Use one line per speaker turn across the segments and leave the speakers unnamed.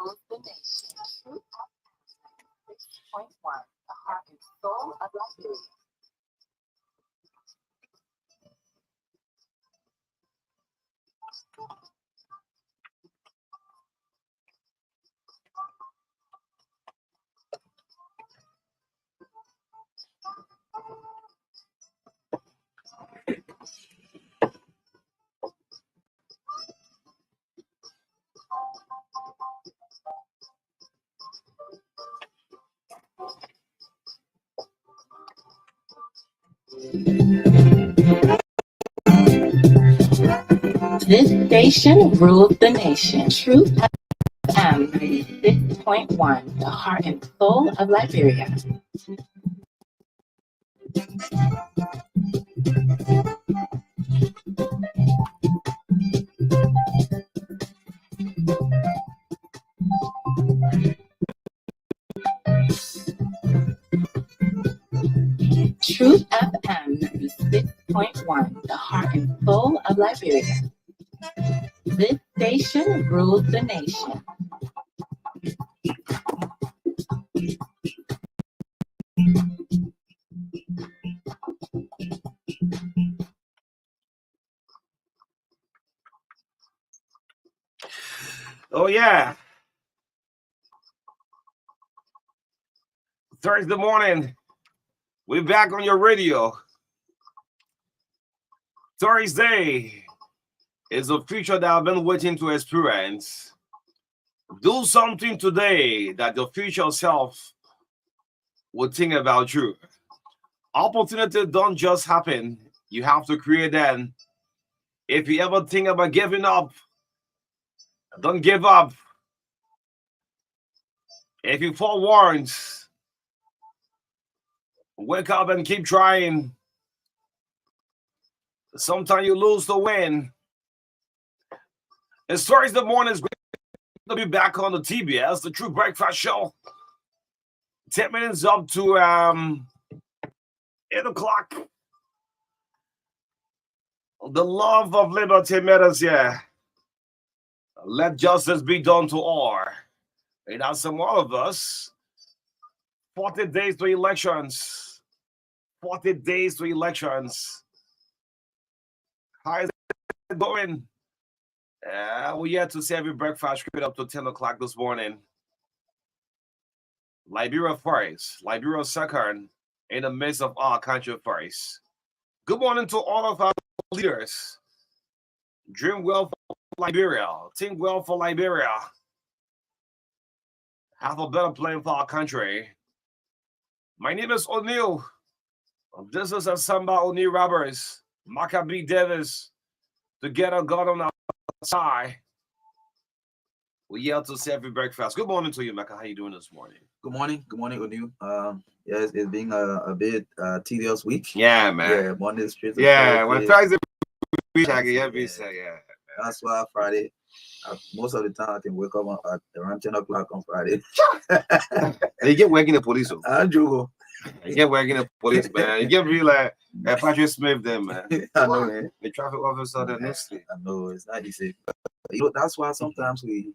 rules the nation. Truth at 6.1, the heart and soul of Liberia. This station rules the nation. Truth FM 96.1, the heart and soul of Liberia. Truth FM 96.1, the heart and soul of Liberia. This station rules the nation.
Oh, yeah. Thursday morning, we're back on your radio. Thursday is a future that I've been waiting to experience. Do something today that the future self will think about you. Opportunity don't just happen. You have to create them. If you ever think about giving up, don't give up. If you fall once, wake up and keep trying. Sometimes you lose the win. It's Thursday morning. It's great to be back on the TBS, the True Breakfast Show. 10 minutes up to 8 o'clock. The love of liberty matters, yeah. Let justice be done to all. And that's some all of us. 40 days to elections. 40 days to elections. How is it going? We had to see every breakfast straight up to 10 o'clock this morning. Liberia first, Liberia second, in the midst of our country first. Good morning to all of our leaders. Dream well for Liberia. Think well for Liberia. Have a better plan for our country. My name is O'Neill. This is Asamba O'Neill Roberts. Marka B. Davis. Together, God on our side. We yell to say every breakfast. Good morning to you, Marka. How you doing this morning?
Good morning, O'Neill. Yes, it's been a bit tedious week.
Yeah, man.
Yeah, Monday straight to
yeah,
Thursday.
when Thursday week,
That's why Friday. Most of the time, I can wake up at around 10 o'clock on Friday.
You get working the police.
Andrew.
You get working the police, man. You get really like Patrick Smith, then, man.
I know, man.
The traffic officer, they're no sleep.
I know, it's not easy. But, that's why sometimes we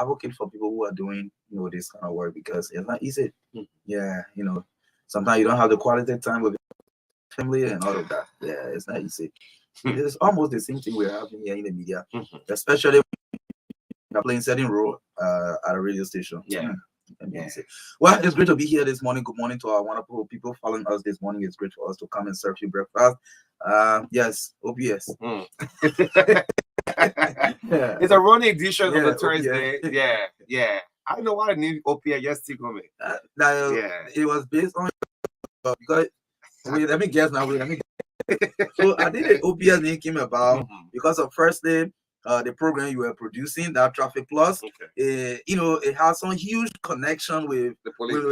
advocate for people who are doing, this kind of work because it's not easy. Yeah, sometimes you don't have the quality time with family and all of that. Yeah, it's not easy. It's almost the same thing we're having here in the media, especially when you're playing certain role at a radio station.
Yeah.
Well, it's great to be here this morning. Good morning to our wonderful people following us this morning. It's great for us to come and serve you breakfast. Yes, OPS.
It's a running edition of the Thursday. Yeah. I don't know why I need OPS yesterday coming.
It was based on because let me guess now. So I think the OPS name came about because of firstly the program you were producing, that Traffic Plus. It has some huge connection with the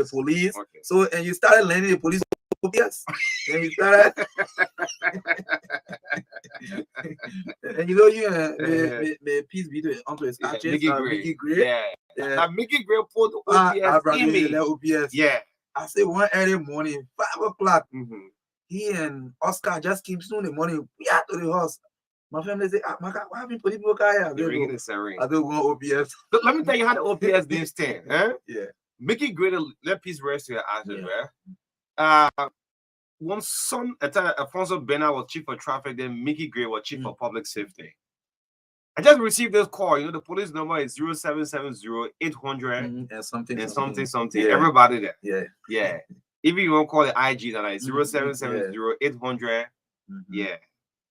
police. Okay. So and you started learning the police OPS. And you started and may peace be unto his actions. Mickey Gray.
Mickey Gray put OPS
OPS.
Yeah.
I say one early morning, 5 o'clock. He and Oscar just came soon in the morning. We had to the house. My family say, Marka, why have you put people car?
You're ringing the siren.
I don't want OPS.
Look, let me tell you how the OPS name stand. Huh?
Yeah.
Mickey Gray, let peace rest to your ashes,
Yeah.
right? One son, at time, Alfonso Bena was chief of traffic, then Mickey Gray was chief of public safety. I just received this call. You know, the police number is 0770 800
and something.
Yeah. Everybody there.
Yeah.
Yeah. Even you won't call it IG, then it's 0770 800. Yeah.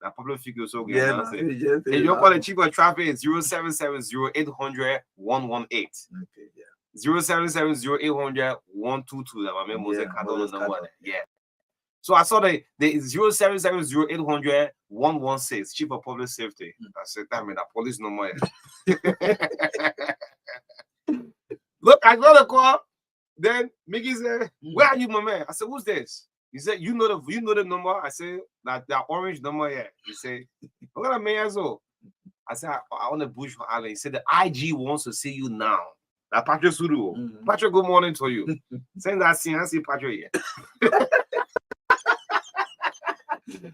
That public figure so good.
Yeah.
If you don't call the chief of traffic, it's 0770 800 118.
Okay. Yeah.
0770 800 122. That my man was number. Yeah. So I saw the 0770 800 116, chief of public safety. I said, that mean that police number. Look, I got a call. Then Mickey said, where are you, my man? I said, who's this? He said, you know the number? I said, that orange number, yeah. He said, what kind of man is so? I said, I want to bush for Alan. He said, the IG wants to see you now. That Patrick Sudu. Patrick, good morning to you. Send that scene, I see Patrick here.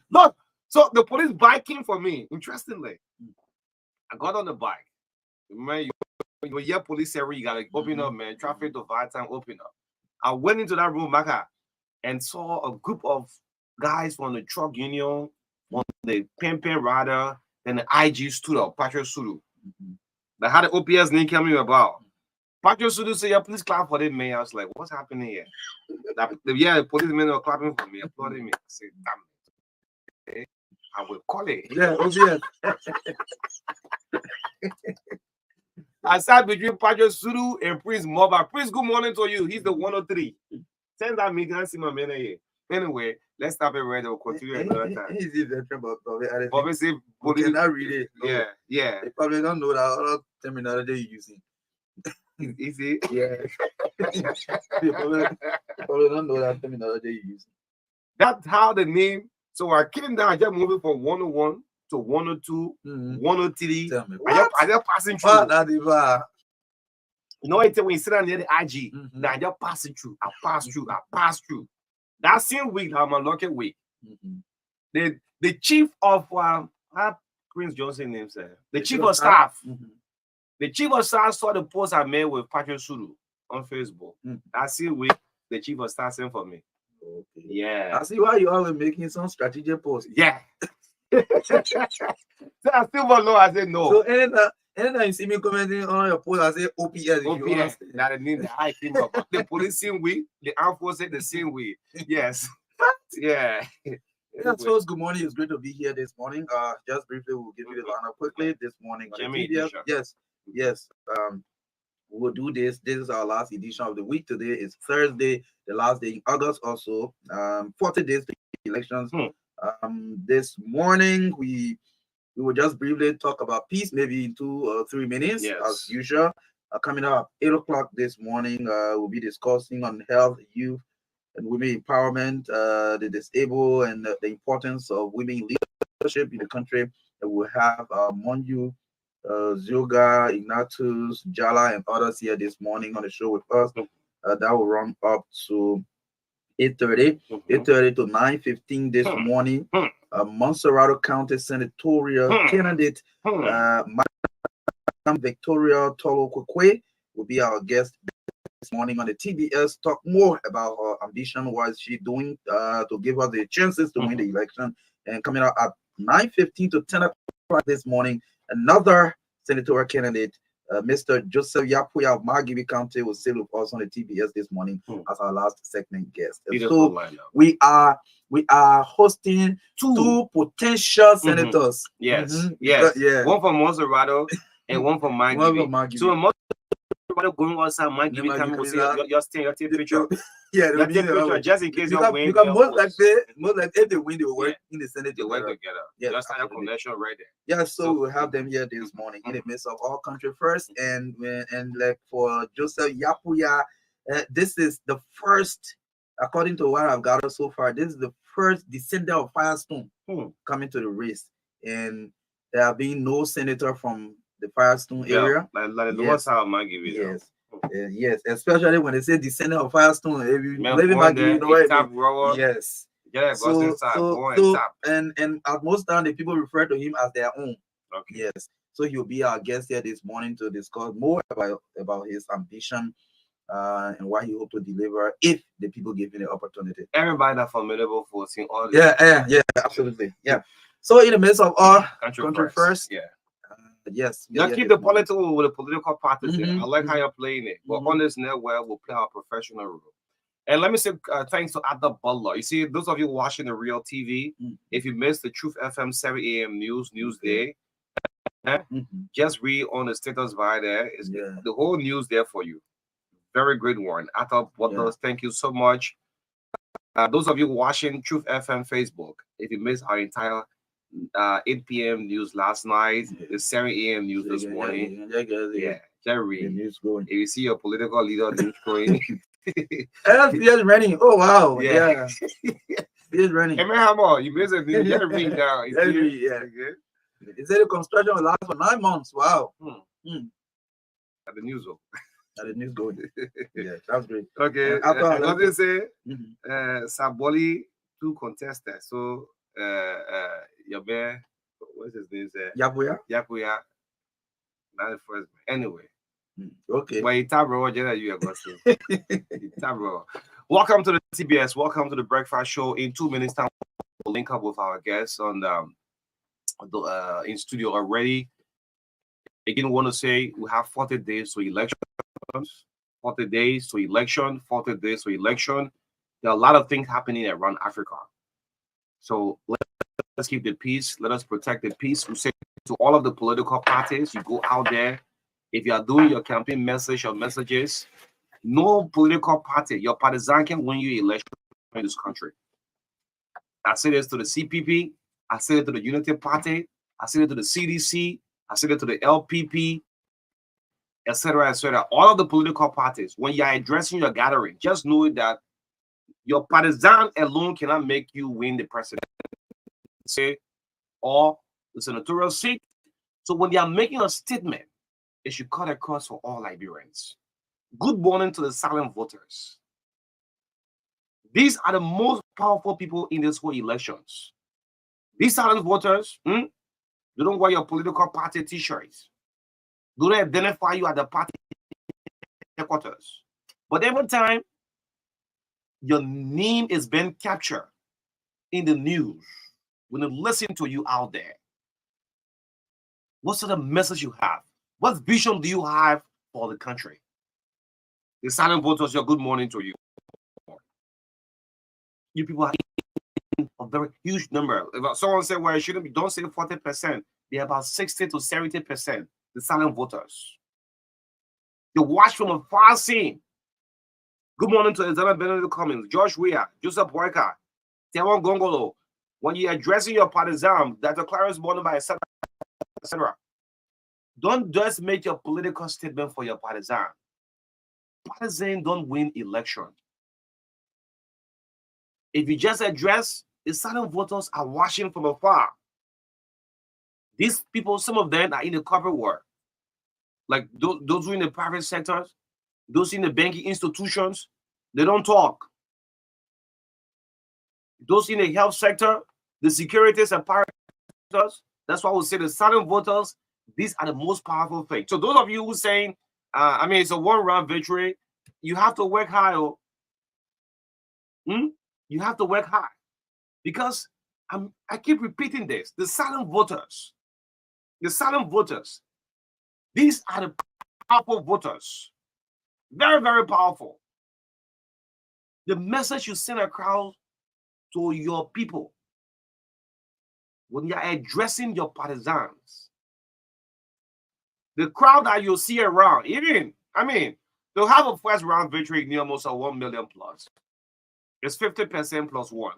Look, so the police bike came for me. Interestingly, I got on the bike. Man, you hear police say, you gotta open up, man. Traffic to fight time, open up. I went into that room, Marka, and saw a group of guys from the truck union, on the pen rider, and the IG stood up, Patrick Sudu. They had the OPS name coming about. Patrick Sudu said, yeah, please clap for them, man. I was like, what's happening here? The policemen were clapping for me, applauding me. I said, damn it. Okay. I will call it.
Yeah, OPS.
I sat between Patrick Sudu and Prince Moba. Prince, good morning to you. He's the 103. Send that me, can see my man here. Anyway, let's stop it right there. We'll continue another time.
He's a veteran, but
Bobby said,
cannot read it.
Yeah, yeah.
They probably don't know that other terminology you're using.
Easy.
Yeah. They probably don't know that terminology you're using.
That's how the name. So I came down, I just moving from 101 to 102, 103.
Tell me,
I just passing through. You know what? When you sit down near the IG, I just passing through. I pass through. That same week, I'm a lucky week. The chief of Prince Johnson name said the chief of staff. The chief of staff saw the post I made with Patrick Sudu on Facebook. That same week, the chief of staff sent for me. Okay. Yeah.
I see why you always making some strategic posts.
Yeah. So I still won't know. I said no.
So anytime you see me commenting on your post, I say OPS.
OPS. That the name that I think about. The police same way, the armed forces the same way. Yes. Yeah.
Yeah, so good morning. It's great to be here this morning. Just briefly, we'll give you the lineup quickly this morning. Yes. We'll do this. This is our last edition of the week. Today is Thursday, the last day in August. Also, 40 days to elections. This morning we will just briefly talk about peace, maybe in 2 or 3 minutes, as usual. Coming up 8 o'clock this morning, we'll be discussing on health, youth, and women empowerment, the disabled, and the importance of women leadership in the country. And we'll have Monju, Zilga, Ignatius, Jala, and others here this morning on the show with us. That will run up to 8:30 to 9:15 this morning. Montserrat County Senatorial candidate, Madam Victoria Tolo Kwekwe, will be our guest this morning on the TBS. Talk more about her ambition, what she's doing to give us the chances to win the election. And coming out at 9:15 to 10 o'clock this morning, another senatorial candidate, Mr. Joseph Yapuya of Margibi County, will sit with us on the TBS this morning as our last segment guest. So we are hosting two potential senators.
Yes. One from Monserrato and one from Margibi. So going outside, Margibi coming to see your picture. Just in case you win.
Because most like if they win, they will work in the Senate.
They work together. Yeah, just a connection right there.
Yeah, so we'll have them here this morning in the midst of All Country First, and like for Joseph Yapuya, this is the first, according to what I've gathered so far, this is the first descendant of Firestone coming to the race, and there have been no senator from the Firestone area.
Like the lower side of Margibi.
Yes. Yes, especially when they say descendant of Firestone. If you live in Margibi, you know what?
Yes. Yeah,
So,
tap.
so,
Go and
so,
tap.
and at most time the people refer to him as their own.
Okay.
Yes. So he'll be our guest here this morning to discuss more about his ambition and what he hope to deliver if the people give him the opportunity.
Everybody that formidable for seeing all this.
Yeah, absolutely. Yeah. So in the midst of our
country
first,
Yeah.
yes.
Just keep the political with the political parties there.
Mhm,
I like how you're playing it. But on this network, we'll play our professional role. And let me say thanks to Ada Butler. You see, those of you watching the real TV, if you missed the Truth FM 7 a.m. news day, just read on the status via there. It's the whole news there for you. Very great one. Ada Butler, thank you so much. Those of you watching Truth FM Facebook, if you missed our entire 8 p.m. news last night, the 7 a.m. news this morning. Jerry.
The news going.
If you see your political leader news going.
FBS running. Oh wow. Yeah. FBS running.
Hey man, how about you missed it? Jerry down.
He said the construction will last for 9 months. Wow.
At the news.
At the news going. Yeah, that's great.
Okay. I was going to say, Saboli 2 contested. So, your man, what's his name?
Yapuya.
Not the first. Anyway.
Okay.
Well, you are going to welcome to the TBS. Welcome to the breakfast show. In 2 minutes time, we'll link up with our guests on in studio already. Again, want to say we have 40 days to election. 40 days to election. 40 days to election. There are a lot of things happening around Africa. So let's keep the peace. Let us protect the peace. We say to all of the political parties, you go out there. If you are doing your campaign message or messages, no political party, your partisan can win you election in this country. I say this to the CPP. I say it to the Unity Party. I say it to the CDC. I say it to the LPP, etc., etc. All of the political parties, when you are addressing your gathering, just know that your partisan alone cannot make you win the presidency or the senatorial seat. So when they are making a statement, it should cut across for all Liberians. Good morning to the silent voters. These are the most powerful people in this whole elections. These silent voters, they don't wear your political party t-shirts. They don't identify you at the party headquarters. But every time your name is being captured in the news, when they listen to you out there, what sort of message you have? What vision do you have for the country? The silent voters, your good morning to you. You people are in a very huge number. If someone said, well, it shouldn't be, don't say 40%. They're about 60 to 70%, the silent voters. They watch from a far scene. Good morning to Elizabeth Benedict Cummings, George Weah, Joseph Boyka, Tewan Gongolo. When you're addressing your partisan, Dr. Clarence Bonaba, etc., don't just make your political statement for your partisan. Partisan don't win election. If you just address, the silent voters are watching from afar. These people, some of them are in the corporate world. Like those who in the private sectors, those in the banking institutions, they don't talk. Those in the health sector, the securities and apparatus, that's why we say the silent voters, these are the most powerful things. So those of you who are saying, it's a one-round victory, you have to work hard. You have to work hard. Because I keep repeating this. The silent voters, these are the powerful voters. Very, very powerful. The message you send across to your people when you're addressing your partisans, the crowd that you see around, they'll have a first round victory near almost 1 million plus. It's 50% plus 1.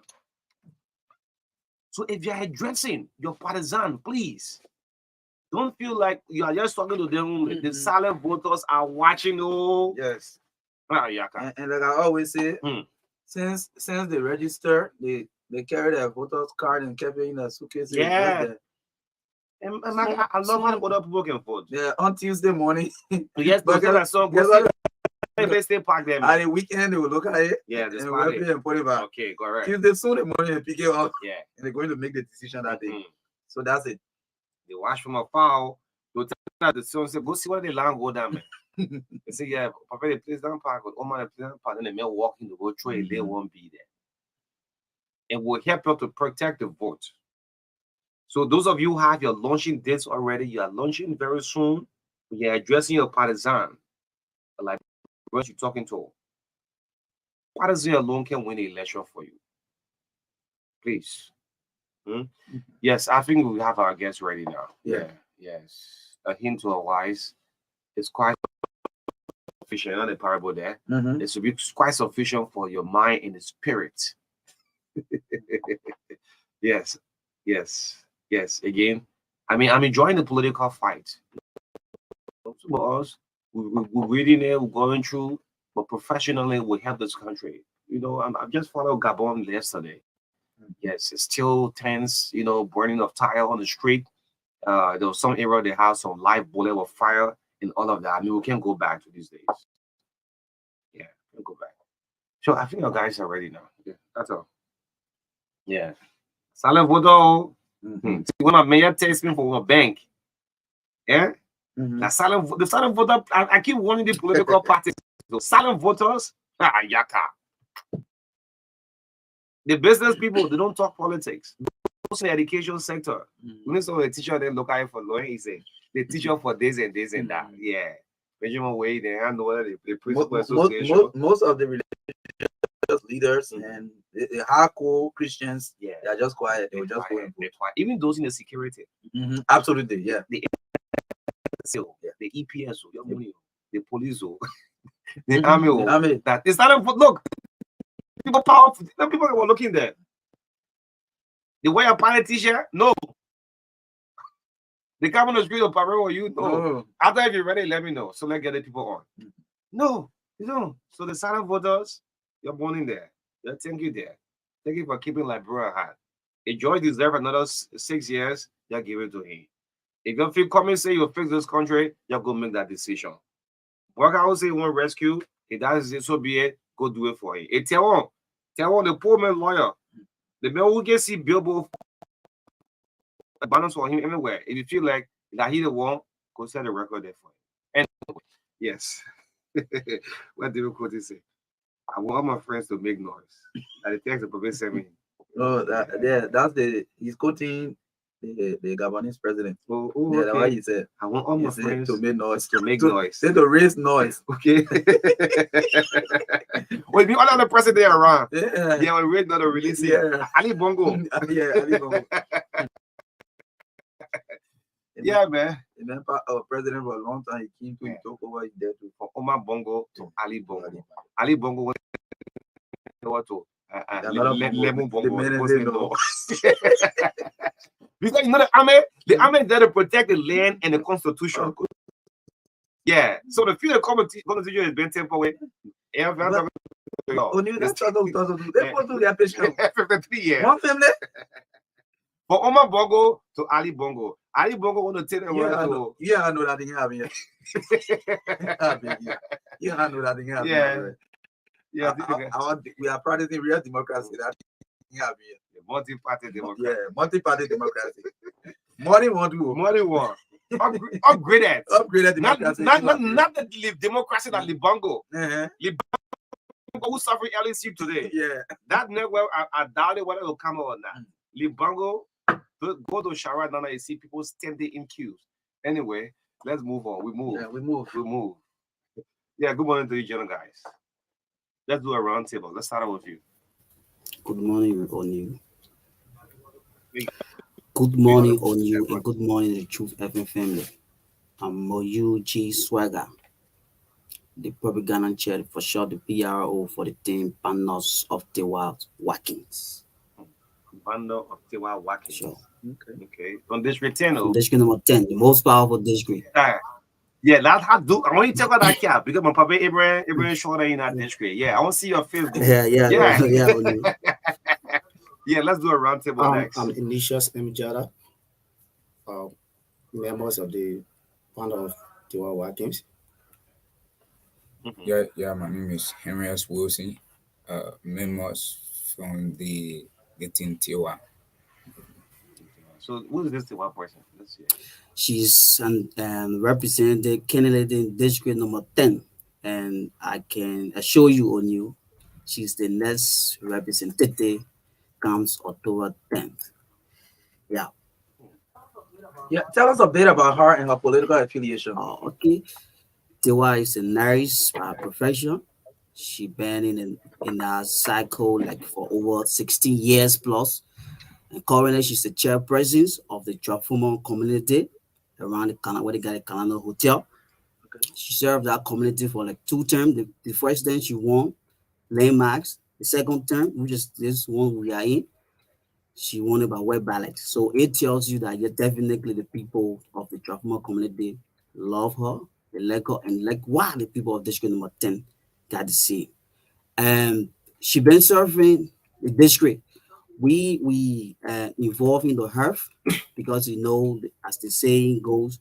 So if you're addressing your partisan, please don't feel like you are just talking to them. The silent voters are watching.
Yes.
And
like I always say, since they register, they carry their voters card and keep it in a suitcase.
Yeah. And I love how other people can vote.
Yeah, on Tuesday morning.
Yes, but guess what? They stay park there.
And the weekend they will look at it.
Yeah, this
and we'll pay and put it back.
Okay, correct.
Tuesday soon the morning and pick it up.
Yeah.
And they're going to make the decision that day. So that's it.
They watch from afar. They'll tell the son, say, go see where the land go down, man. They say, yeah, Papa, the place down park, but Oma, the place down park, and the men walking to go through it, they won't be there. It will help you to protect the vote. So those of you who have your launching dates already, you are launching very soon. You're addressing your partisan, like what you're talking to. Partisan alone can win the election for you. Please. Yes, I think we have our guests ready now.
Yeah.
Yes. A hint to a wise. It's quite sufficient. Not a parable there. It should be quite sufficient for your mind and the spirit. Yes. Again, I mean, I'm enjoying the political fight. Some of us, we're reading it, we're going through, but professionally, we help this country. You know, I've just followed Gabon yesterday. Yes, it's still tense, you know, burning of tire on the street. There was some area they have some live bullet of fire and all of that. I mean, we can't go back to these days. Yeah, we can't go back. So I think our guys are ready now. Yeah, that's all. Yeah. Silent voter. When my mayor takes me for a bank. Yeah. The silent voter, I keep warning the political parties. The silent voters, yaka. The business people, they don't talk politics. Also, the education sector. When saw a teacher then look out for law, he said the teacher for this and this and that. Yeah. Benjamin Wade, they handle the principal association.
Most of the religious leaders and the hardcore Christians, they are just quiet. They will just go and vote.
Even those in the security.
Absolutely, yeah.
The EPS, the police, the army. That is not a look. People powerful. The people were looking there. The way a politician, no. They come on the street of Parero, you know. After if you're ready, let me know. So let's get the people on. No, you don't. So the silent voters, you're born in there. Yeah, thank you there. Thank you for keeping Liberia hard. If George deserves another 6 years, you give it to him. If you feel come and say you'll fix this country, you're going to make that decision. Marka will say you want rescue. If that is it, so be it. Go do it for him. Hey, tell the poor man lawyer. The man who can see billboard balance for him anywhere. If you feel like that he the one, go set the record there for him. Anyway, yes. What did Kuti say? I want all my friends to make noise. And the text the professor me.
Oh, that's he's quoting the Gabonese president.
Okay.
That's what he said.
I want all my friends
to make noise.
To make noise.
Say to raise noise.
Okay. Well, the other president around.
Yeah,
we read another release
here.
Ali Bongo.
Yeah, Ali Bongo.
Yeah, man.
Remember our president for a long time. He came to talk over his death
from Omar Bongo to Ali Bongo. Ali Bongo went to Lemon Bongo. Because you know the army is there to protect the land and the constitution. Yeah. So the future constitution has been temporary.
Only that's what they do their patient.
53 years.
One family.
From Omar Bongo to Ali Bongo. Ali Bongo want to take them to.
Yeah, I know that thing happening. Yeah, I know that thing happening. Yeah. We are practicing real democracy. That thing happening.
Multi-party democracy.
Yeah, multi-party democracy. Money one.
Upgraded.
Upgraded democracy.
Not the democracy that Libongo. Libongo who suffering LSU today.
Yeah.
That network, I doubt it whether it will come out or not. Libongo, go to Shara Nana, you see people standing in queues. Anyway, let's move on. We move.
Yeah, we move.
Yeah, good morning to you, general guys. Let's do a round table. Let's start out with you.
Good morning on you. Good morning on you and good morning to the Truth FM family. I'm Moyu G Swagger, the propaganda chair for short, the PRO for the team Panos of the Wild Watkins.
Bando of Tiwa Watkins.
Sure.
Okay. From District 10.
From District number 10, the most powerful district.
Yeah, that's how do I want you to talk about that cap because my papa Abraham short in that district. Yeah, I want to see your face.
Yeah.
Yeah, let's do a round table next.
I'm Ignatius Mjada, members of the Band of Tiwa Watkins.
Mhm.
Yeah, my name is Henry S. Wilson, members from the team Tiwa.
So who is this one person? Let's see.
She's an representative candidate in district number 10. And I can assure you on you, she's the next representative comes October 10th. Yeah.
Yeah, tell us a bit about her and her political affiliation.
Okay. Tiwa is a nurse by profession. She been in a cycle like for over 16 years plus. And currently she's the chairperson of the Trafumo community around where they got a Kalano Hotel.
Okay.
She served that community for like 2 terms. The first term she won landmarks. The second term, which is this one we are in, she won it by web ballot. So it tells you that you're definitely the people of the Trafumo community love her, they like her, and like why the people of district number 10 got to see. And she been serving the district. We involved in the health because you know, as the saying goes,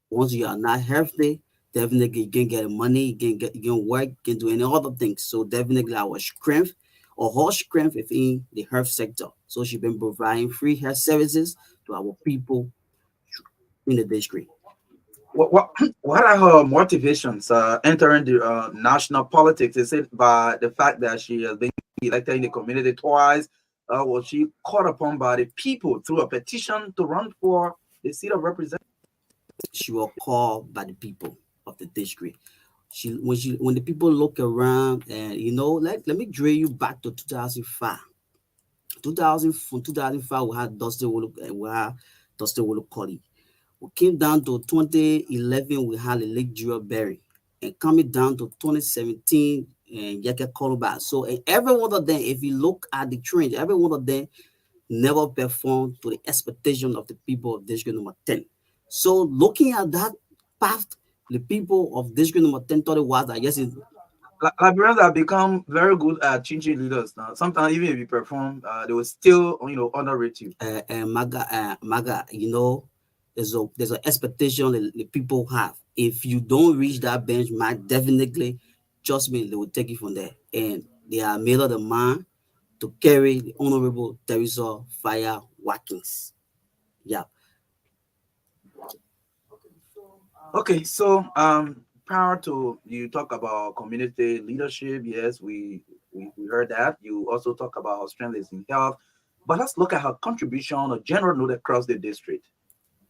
once you are not healthy, definitely you can get money, you can work, you can do any other things. So definitely our strength or her strength within the health sector. So she been providing free health services to our people in the district.
What what are her motivations entering the national politics? Is it by the fact that she has been elected in the community twice? Was she called upon by the people through a petition to run for the seat of representative?
She was called by the people of the district. When the people look around and let me draw you back to 2005. 2005 we had Dustin Wolu Cody. We came down to 2011 we had a Lake Jewel Berry. And coming down to 2017 and Yeke Koluba. So in every one of them, if you look at the trend, every one of them never performed to the expectation of the people of district number 10. So looking at that path, the people of district number 10 thought it was that yes,
Liberians have become very good at changing leaders now. Sometimes even if you perform, they will still underrate you.
Maga, there's an expectation that the people have. If you don't reach that benchmark, definitely, trust me, they will take it from there. And they are made of the man to carry the Honorable Teresa Fire Watkins. Yeah.
Okay, so prior to you talk about community leadership, yes, we heard that. You also talk about strength is in health, but let's look at her contribution or general note across the district.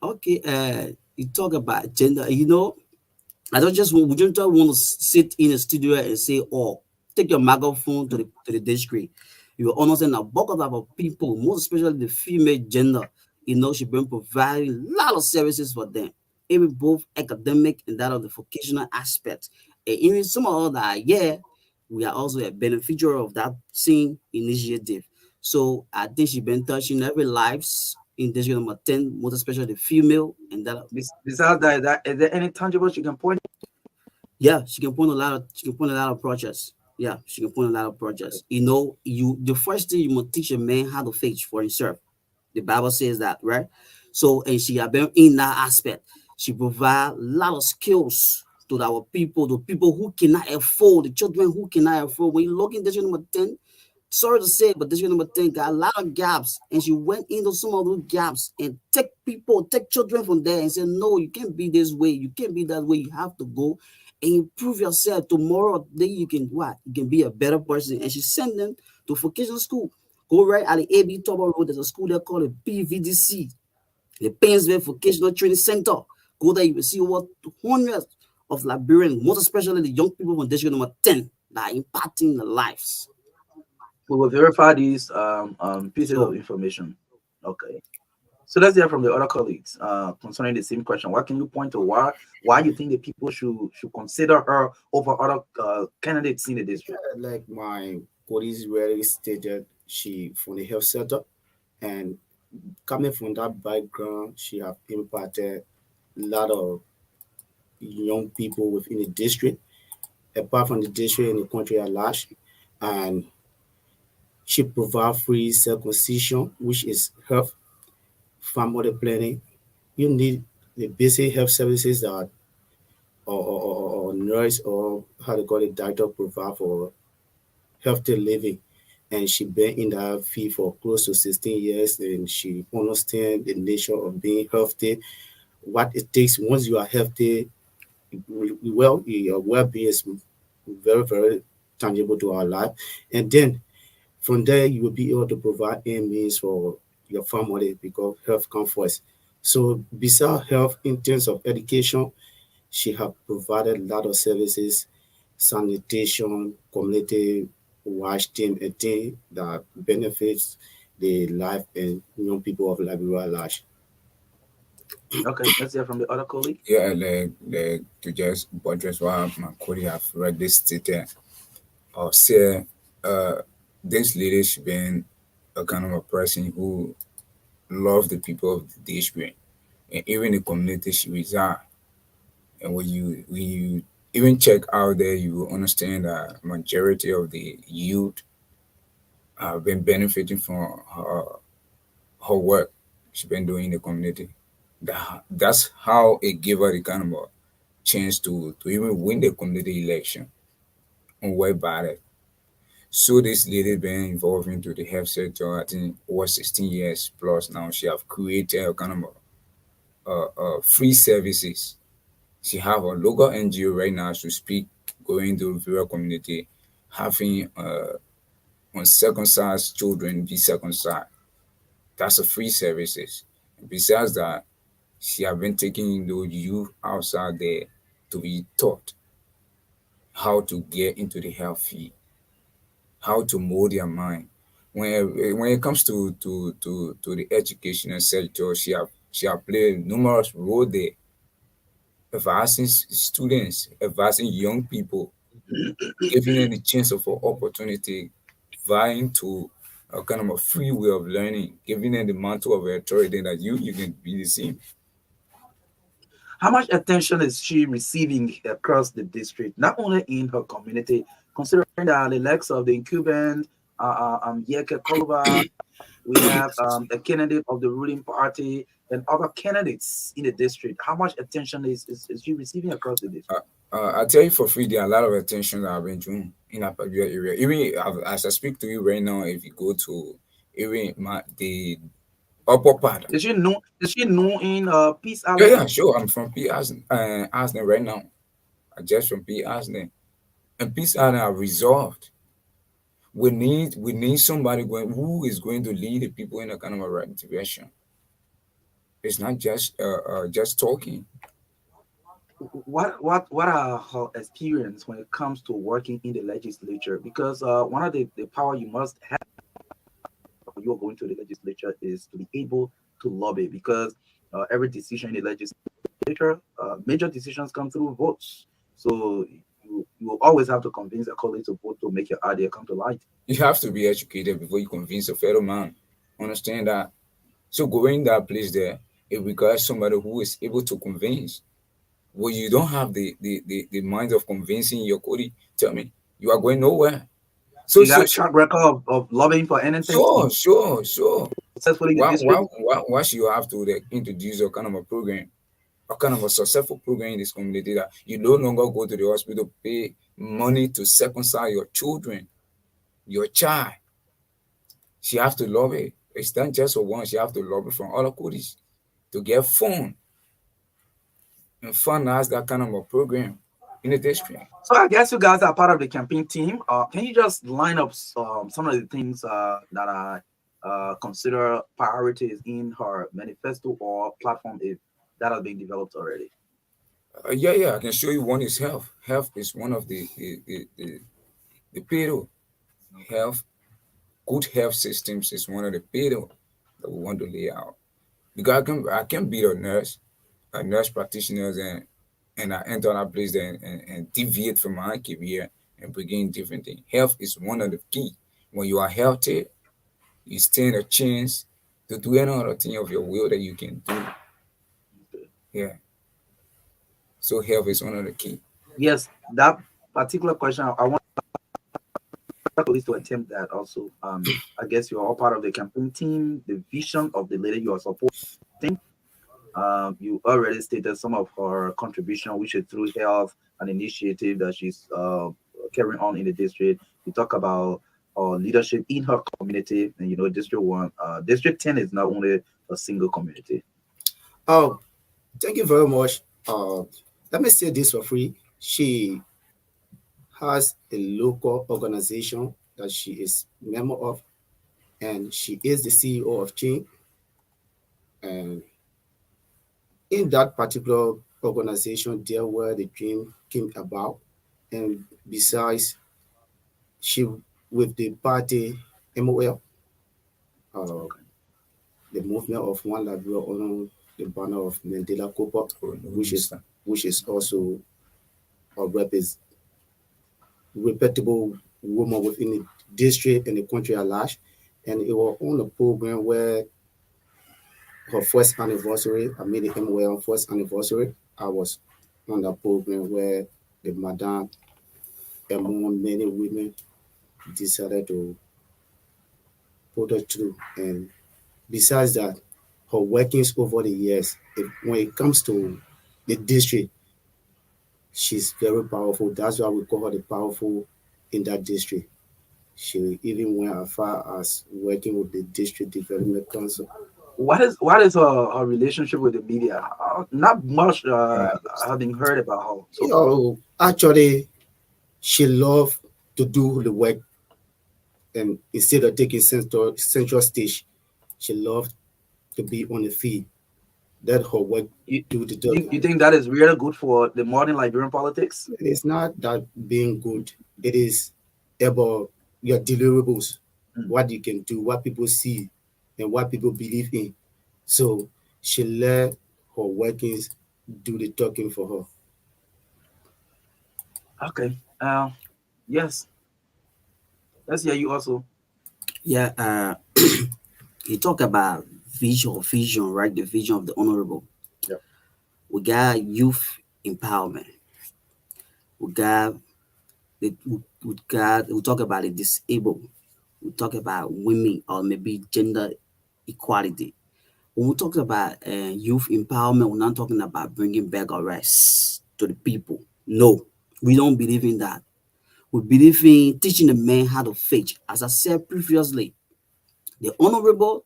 Okay. You talk about gender. I don't just want, we just don't want to sit in a studio and say, oh, take your microphone to the district. You will understand a bulk of our people, most especially the female gender, she's been providing a lot of services for them, even both academic and that of the vocational aspect. And even some of that, yeah, we are also a beneficiary of that same initiative. So I think she's been touching every lives in district number 10, most especially the female and that.
Besides that, is there any tangible you can point?
Yeah, she can point a lot of projects. Yeah, she can point a lot of projects. The first thing you must teach a man how to fish for himself. The Bible says that, right? So, and she have been in that aspect. She provide a lot of skills to our people, the people who cannot afford, the children who cannot afford. When you look in district number 10, sorry to say, but district number 10 got a lot of gaps. And she went into some of those gaps and take children from there and said, no, you can't be this way. You can't be that way. You have to go and improve yourself. Tomorrow, then you can what? You can be a better person. And she sent them to vocational school. Go right at the AB Tower Road. There's a school there called the PVDC, the Painesville Vocational Training Center. Go there, you will see over hundreds of Liberians, most especially the young people from district number 10 that are impacting the lives.
We will verify these pieces of
So,
information. Okay. So let's hear from the other colleagues concerning the same question. What can you point to why you think the people should consider her over other candidates in the district?
like my police really stated, she from the health sector, and coming from that background, she have impacted a lot of young people within the district, apart from the district in the country at large, and she provide free circumcision, which is health, family planning. You need the basic health services that are nurse or how to call it doctor provide for healthy living. And she been in that field for close to 16 years, and she understands the nature of being healthy, what it takes once you are healthy. Well, your well-being is very, very tangible to our life. And then from there, you will be able to provide a means for your family because health comes first. So besides health in terms of education, she have provided a lot of services, sanitation, community watch team, and thing that benefits the life and young people of Liberia at large.
Okay, let's hear from the other colleague.
Yeah, to just buttress what my colleague have read this stated or say, uh, this lady she been a kind of a person who love the people of the district and even the community she reside. And when you even check out there, you will understand that majority of the youth have been benefiting from her work she's been doing in the community. That's how it gave her the kind of a chance to even win the community election on way by that. So this lady been involved into the health sector, I think over 16 years plus now. She have created a kind of free services. She have a local NGO right now to speak, going to rural community, having uncircumcised children be circumcised. That's a free services. Besides that, she have been taking those youth outside there to be taught how to get into the health field, how to mold their mind. When it comes to the educational sector, she have played numerous role there, advising students, advising young people, giving them the chance of an opportunity, vying to a kind of a free way of learning, giving them the mantle of authority that you can be the same.
How much attention is she receiving across the district, not only in her community, considering that the likes of the incumbent, Yeke Kolova, we have a candidate of the ruling party, and other candidates in the district. How much attention is she receiving across the
Uh,
district?
I tell you for free, there are a lot of attention that I've been doing in that particular area. Even as I speak to you right now, if you go to even the upper part,
Is she known? Is she known in Peace
yeah,
Island?
yeah, sure, I'm from P. Asden right now. I just from P. Asden. And Peace Island are resolved. We need somebody who is going to lead the people in a kind of a right direction. It's not just talking.
What are her experience when it comes to working in the legislature? Because one of the power you must have when you're going to the legislature is to be able to lobby, because every decision in the legislature, major decisions come through votes. So you will always have to convince a colleague to vote to make your idea come to light.
You have to be educated before you convince a fellow man. Understand that. So going that place there, it requires somebody who is able to convince. Well, you don't have the mind of convincing your colleague. Tell me, you are going nowhere. So
You got
so
a
so
track record of lobbying for anything
sure.
successfully in the district.
Why should you have to like, introduce a kind of a program, a kind of a successful program in this community that you no longer go to the hospital, pay money to circumcise your children, your child. She have to lobby. It's not just for one. She have to lobby from other countries to get fund and finance that kind of a program in the district.
So I guess you guys are part of the campaign team. Can you just line up some of the things that are consider priorities in her manifesto or platform if that has been developed already?
Yeah. I can show you one is health. Health is one of the pillar.
Okay.
Health, good health systems is one of the pillar that we want to lay out. Because I can be a nurse practitioner, and I enter that place there and deviate from my career and begin different things. Health is one of the key. When you are healthy, you stand a chance to do any other thing of your will that you can do.
Okay.
Yeah. So health is one of the key.
Yes, that particular question, I want police to attempt that also. I guess you're all part of the campaign team, the vision of the lady you are supporting. You already stated some of her contribution, which is through health, an initiative that she's carrying on in the district. We talk about leadership in her community, and District 10 is not only a single community.
Oh, thank you very much. Let me say this for free. She has a local organization that she is member of, and she is the CEO of Chain. And in that particular organization, there where the dream came about. And besides, she with the party MOL, uh, the movement of One Liberia on the banner of Mandela Cooper,
Oh, no,
which is
understand.
which is also a reputable woman within the district and the country at large. And it was on a program where her first anniversary, I made the MOL first anniversary. I was on that program where the madam among many women decided to put her through. And besides that, her workings over the years, when it comes to the district, she's very powerful. That's why we call her the powerful in that district. She even went as far as working with the district development council.
What is her relationship with the media? Not much
Right.
having heard about her so
You
far.
know, actually, she loved to do the work, and instead of taking central stage, she loved to be on the field. That her work
You,
do the
you
talking.
think that is really good for the modern Liberian politics?
It is not that being good. It is about your deliverables,
Mm.
what you can do, what people see, and what people believe in. So she let her workings do the talking for her.
Okay. Yes. Let's hear you also.
Yeah, you talk about vision, right? The vision of the honorable.
Yeah.
We got youth empowerment. We got we talk about the disabled. We talk about women or maybe gender equality. When we talk about youth empowerment, we're not talking about bringing back arrests to the people. No, we don't believe in that. We believe in teaching the men how to fish. As I said previously, the honorable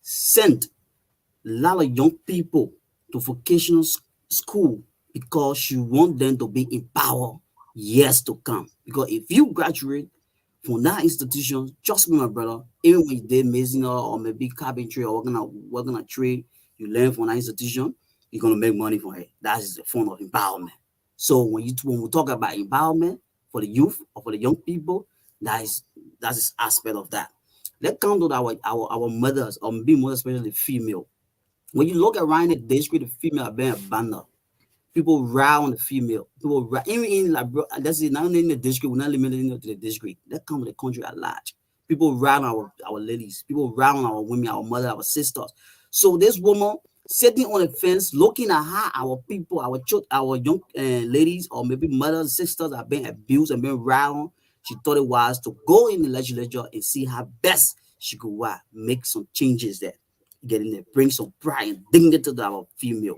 sent a lot of young people to vocational school because she want them to be empowered years to come. Because if you graduate from that institution, trust me, my brother, even when you did masonry or maybe carpentry or working a trade, you learn from that institution, you're gonna make money from it. That is the form of empowerment. So when we talk about empowerment for the youth or for the young people, that is aspect of that. Let's come to our mothers or maybe more especially female. When you look around the district, the female are being abandoned. People round the female. People even in like that's it. Not only in the district, we're not limited to the district. That comes with the country at large. People round our ladies. People round our women, our mother, our sisters. So this woman sitting on the fence, looking at how our people, our our young ladies, or maybe mothers, sisters are being abused and being round. She thought it was to go in the legislature and see how best she could make some changes there, get in there, bring some pride and dignity to our female.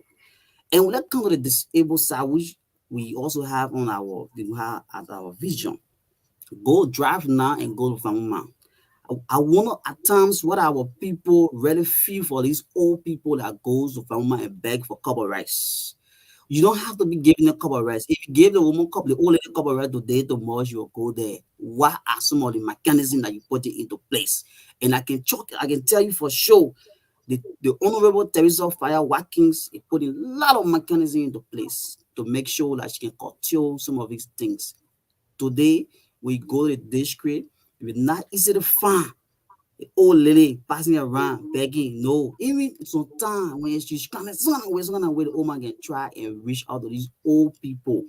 And when that comes to the disabled side, which we also have on we have as our vision, go drive now and go to Famuma. I wonder at times what our people really feel for these old people that goes to Famuma and beg for cup of rice. You don't have to be giving a cup of rice. If you give the woman cup, the old lady cup of rice today, tomorrow she will go there. What are some of the mechanisms that you put it into place? And I can tell you for sure the Honorable Teresa Fire Watkins is putting a lot of mechanism into place to make sure that she can curtail some of these things. Today, we go to the district, it's not easy to find the old lady passing around begging. No, even sometimes when she's coming, someone where the old man can try and reach out to these old people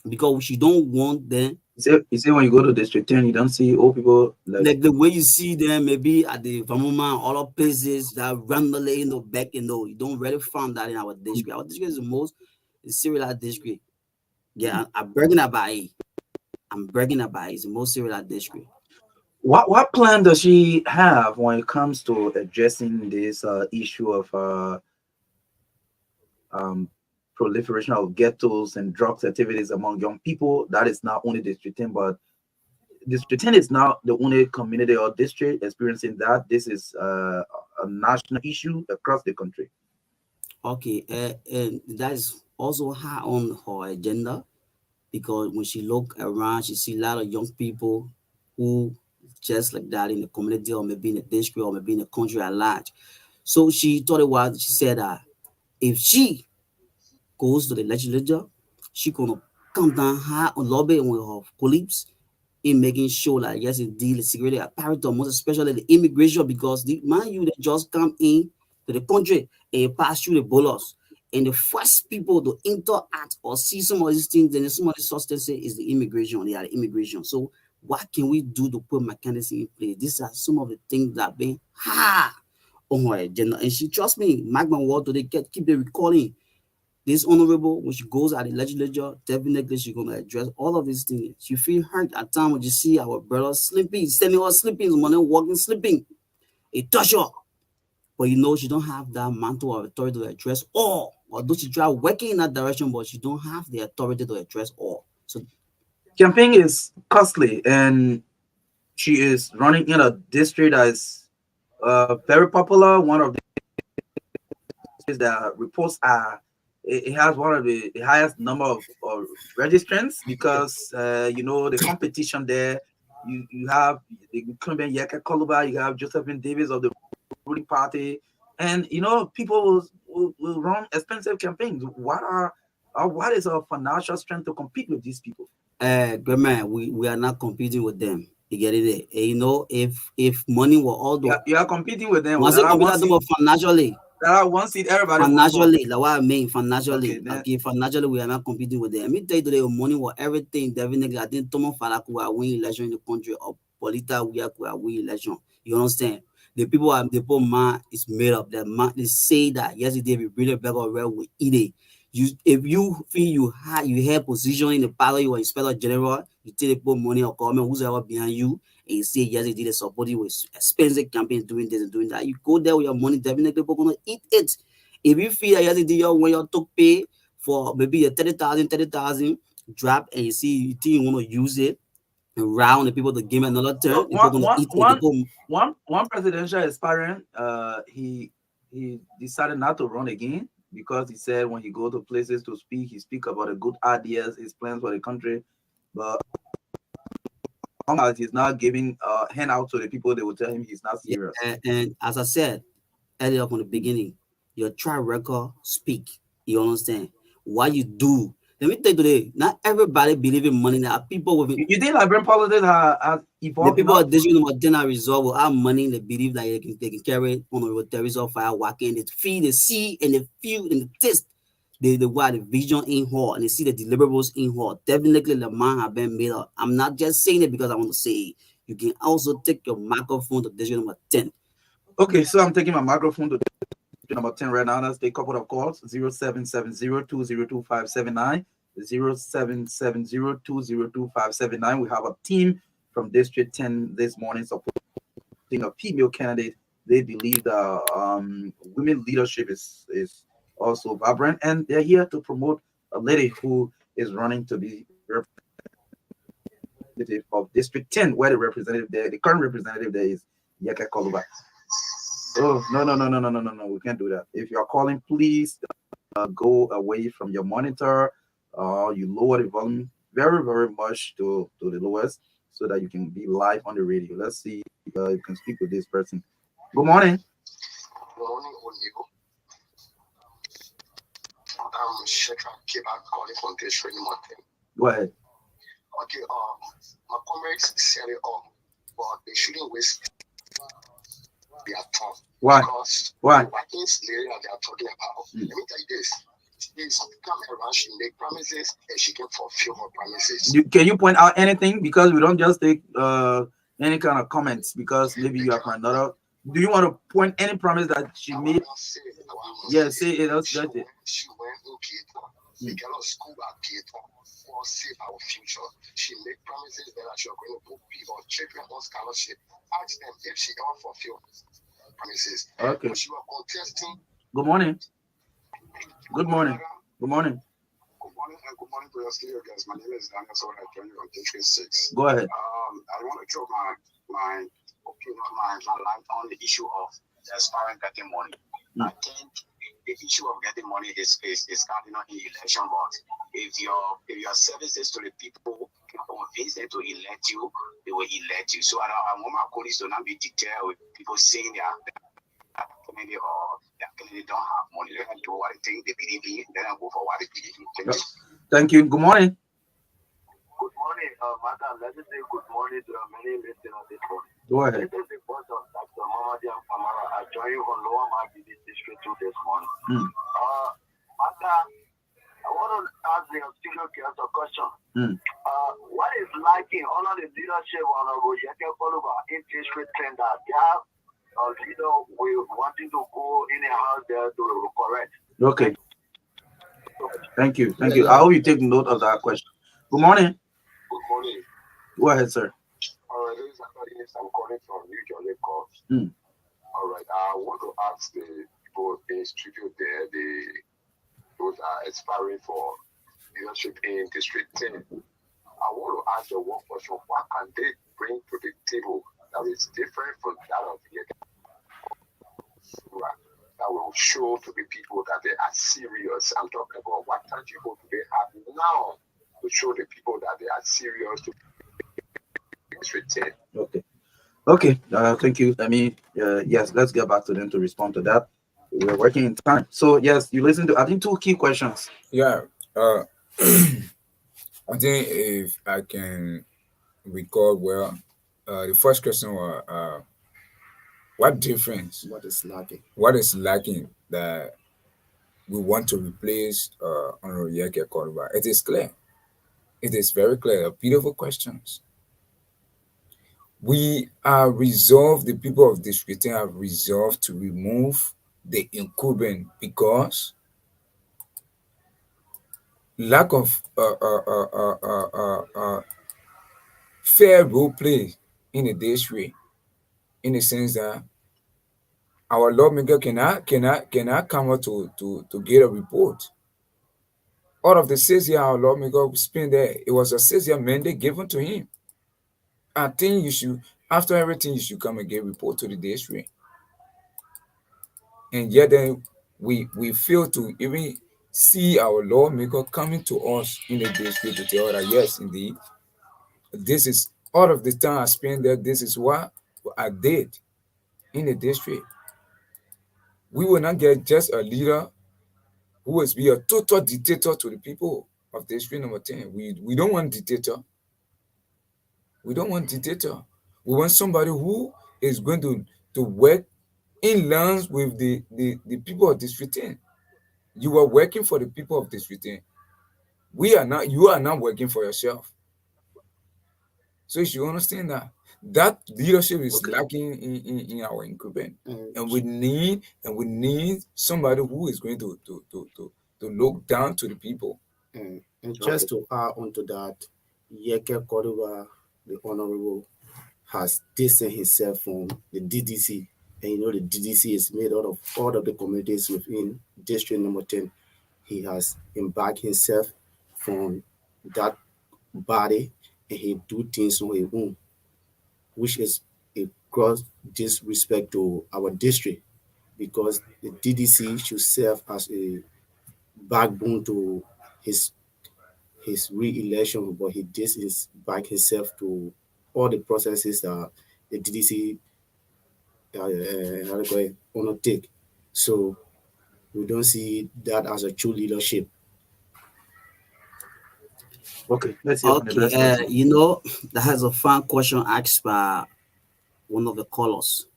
because she don't want them
You say when you go to District 10, you don't see old people like.
like the way you see them maybe at the Vamuma, other places that randomly back, you don't really find that in our district. Our district is the most serious district. Yeah, I'm bragging about it. I'm bragging about it. It's the most serious district.
What plan does she have when it comes to addressing this issue of um proliferation of ghettos and drugs activities among young people. That is not only District 10, but District 10 is not the only community or district experiencing that. This is a national issue across the country.
Okay, and that is also high on her agenda because when she look around, she see a lot of young people who just like that in the community or maybe in the district or maybe in the country at large. So she thought it was. She said that if she goes to the legislature, she gonna come down high on lobby with her colleagues in making sure that yes, indeed, the security apparatus, most especially the immigration, because the man you they just come in to the country and pass through the borders. And the first people to interact or see some of these things and some of these substances is the immigration. They are the immigration. So what can we do to put mechanisms in place? These are some of the things that have been hard on her agenda. And she trust me, mark my word, they keep the recalling this honorable, when she goes at the legislature, definitely she's gonna address all of these things. She feel hurt at times when you see our brother sleeping, sending her sleeping, morning walking, sleeping. It touch her. But you know, she don't have that mantle of authority to address all. Although she try working in that direction, but she don't have the authority to address all. So
Campaign is costly, and she is running in a district that is very popular. One of the is that reports are it has one of the highest number of registrants because the competition there. You have the incumbent Yaka Koluba, you have Josephine Davis of the ruling party, and people will run expensive campaigns. What is our financial strength to compete with these people?
good man, we are not competing with them. You get it? And, you know, if money were all the
You are competing with them.
once
There
you
are
compete
one
at them
seat.
financially.
There are one seat. Everybody vote for.
Financially, like what I mean,
Okay,
financially.
then
Okay, financially, we are not competing with them. Let me tell you today, money for everything, definitely. I think Tomo Falaku will win election in the country, or Polita will win election. You understand? The people man is made up. That man, they say that yesterday we bring it back or red, we eat it. If you feel you have position in the party, you are inspector general, you take the people money or government, who's ever behind you, and you say yes, they did support you with expensive campaign doing this and doing that. You go there with your money, definitely people gonna eat it. If you feel that yesterday when you took pay for maybe a 30,000 drop and you see you think you want to use it around the people to give another turn, the people gonna eat it. The people,
one presidential aspirant, he decided not to run again because he said when he go to places to speak, he speak about the good ideas, his plans for the country, but as long as he's not giving handout to the people, they will tell him he's not
yeah,
serious.
and as I said earlier from the beginning, your track record speak. You understand what you do. Let me tell you today, not everybody believe in money. There are people with
You think Liberian politics has
the
evolved
people
enough?
at this number 10 are resolved will have money. They believe that they can carry on a terrorism fire walking. They feel, they see, and they feel, and they taste the vision in her, and they see the deliverables in her. Definitely, the man have been made up. I'm not just saying it because I want to say it. You can also take your microphone to district number 10.
Okay, so I'm taking my microphone to number 10 right now. Let's take a couple of calls. 0770-202-579. 0770-202-579. We have a team from District 10 this morning supporting a female candidate. They believe that women leadership is also vibrant, and they're here to promote a lady who is running to be representative of District 10, where the current representative there is Yaka Koluba. Oh, no. We can't do that. If you're calling, please go away from your monitor. You lower the volume very, very much to the lowest so that you can be live on the radio. Let's see if you can speak with this person. Good morning.
Good morning, Onigo. I'm Shetra Kebak calling from District Mountain.
Go ahead.
Okay, my comrades set it up, but they shouldn't waste their time.
Why?
Because
Why?
the workings lady that they are talking about, let me tell you this. She's come around, she make promises and she can fulfill her promises.
Can you point out anything? Because we don't just take any kind of comments because maybe you have another. Do you want to point any promise that she made? Yes, say it. That's it.
She went in Cater. The girl of school at Cater for save our future. She made promises that she was going to put people, children on scholarship. Ask them if she ever fulfilled promises.
Okay.
When she was contesting.
Good morning. Good morning. Good morning.
Good morning and good morning to your studio guys. My name is Daniel Soda. I join you on District 6.
Go ahead.
I want to throw my opinion, my light on the issue of aspiring getting money. I think the issue of getting money is cardinal in election, but if your services to the people can convince them to elect you, they will elect you. So I want my colleagues to not be detailed with people saying they are candidate or their candidate don't have money. Let them do what they think they believe in, then I go for what they believe in. Thank you.
Thank you. Good morning.
Good morning, madam. Let me say good morning to the many listeners this morning.
Go ahead.
This is the voice of Dr. Mamadi Amara. I join you on Lower Market District 2 this morning. Madam, I want to ask the studio guest a question. What is lacking under the leadership of Honorable Yeke Koluba in District 10 that they have a leader will wanting to go in a house there to correct?
Okay. Thank you. Thank you. I hope you take note of that question. Good morning.
Good morning.
Go ahead, sir.
All right, this is I'm calling from New York, Lagos. All right, I want to ask the people in studio there, those are aspiring for leadership in District 10. I want to ask the one question: what can they bring to the table that is different from that of the that will show to the people that they are serious? I'm talking about what tangible do they have now to show the people that they are serious to District 10.
Okay. Okay. Thank you. I mean, yes, let's get back to them to respond to that. We're working in time. So, yes, you listen to, I think, two key questions.
Yeah. I think if I can recall well, the first question was what difference?
What is lacking?
What is lacking that we want to replace Honorable Yeke Koluba? It is clear. It is very clear. Beautiful questions. We are resolved, the people of District 10 have resolved to remove the incumbent because lack of fair role play in the district, in the sense that our lawmaker cannot come out to get a report. All of the 6 year our lawmaker spent there, it was a 6 year mandate given to him. I think you should, after everything, you should come and get report to the district. And yet then we fail to even see our lawmaker coming to us in the district to tell us that yes, indeed, this is all of the time I spent there, this is what I did in the district. We will not get just a leader who will be a total dictator to the people of district number 10. We don't want dictator. We don't want dictator. We want somebody who is going to work in lines with the people of District 10. You are working for the people of District 10. You are not working for yourself. So you should understand that leadership is lacking in our incumbent. And we need somebody who is going to look down to the people.
And just to add on to that, Yeke Koluba, the Honorable, has distanced himself from the DDC. And the DDC is made out of all of the communities within District number 10. He has embarked himself from that body and he do things on his own, which is a gross disrespect to our district, because the DDC should serve as a backbone to his re-election, but he did his back himself to all the processes that the DDC undertake. So we don't see that as a true leadership.
Okay, let's hear from the best person.
That has a fun question asked by one of the callers.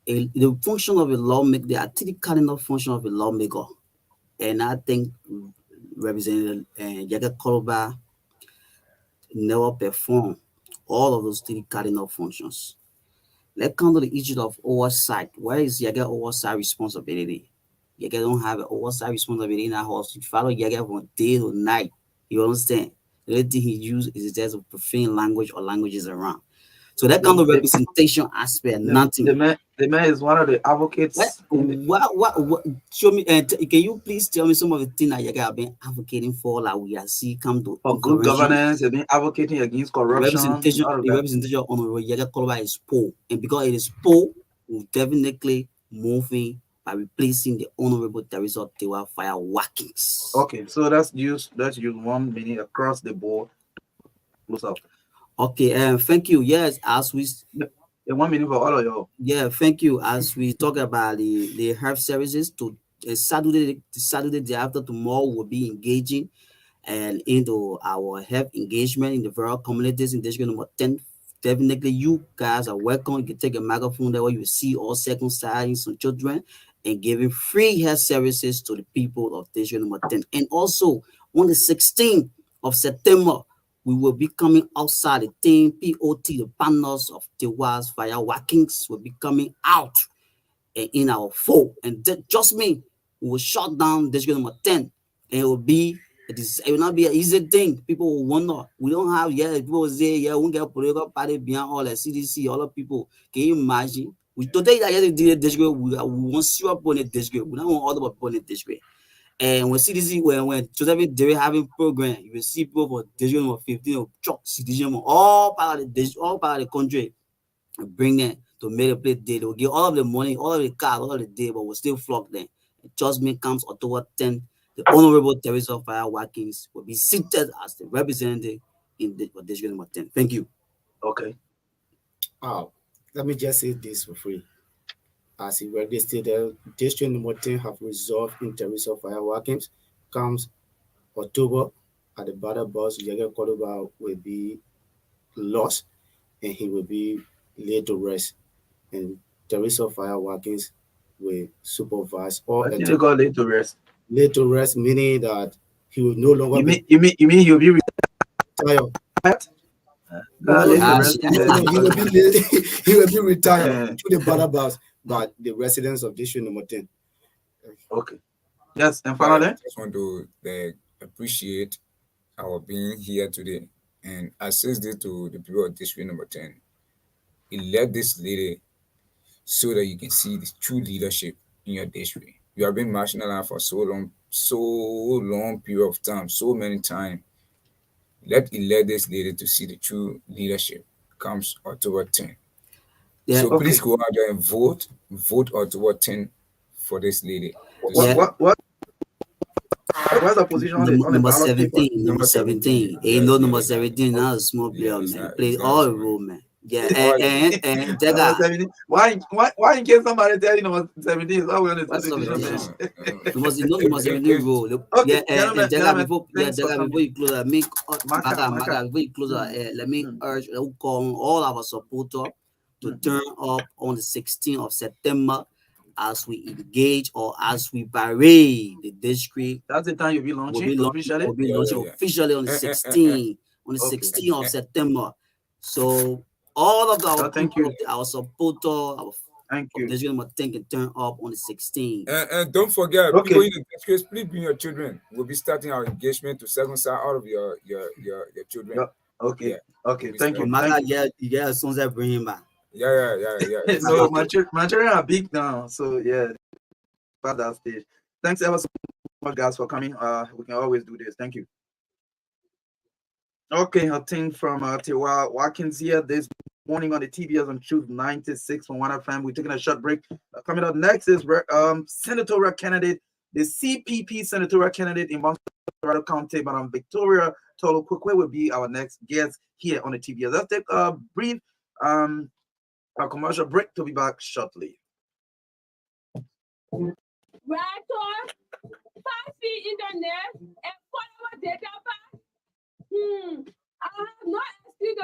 The function of a lawmaker, the artistic cardinal function of a lawmaker, and I think Representative Yeke Koluba never performed all of those three cardinal functions. Let's come to the issue of oversight. Where is Yeke oversight responsibility? Yeke don't have an oversight responsibility in our house. You follow Yeke from day to night. You understand? The only thing he uses is just a profane language or languages around. So that kind of representation aspect, nothing.
The man is one of the advocates.
What show me, can you please tell me some of the things that you guys have been advocating for, like we are see come to
For good governance, you've been advocating against corruption.
The representation of Honorable Yaga Koloba is poor, and because it is poor, we'll definitely moving by replacing the Honorable Teresa Tewa Fire Workings.
Okay, so that's use 1 minute across the board. Close up.
Okay, thank you. Yes, as we
1 minute for all of y'all.
Yeah, thank you. As we talk about the health services, to Saturday day after tomorrow, we'll be engaging and into our health engagement in the various communities in district number 10. Definitely, you guys are welcome. You can take a microphone there where you see all circumcising some children and giving free health services to the people of district number 10. And also, on the 16th of September, we will be coming outside the team, POT, the panels of Tewa's Fire Workings will be coming out in our fold. And just me, we will shut down district number 10. And it will not be an easy thing. People will wonder. We don't have, people will say, we won't get political party behind all the CDC, all the people. Can you imagine? We today I just did a district, we want to up on a district. We don't want all about on a district. And when CDC, when Joseph they were having program, you will see people for district number 15 of truck citizen all part of the country, and bring them to make a place day. They will give all of the money, all of the cars, all of the day, but we'll still flock them. Just me comes October 10th. The Honorable Teresa Fire Workings will be seated as the representative in the district number 10. Thank you.
Okay.
Let me just say this for free. As he already stated, district number 10 have resolved in Teresa Fire Workings. Comes October at the battle bus, Yaga Kodoba will be lost and he will be laid to rest. And Teresa Fire Workings will supervise all.
I think they got laid to rest.
Laid to rest meaning that he will no longer
You mean he'll be
retired. He will be retired to the battle bus by the residents of district number 10.
Okay. Yes, and finally,
I just want to appreciate our being here today and assist this to the people of district number 10. Elect this lady so that you can see the true leadership in your district. You have been marginalized for so long period of time, so many times. Let's elect this lady to see the true leadership comes October 10.
Yeah,
so please go out there and vote October 10 for this lady.
What's the position on the
number
ballot
17?
paper?
Number 17. Ain't no number 17 now. A small player, man. Play all the role, man. Yeah, and
why in case somebody tell you number 17 is always on the
what's
television?
number 17 rule.
Okay,
and
gentlemen,
before you close, let me before you close, let me urge call all our supporters to turn up on the 16th of September as we engage or as we parade the district.
That's the time you'll be launching officially?
We'll be launching officially on the 16th, on the 16th of September. So all of our people, our supporters, our district number 10 can turn up on the 16th.
And don't forget, people in the district, please bring your children. We'll be starting our engagement to circumcise all of your children.
Okay.
Yeah.
Okay. Thank you.
Yeah, as soon as I bring him back.
Yeah.
So my children are big now. So yeah, past that stage. Thanks ever so much, guys, for coming. We can always do this. Thank you. Okay, a thing from Tewa Watkins here this morning on the TBS on Truth 96.1 FM. We're taking a short break. Coming up next is senatorial candidate, the CPP senatorial candidate in Montserrat County, Madam Victoria Tolo Kwekwe will be our next guest here on the TBS. Let's take a brief a commercial break to be back shortly.
Right on 5G internet and 4-hour data pack. I have no excuse to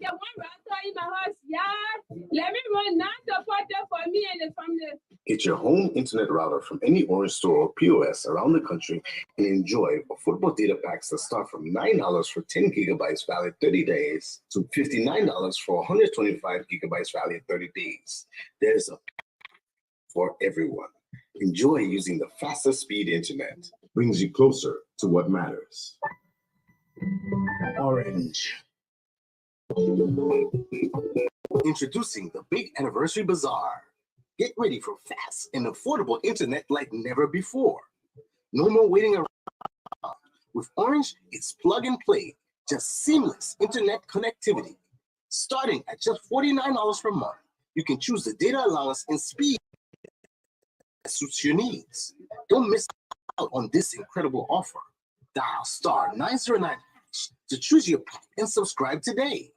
get one router in my house yard. Let me run non-supporter for me and the family.
Get your home internet router from any Orange store or POS around the country and enjoy affordable data packs that start from $9 for 10 gigabytes valid 30 days to $59 for 125 gigabytes valid 30 days. There's a for everyone. Enjoy using the fastest speed internet. Brings you closer to what matters. Orange. Introducing the Big Anniversary Bazaar. Get ready for fast and affordable internet like never before. No more waiting around. With Orange, it's plug and play, just seamless internet connectivity. Starting at just $49 per month, you can choose the data allowance and speed that suits your needs. Don't miss out on this incredible offer. Dial star 909 to choose your pack and subscribe today.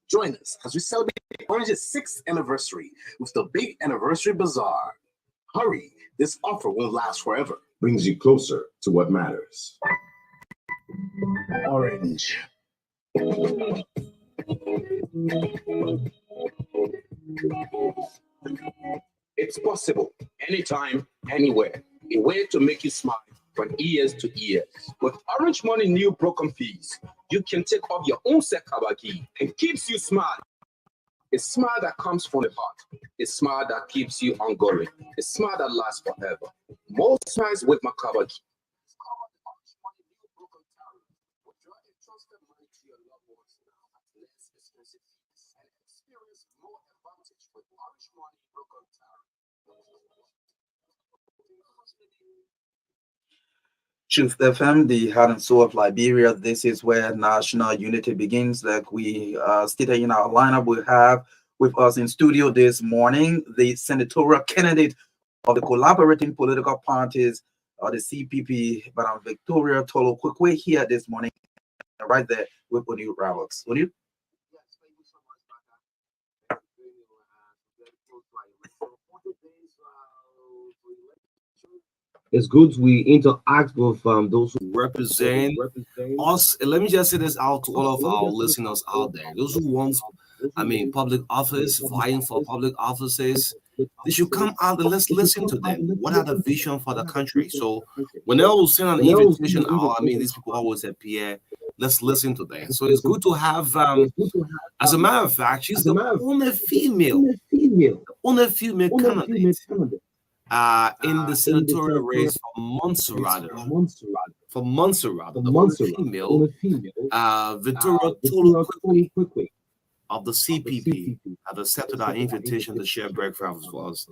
Join us as we celebrate Orange's 6th anniversary with the Big Anniversary Bazaar. Hurry, this offer won't last forever. Brings you closer to what matters. Orange.
It's possible, anytime, anywhere. A way to make you smile from ears to ears. With Orange Money new broken fees, you can take off your own sekabaki and keeps you smiling. A smile that comes from the heart. A smile that keeps you ongoing. A smile that lasts forever. More smiles with Makabaki.
Truth FM, the heart and soul of Liberia. This is where national unity begins. Like we stated in our lineup, we have with us in studio this morning the senatorial candidate of the collaborating political parties, the CPP, Madam Victoria Tolo Kwekwe, here this morning, right there with Oniu Roberts. Oniu?
It's good we interact with those who represent us. And let me just say this out to all of our listeners out there. Those who want, public office, vying for public offices, they should come out and let's listen to them. What are the vision for the country? So whenever we send an invitation out, these people always appear. Let's listen to them. So it's good to have, as a matter of fact, she's the only female candidate in the senatorial race for Montserrat, the only female, Victoria Tolu Kwekwe of the CPP have accepted our invitation to share breakfast with us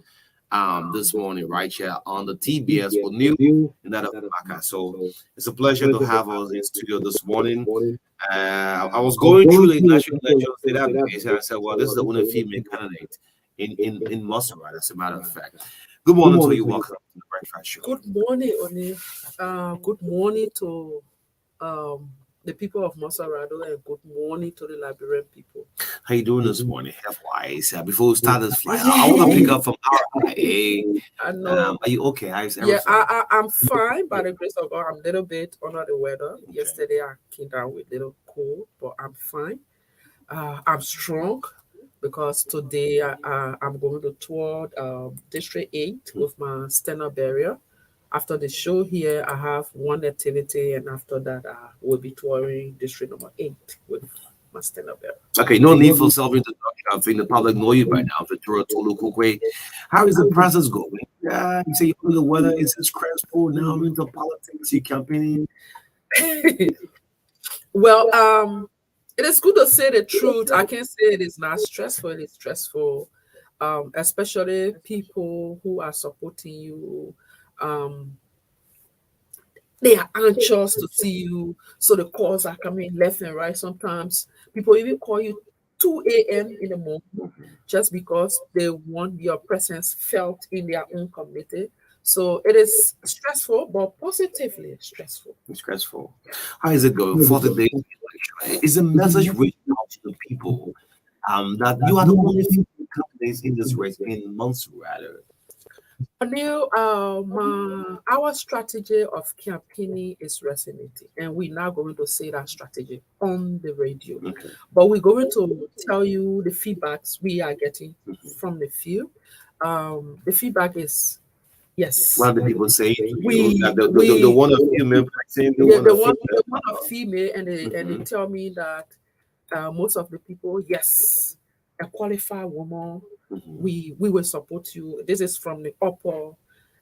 this morning, right here on the TBS with New and that of Marka. So it's a pleasure to have us in studio this morning. I was going through the national database and I said, well, this is the only female candidate in Montserrat, as a matter of fact. Good morning to you. Welcome to the Breakfast Show.
Good morning, Oni. Good morning to the people of Maserado, and good morning to the Liberian people.
How you doing this morning, health-wise? Before we start this flight, I want to pick up from RIA.
I know.
Are you okay? How's everything?
Yeah, I'm fine by the grace of God. I'm a little bit under the weather. Okay. Yesterday I came down with a little cold, but I'm fine. I'm strong. Because today I'm going to tour District 8 with my stand-up barrier. After the show here, I have one activity, and after that, I will be touring District number 8 with my stand-up barrier.
Okay, no need for self-introduction. I think the public know you by now, Victoria Tolu Kwekwe. How is the process going? Yeah, you say you know the weather is stressful now into politics, you campaigning.
Well, it is good to say the truth. I can't say it is not stressful. It is stressful, especially people who are supporting you. They are anxious to see you. So the calls are coming left and right. Sometimes people even call you 2 a.m. in the morning just because they want your presence felt in their own community. So it is stressful, but positively stressful.
It's stressful. How is it going? 40 days. Is a message reaching out to the people that you are the only female candidates in this race in Montserrat?
Our strategy of campaigning is resonating, and we're now going to say that strategy on the radio. Okay. But we're going to tell you the feedbacks we are getting from the field. The feedback is yes.
What do people say? The one of female,
the one of female, and they tell me that most of the people, yes, a qualified woman, we will support you. This is from the upper.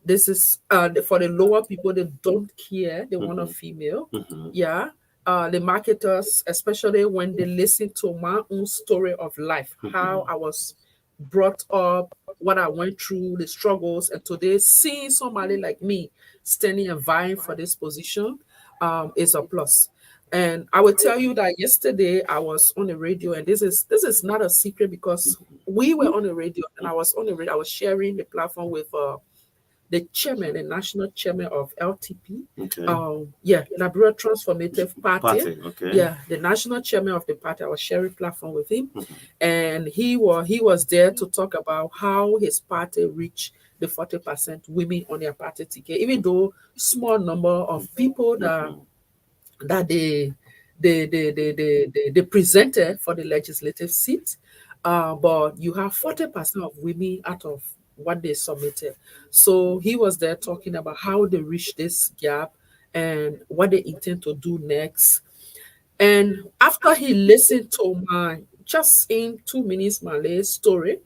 This is for the lower people. They don't care. They want a female. Yeah. the marketers, especially when they listen to my own story of life, how I was brought up, what I went through, the struggles, and today seeing somebody like me standing and vying for this position is a plus. And I will tell you that yesterday I was on the radio, and this is not a secret because we were on the radio, and I was on the radio. I was sharing the platform with the chairman, the national chairman of LTP. Liberal Transformative Party. Yeah, the national chairman of the party. I was sharing platform with him, and he was there to talk about how his party reached the 40% women on their party ticket, even though small number of people that they presented for the legislative seat, but you have 40% of women out of what they submitted. So he was there talking about how they reached this gap and what they intend to do next. And after he listened to my just in 2 minutes Malay story,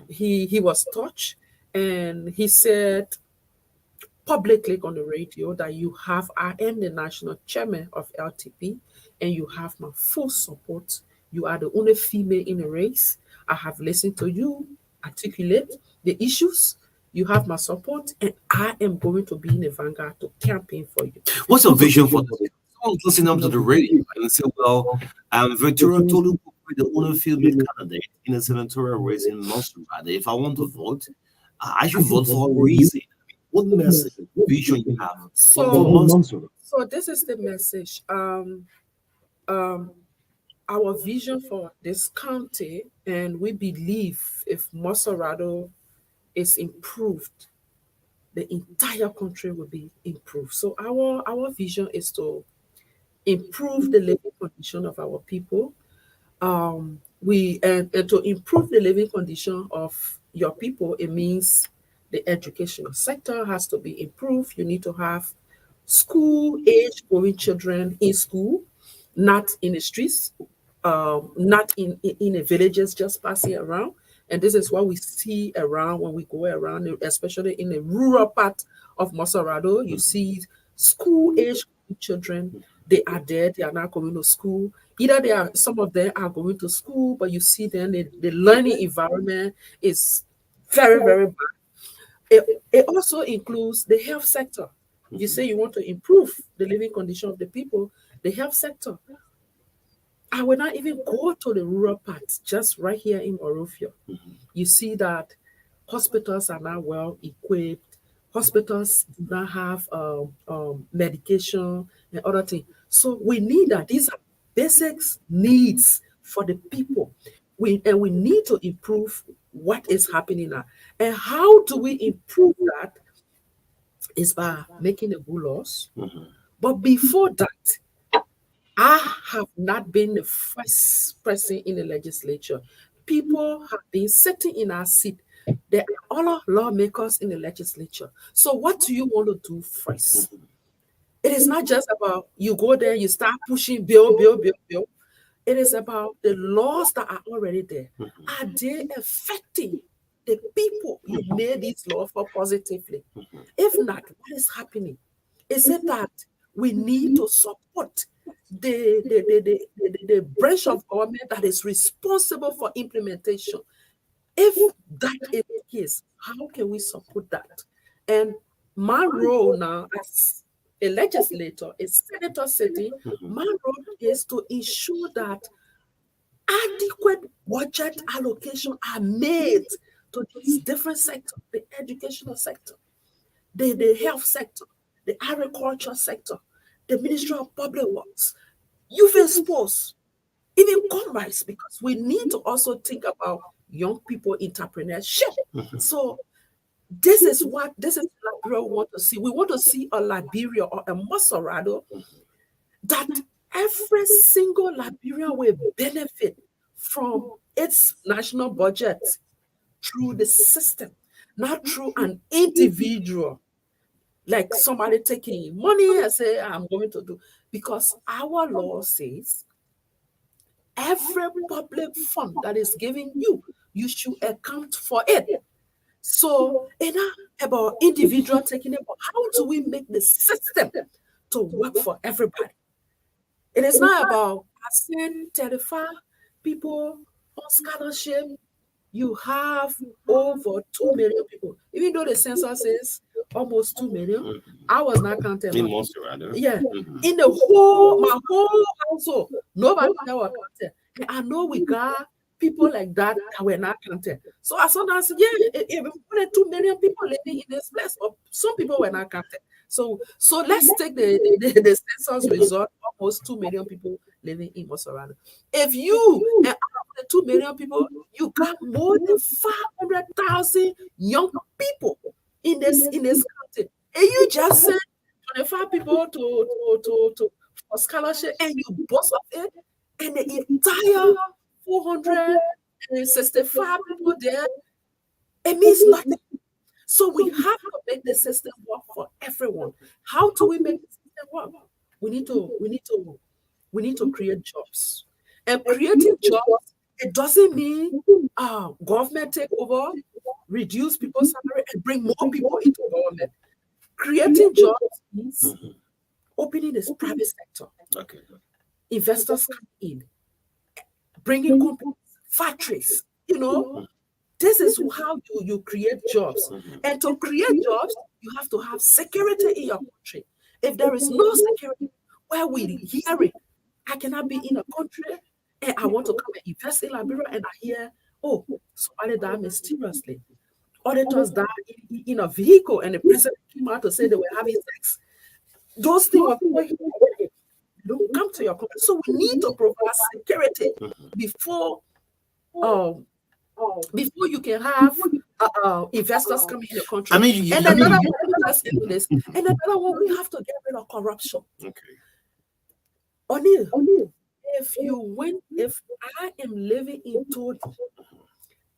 he was touched, and he said publicly on the radio that I am the national chairman of LTP, and you have my full support. You are the only female in the race. I have listened to you articulate the issues. You have my support, and I am going to be in the vanguard to campaign for you.
What's your vision for this? Someone's listening up to the radio and say, well, Victoria Tolu will be the only female candidate in a senatorial race in Montserrat. If I want to vote, I should vote for a reason. What message, vision you have?
So this is the message. Our vision for this county, and we believe if Montserrat is improved, the entire country will be improved. So our vision is to improve the living condition of our people. And to improve the living condition of your people, it means the educational sector has to be improved. You need to have school age going children in school, not in the streets, not in the villages just passing around. And this is what we see around when we go around, especially in the rural part of Montserrat. You see school age children. They are there. They are not going to school. Either some of them are going to school, but you see then the learning environment is very, very bad. It also includes the health sector. You say you want to improve the living condition of the people, the health sector. I will not even go to the rural parts, just right here in Orofio. You see that hospitals are not well equipped. Hospitals do not have medication and other things. So we need that. These are basic needs for the people. We need to improve what is happening now. And how do we improve that? Is by making the good laws. But before that, I have not been the first person in the legislature. People have been sitting in our seat. There are other lawmakers in the legislature. So what do you want to do first? It is not just about you go there, you start pushing bill. It is about the laws that are already there. Are they affecting the people you made these laws for positively? If not, what is happening? Is it that we need to support the branch of government that is responsible for implementation? If that is the case, how can we support that? And my role now as a legislator, a senator sitting, my role is to ensure that adequate budget allocation are made to these different sectors, the educational sector, the health sector, the agriculture sector, the Ministry of Public Works, youth and sports, even commerce, because we need to also think about young people entrepreneurship. So this is Liberia we want to see. We want to see a Liberia or a Montserrat that every single Liberian will benefit from its national budget through the system, not through an individual, like somebody taking money and say, I'm going to do, because our law says every public fund that is given you, you should account for it. So it's not about individual taking it, but how do we make the system to work for everybody? It is not about I send 35 people on scholarship. You have over 2 million people. Even though the census says almost 2 million, I was not counting.
In Monster, rather.
Yeah. In the whole, my whole household, nobody there was counted. And I know we got people like that were not counted. So I sometimes said, yeah, if more than 2 million people living in this place, or some people were not counted. So let's take the census result, almost 2 million people living in Mosorano. If you and out of the 2 million people, you got more than 500,000 young people in this country, and you just send 25 people to for scholarship, and you boast of it, and the entire 465 people there, it means nothing. So we have to make the system work for everyone. How do we make the system work? We need to create jobs. And creating jobs, it doesn't mean government take over, reduce people's salary, and bring more people into government. Creating jobs means opening this private sector.
Okay.
Investors come in, bringing companies, factories, This is how you create jobs. And to create jobs, you have to have security in your country. If there is no security, where we hear it, I cannot be in a country and I want to come and invest in Liberia and I hear, oh, somebody died mysteriously. Auditors died in a vehicle and the president came out to say they were having sex. Those things don't come to your country. So we need to provide security before you can have investors coming in the country.
I mean,
another one, we have to get rid of corruption.
Okay.
O'Neill, if I am living in Todi,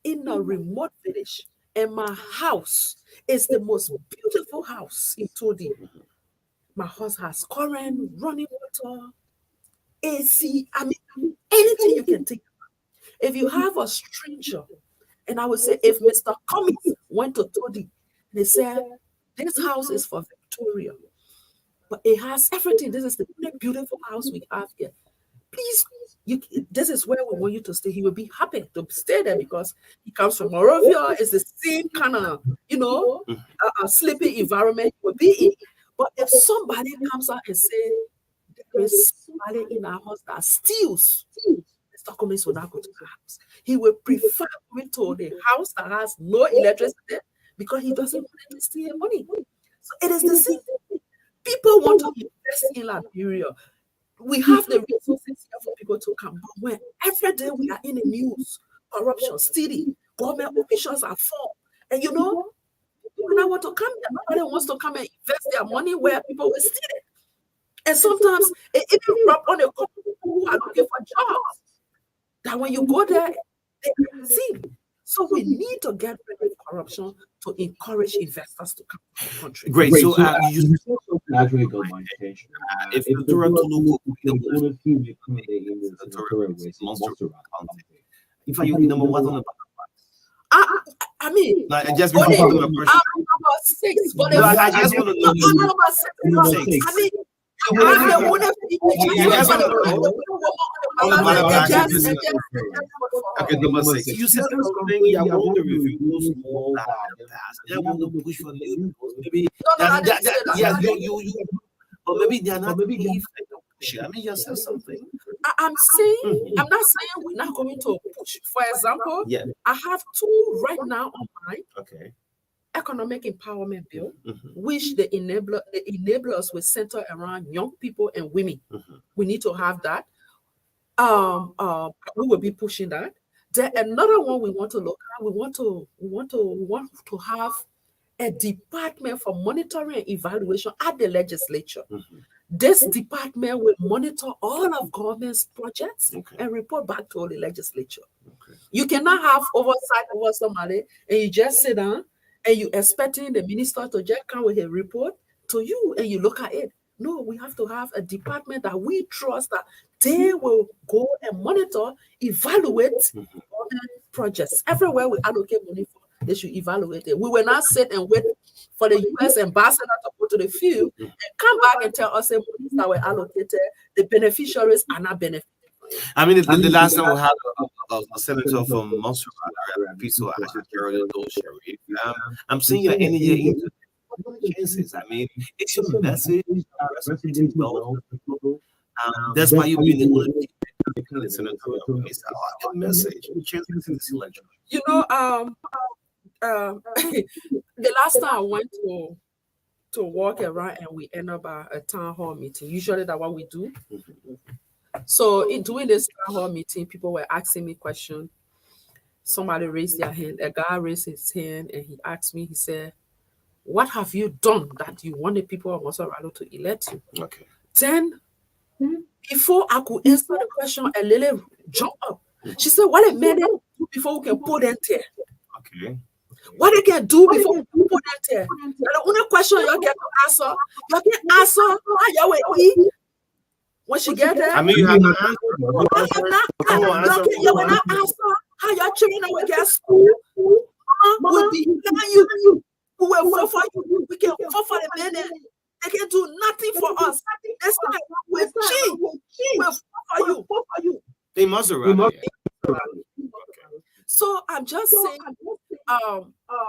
in a remote village, and my house is the most beautiful house in Todi, my house has current, running water, AC, I mean, anything you can think about. If you have a stranger, and I would say if Mr. Cummings went to Todi, they said, this house is for Victoria, but it has everything. This is the beautiful house we have here. Please, this is where we want you to stay. He will be happy to stay there because he comes from Moravia. It's the same kind of, sleepy environment he will be in. But if somebody comes out and says, there is somebody in our house that steals, Mr. Cummings will not go to the house. He will prefer going to the house that has no electricity because he doesn't want to steal money. So it is the same thing. People want to invest in Liberia. We have the resources here for people to come. But when every day we are in the news, corruption, stealing, government officials are formed. And people don't want to come here. Nobody wants to come and invest their money where people will steal it. And sometimes it even rub on a couple people who are looking for jobs. That when you go there, they can see. So we need to get rid of corruption to encourage investors to come to the country.
Great. So
you also gradually go by education.
If the Tulu if you number one on the
I mean,
just because I'm number
6, but
I just want to know
number 6. I mean,
okay, number 6. You said something you want to review more than the past. I want to push for you. Maybe or maybe they're not. I mean, you said something.
I'm not saying we're not going to push. For example, I have 2 right now on mine.
Okay.
Economic empowerment bill, which the enablers will center around young people and women. We need to have that. We will be pushing that. Then another one we want to look at. We want to have a department for monitoring and evaluation at the legislature. This department will monitor all of government's projects and report back to the legislature. You cannot have oversight over somebody and you just sit down and you expecting the minister to just come with a report to you and you look at it. No, we have to have a department that we trust that they will go and monitor, evaluate all the projects. Everywhere we allocate money for, they should evaluate it. We will not sit and wait for the U.S. ambassador to go to the field and come back and tell us that monies that were allocated, the beneficiaries are not benefiting.
I mean, the last time we had a senator from Montserrat, Piso, I'm seeing your energy into chances. I mean, it's your message. That's why you've been the only senator. It's a message. Chances in this election.
You know, the last time I went to walk around and we end up at a town hall meeting. Usually that's what we do. So in doing this town hall meeting, people were asking me questions. Somebody raised their hand. A guy raised his hand and he asked me, he said, what have you done that you want the people of Montserrat to elect you?
Okay.
Then, before I could answer the question, a lady jumped up. She said, what a minute before we can put them there.
Okay.
What they can do before we put them there. And the only question you get to answer, you can answer how you will eat when she get there.
I mean, you have to answer.
You will not answer how your children will get school. Will be behind you. We will vote for you. We can vote for the men. They can do nothing for us. That's why we cheat. We will vote for you.
They must have run.
So I'm just saying,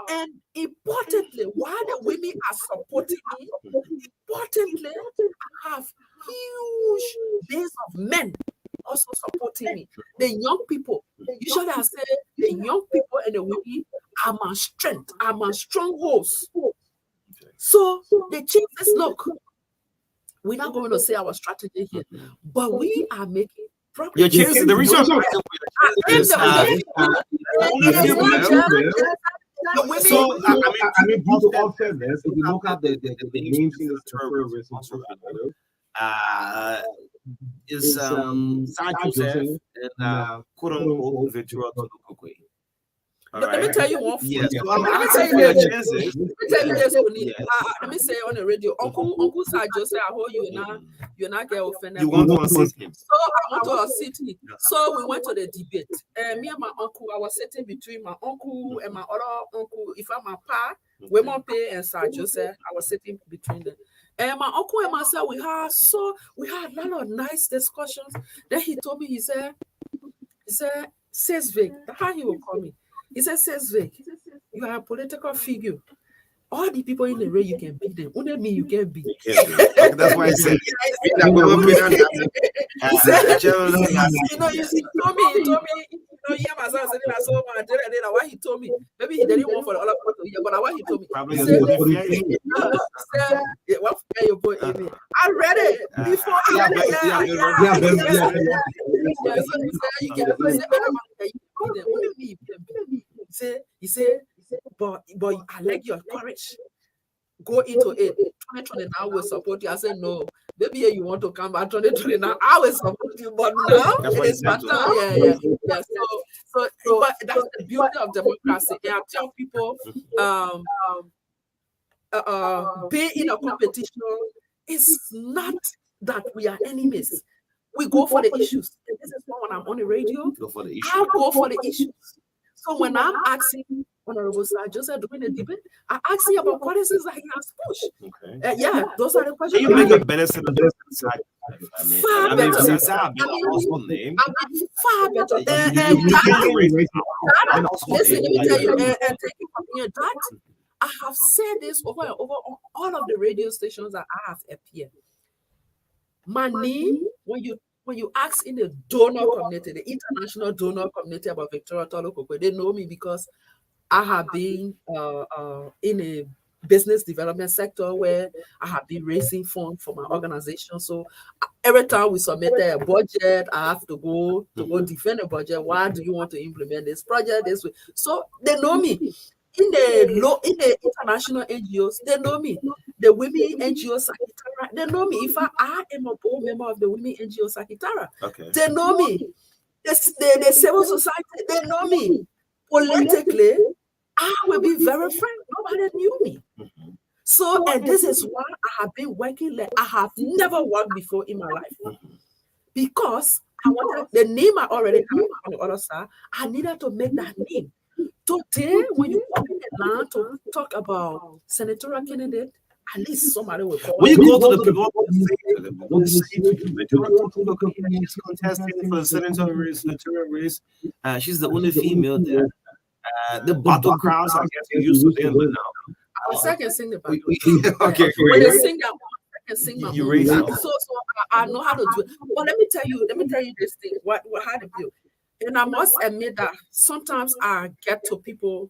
and importantly, while the women are supporting me, importantly, I have huge base of men also supporting me. The young people, usually I say the young people and the women are my strength, are my strongholds. So the chief says, look, we're not going to say our strategy here, but we are making progress.
Your chances, the reason
I mean, due to all fairness, if you look at the names in the terrorist
is San Joseph and quote unquote Ventura Tolokokwe.
Let me tell you one.
Yes.
Let me tell you this. Let me say on the radio, Uncle Sir Joseph, I hold you now. You're not get offended.
You want to assist him?
So I want to assist him. So we went to the debate. Me and my uncle, I was sitting between my uncle and my other uncle. If I'm a pa, Wemonpe and Sir Joseph, I was sitting between them. And my uncle and myself, we had a lot of nice discussions. Then he told me, he said, Sesvik, that's how he will call me. He said, Sesvik, you are a political figure. All the people in the race, you can beat them. Only me, you can't beat.
That's why I said,
he told me, yeah, myself said, I saw my dinner, and then what he told me, maybe he didn't want for the other part of the year, but what he told me, he said, I read it before I read it. He said, but I like your courage. Go into it. 2020 now will support you. I said, no. Maybe you want to come back 2020 now. I will support you, but now it is my time. Yeah. So but that's the beauty of democracy. And I tell people, being in a competition is not that we are enemies. We go for the issues. And this is why when I'm on the radio, I go for the issues. So when I'm asking Honorable Sir Joseph during the debate, I ask him about policies that he has pushed. Yeah, those are the questions.
You make a better senator.
Far better. Far better. Listen, let me tell you, and thank you for being that. I have said this over and over on all of the radio stations that I have appeared. My name, when you ask in the donor community, the international donor community about Victoria Tolokokwe, they know me because I have been in a business development sector where I have been raising funds for my organization. So every time we submit a budget, I have to go defend a budget. Why do you want to implement this project this way? So they know me. In the international NGOs, they know me. The women NGO Sakitara, they know me. If I am a board member of the women NGO Sakitara, they know me. The civil society, they know me. Politically, I will be very frank. Nobody knew me. So, and this is why I have been working like I have never worked before in my life. Because I wanted the name I already have on the other side, I needed to make that name. Today, when you open the line to talk about senatorial candidate, at least somebody will call.
When you go to the people, what do they say to you? She's contesting for the senatorial race. She's the only female there. The battle crowds, I guess you used to them, but now.
I can sing the battle.
Okay,
when
great.
they sing that one, I can sing my
You
own.
raise it.
So I know how to do it. But let me tell you this thing. What how to do? And I must admit that sometimes I get to people.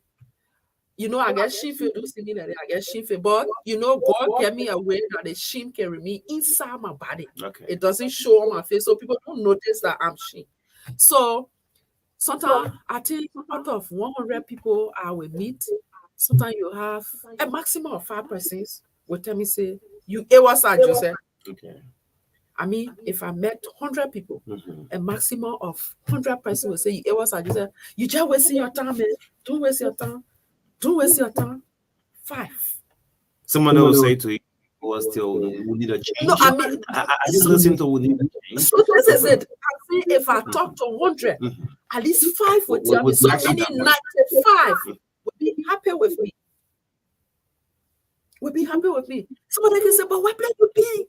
I get shame for do see me like that. I get shame for, but God get me a way that the shame can remain inside my body.
Okay.
It doesn't show on my face, so people don't notice that I'm shame. So sometimes I think out of 100 people I will meet, sometimes you have a maximum of 5 persons will tell me say it was Joseph.
Okay.
I mean, if I met 100 people, a maximum of 100 persons will say it was Joseph. You just wasting your time, man. Don't waste your time. Don't waste your time. 5.
Someone will say to you, "Was still we need a change."
No, I mean,
I just listen to we need a change.
So this is it. I think if I talk to 100, at least 5 would tell me. So meaning 95 would be happy with me. Would be happy with me. Somebody can say, "But what place you be?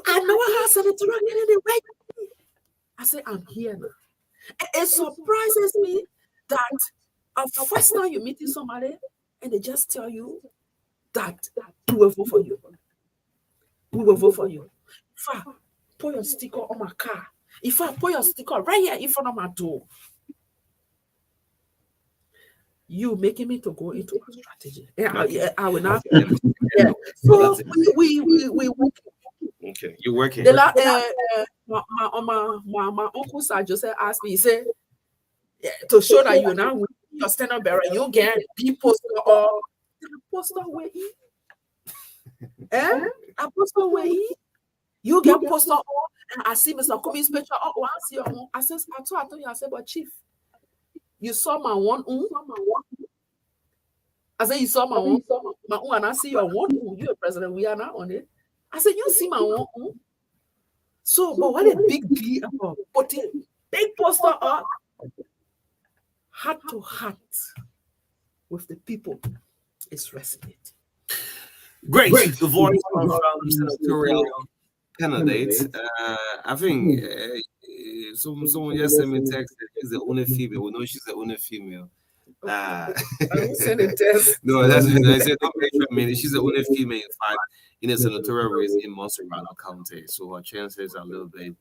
I know I have senatorial candidate. Where you be?" I say, "I'm here now." It surprises me that first time you're meeting somebody and they just tell you that we will vote for you. We will vote for you. If I put your sticker on my car, if I put your sticker right here in front of my door, you making me to go into my strategy. And I will not. Yeah. So we
okay, you're working.
My uncle side just asked me, he said, to show that you're now your standard bearer, you get people or poster where he. A poster where he. You get poster on, and I see Mr. Kumi's picture. Oh, I see your own. I told you, I said, but Chief, you saw my one. I said, you saw my one, and I see your one. You're a president. We are not on it. I said, you see my one. So, but what a big deal about putting big poster up, heart to heart with the people is resonating.
Great. The voice of senatorial candidate. I think someone just sent me a text that she's the only female. We know she's the only female.
Send a test.
No, that's what I said. Don't make sure, man. She's the only female, in fact, in a senatorial race in Montserrat County. So her chances are a little bit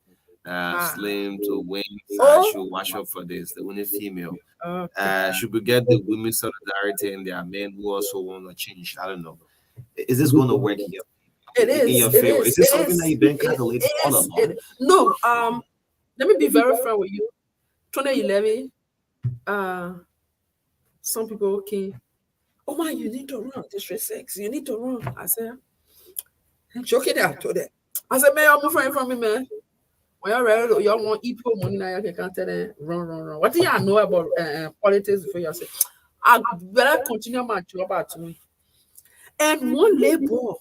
slim to win. I should watch out for this. The only female. Should we get the women's solidarity and there are men who also want to change? I don't know. Is this going to work here?
It is.
In your favor? Is this something that you've been calculating all about?
No. Let me be very frank with you. 2011. Some people came. Oh man, you need to run District 6. You need to run. I said, I'm joking out to that. I said, man, I'm friend from me, man. When you're ready, y'all want equal money now. You can't tell them run. What do you know about politics before you say? I better continue my job at me. And one labor,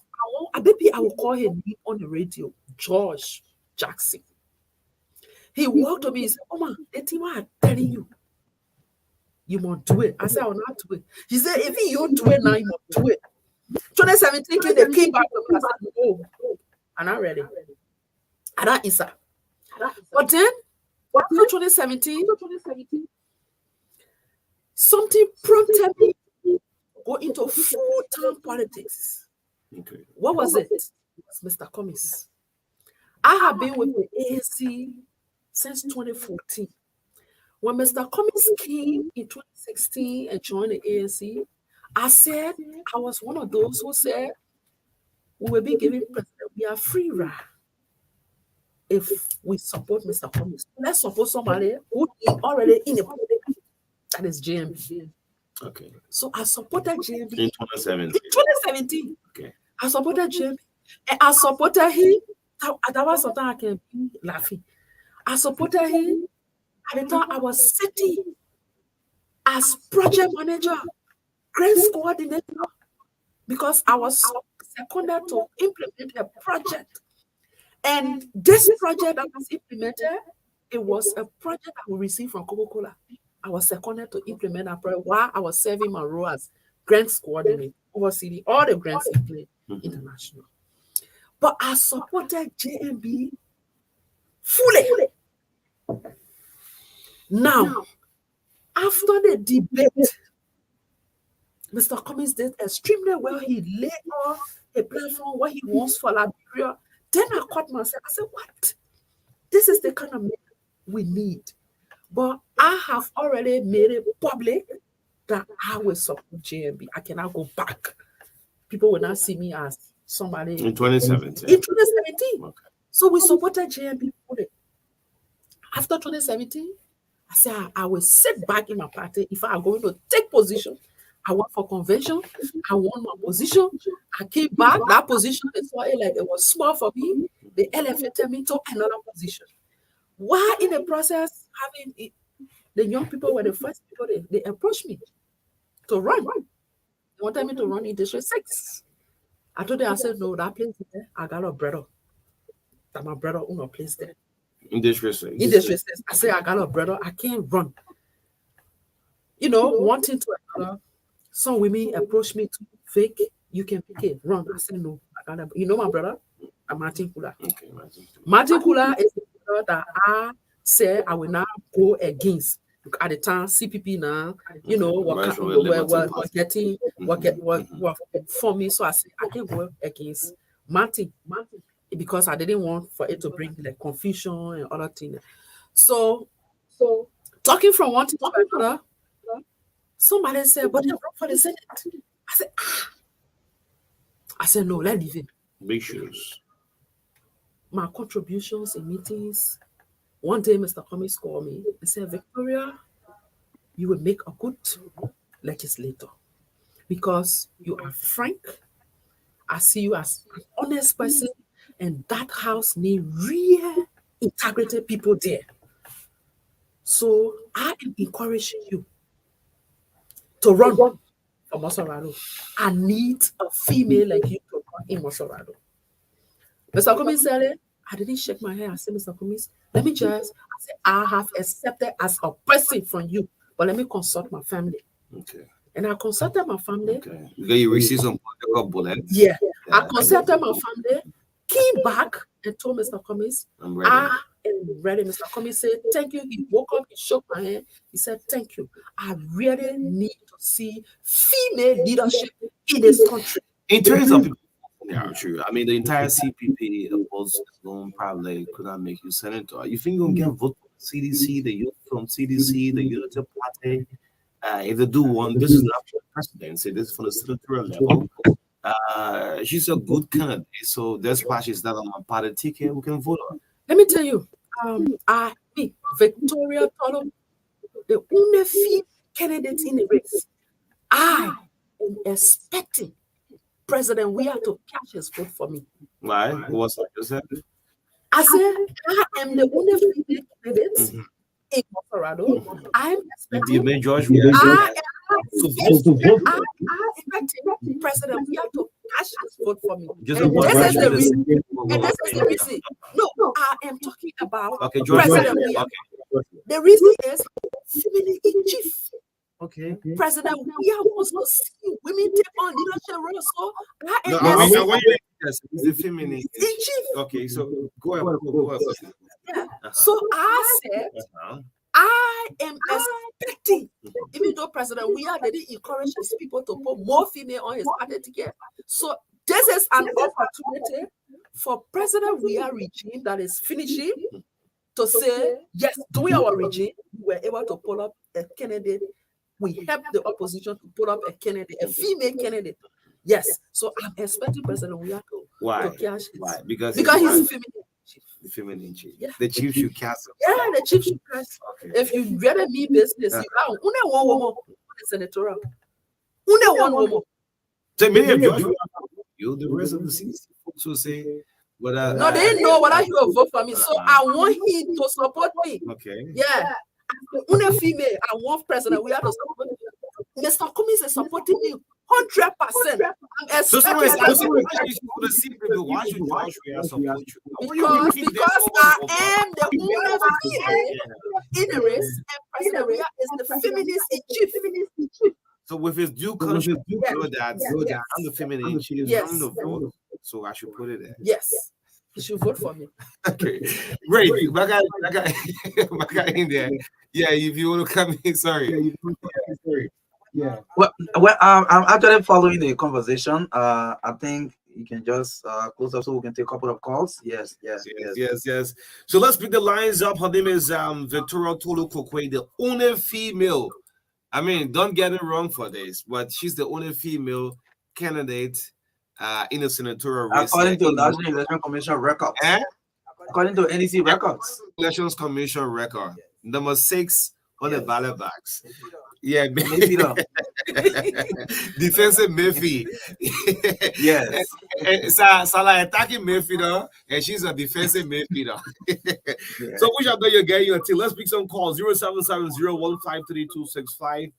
I will call him on the radio, George Jackson. He walked to me and said, "Oh man, the team are telling you, you must do it." I said, "I will not do it." He said, "If you do it now, you must do it." 2017, they came back to me. I said, "No, I'm not ready. I'm not inside." But then, after 2017, something prompted me to go into full-time politics.
Okay.
What was it? It was Mr. Cummings. I have been with the ANC since 2014. When Mr. Cummings came in 2016 and joined the ANC, I said I was one of those who said we will be giving president. We are free ride if we support Mr. Cummings. Let's support somebody who is already in the politics. That is JMB.
Okay.
So I supported JMB
in 2017.
In 2017.
Okay.
I supported JMB. And I supported him. That was something I can be laughing. I supported him at the time I was sitting as project manager, grants coordinator, because I was seconded to implement a project. And this project that was implemented, it was a project I will receive from Coca-Cola. I was seconded to implement that program while I was serving my role as grants coordinator, overseeing all the grants in play international. But I supported JMB fully. Now, after the debate, Mr. Cummings did extremely well. He laid on a platform what he wants for Liberia. Then I caught myself. I said, what? This is the kind of man we need. But I have already made it public that I will support JMB. I cannot go back. People will not see me as somebody.
In 2017.
In 2017.
Okay.
So we supported JMB fully. After 2017, I said, I will sit back in my party. If I am going to take position, I went for convention. I won my position. I came back. That position, they saw it like it was small for me. They elevated me to another position. While in the process, having it, the young people were the first people they approached me to run. They wanted me to run in District 6. I told them, I said, no, that place there, I got a brother. That my brother own a place there.
In District 6.
In District 6. I said, I got a brother. I can't run. You know, one thing to another. Some women approach me to fake. You can pick it, run. I said, no. I got you know my brother? I'm Martin Kula.
Okay,
Martin Kula is the brother that I said I will not go against. At the time, CPP now, you know, we're getting for me. So I said, I can't go against Martin because I didn't want for it to bring like confusion and other things. So talking from one thing to another, somebody said, but you're wrong for the Senate. I said, no, let's leave it.
Big shoes.
My contributions in meetings. One day, Mr. Cummings called me and said, Victoria, you will make a good legislator because you are frank. I see you as an honest person, and that house needs real integrated people there. So I am encouraging you to run for Mosorado. I need a female like you to run in Mosorado. Mr. Cummings said it. I didn't shake my head. I said, Mr. Cummings, let me just, I said, I have accepted as a person from you, but let me consult my family.
Okay.
And I consulted my family.
Okay. Because you received some political bullets.
Yeah. I consulted my family, came back and told Mr. Cummings,
I'm ready.
I am ready. Mr. Cummings said, thank you. He woke up, he shook my hand. He said, thank you. I really need to see female leadership in this country.
In terms of people, yeah, true. I mean, the entire CPP opposed alone probably could not make you senator. You think you're going to get vote from CDC, the youth from CDC, the Unity Party? If they do one, this is not for the presidency, this is for the senatorial level. She's a good candidate, so that's why she's not on my party ticket. We can vote her.
Let me tell you, I think Victoria Tolo, the only female candidate in the race. I am expecting President Weah to catch his vote for me.
Why? What's that? You said?
I said, I am the only female candidate in Colorado. I'm expecting.
You made George.
I am expecting President Weah to catch his vote for me.
Just
And
one
this is the
question.
reason. And this is the reason. No, I am talking about
Okay, George.
President Weah.
Okay.
The reason is female in chief.
Okay.
President Weah wants to see women take on leadership roles. So I am
No, I
expecting
want you to yes, it's the feminine.
in chief.
Okay, so go ahead. Go ahead.
Yeah. So I said, I am expecting, even though President Weah didn't encourage his people to put more female on his party ticket. So this is an opportunity for President Weah regime that is finishing to say, yes, during our regime, we were able to pull up a candidate. We helped the opposition to put up a candidate, a female candidate. Yes. So I'm expecting President Weah to catch his.
Why? Because
he's female.
The feminine chief.
Yeah.
The chief should cast.
Yeah, the chief should cast.
Okay.
If you really mean business, you have only one woman in the senatorial. Only one woman.
So many of you, the rest of the CDC folks will say, but
no, they know whether he will vote for me. So I want him to support me.
Okay.
Yeah. Only female, I want President Weah to support me. Mr. Cummings is supporting me 100%. I'm
So someone is
expecting
asking
that
you for the secret, but why should Joshua support you?
because I am the woman female in a race, and President Ria is the feminist in chief.
So with his due country, know that I'm the feminine in chief.
Yes.
I'm the vote, so I should put it there.
Yes. You should vote for me.
Okay, great. My guy in there. Yeah, if you want to come in, sorry.
Yeah. Well, I'm actually following the conversation. I think you can just close up so we can take a couple of calls. Yes.
So let's pick the lines up. Her name is Victoria Tolu Kokwe, the only female. I mean, don't get it wrong for this, but she's the only female candidate in the senatorial race.
According to National Election Commission records. According to NEC records.
Elections Commission record. Number 6 on the ballot box. Yeah, defensive Murphy.
Yes.
Salah attacking Murphy though, and she's a defensive Murphy though. So we shall know you're getting until let's pick some calls 0770153265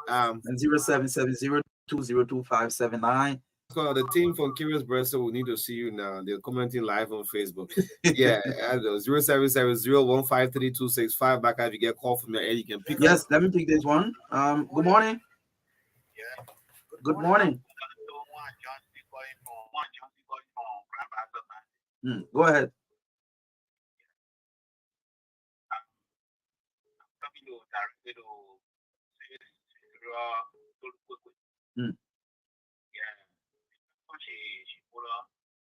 and 0770202579.
The team from Curious Bristol will need to see you now. They're commenting live on Facebook. Yeah, I know. 0770153265. Back if you get a call from your end, you can pick up.
Yes, let me pick this one. Good morning. Good morning. Go ahead.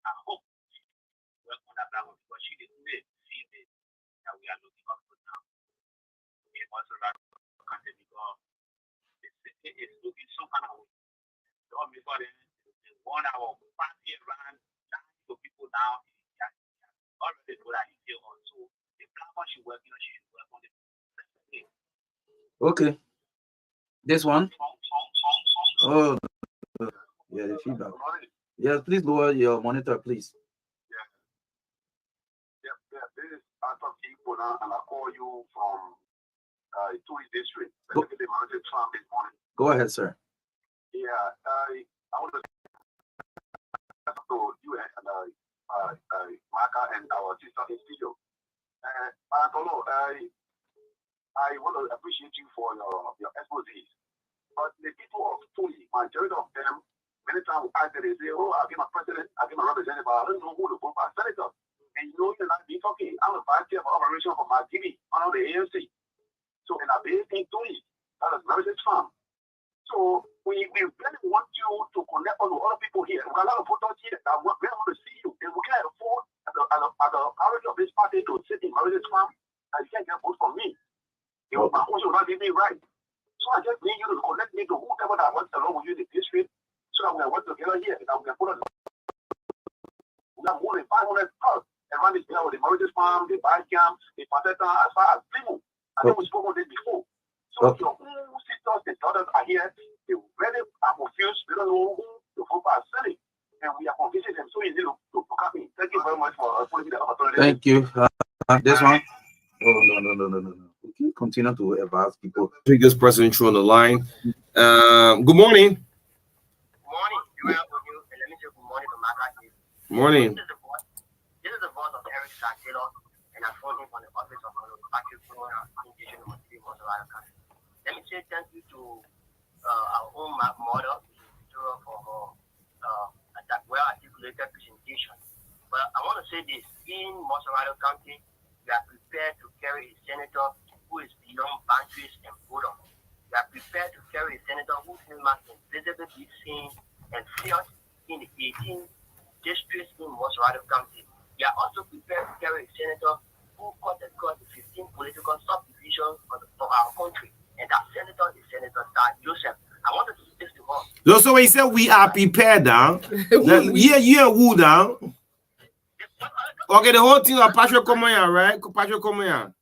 I hope she work on that level because she is the female that we are looking up to now. We also like country because the city is looking some kind of way. So before they 1 hour party around to people now, already know that he's here on. So the platform she working on, she should work on the
Okay. This one. Oh, yeah, the feedback. Yes, please lower your monitor, please.
This is Arthur People now, and I call you from Tui District. The mountain farm this morning.
Go ahead, sir.
Yeah, I want to you and Marka and our sister in studio. Antolo, I want to appreciate you for your expertise. But the people of Tui, majority of them, many times we ask them, they say, oh, I'll be my president, I'll be my representative, but I don't know who to vote for senator. And you know, you're not being talking. I'm a vice chair for operation for my TV under the ANC. So, in a base in Tui, that is Mary's farm. So, we really want you to connect on to other people here. We got a lot of voters here that we want to see you. And we can't afford at the priority of this party to sit in Mary's farm, and you can't get vote from me. You know, my voice will not give me right. So, I just need you to connect me to whoever that wants along with you in the district. So that we can work together here, and we can put on. We have more than 500 cars around this area with the Mauritius farm, the bike camp, the Pateta, as far as Plymouth. I think we spoke on this before. So your sisters, the daughters are here. They really are confused. They don't know who the folk are selling, and we are convincing them so easy to come in. Thank you very much for putting the opportunity.
Thank you. This one. Oh no. Okay, continue to advise people.
Take this person through on the line. Good morning. Morning.
This is the voice of Eric Taylor, and I phoned him from the office of Patrick Let me say thank you to our own mother for her well-articulated presentation. But I want to say this: in Montserrat County, we are prepared to carry a senator who is beyond boundaries and border. We are prepared to carry a senator whose name can visibly be seen and felt in the 18 districts in Montserrat County. We are also prepared to carry a senator who cut across the 15 political subdivisions of our country. And that senator is Senator Star Joseph. I want to speak to her.
So he said we are prepared now. Yeah, who now? Okay, the whole thing of Patrick Komoya, right? Patrick Komoya.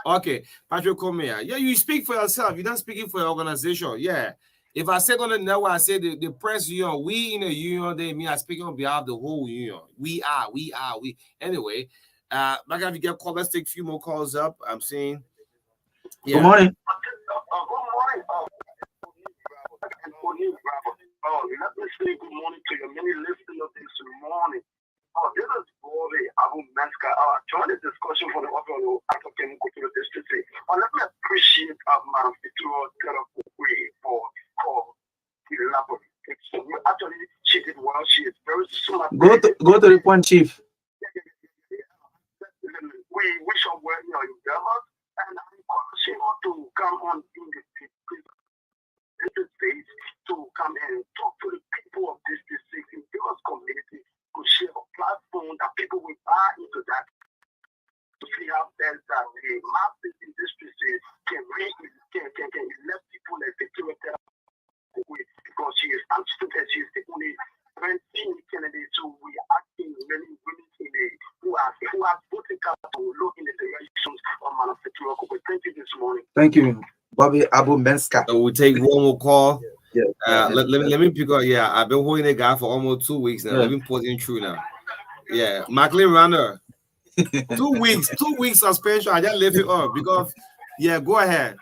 Okay, Patrick Komoya. Yeah, you speak for yourself. You're not speaking for your organization. Yeah. If I say on the network, I say the press union, we in the union, they mean I'm speaking on behalf of the whole union. We are. Anyway, like if you get called, let's take a few more calls up. I'm seeing.
Yeah. Good morning.
Good morning. any listener this morning. Oh, this is Bobby Abu Manska. Join the discussion for the overall African Cultural District. Let me appreciate Madam Fituro for elaborate. So actually, she did well. She is very smart.
Go to the point, Chief.
We wish her well in your endeavors, and I encourage you all to come on in the stage to come and talk to the people of this district in this community to share a platform that people will buy into that to see how best that the masses in this district can elect people like Victoria because she is absolute and she is the only female candidate. So we are asking many women who have voted to look in the directions of Manufacturer. Thank you this morning.
Thank you, Bobby Abu Menska.
So we take one more call.
Yeah.
Let me pick up. Yeah, I've been holding a guy for almost 2 weeks now.
Yeah.
Let me put in through now. Yeah, McLean Runner. 2 weeks, 2 weeks suspension. I just left it up because, yeah, go ahead.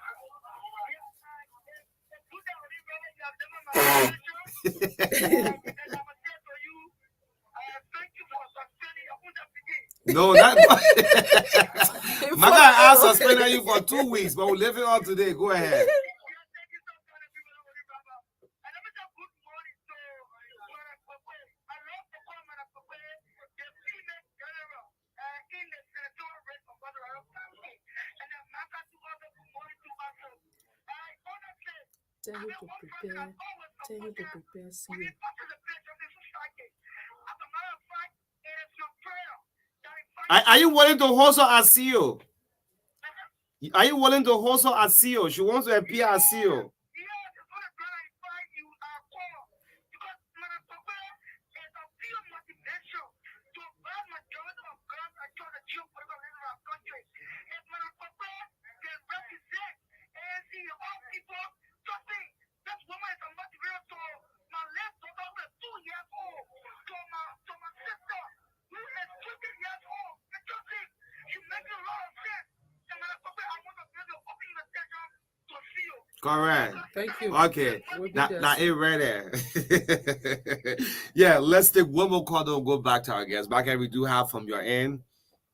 No, not my guy. I suspended you for 2 weeks, but we'll leave it on today. Go ahead.
Tell you to prepare. Tell you to prepare. See you.
Are you willing to host her as CEO? Are you willing to host her as CEO? She wants to appear as CEO. Correct.
Thank you.
Okay.
We'll be
That
there
it right there. Yeah, let's take one more call, then we'll go back to our guest. Back we do have from your end.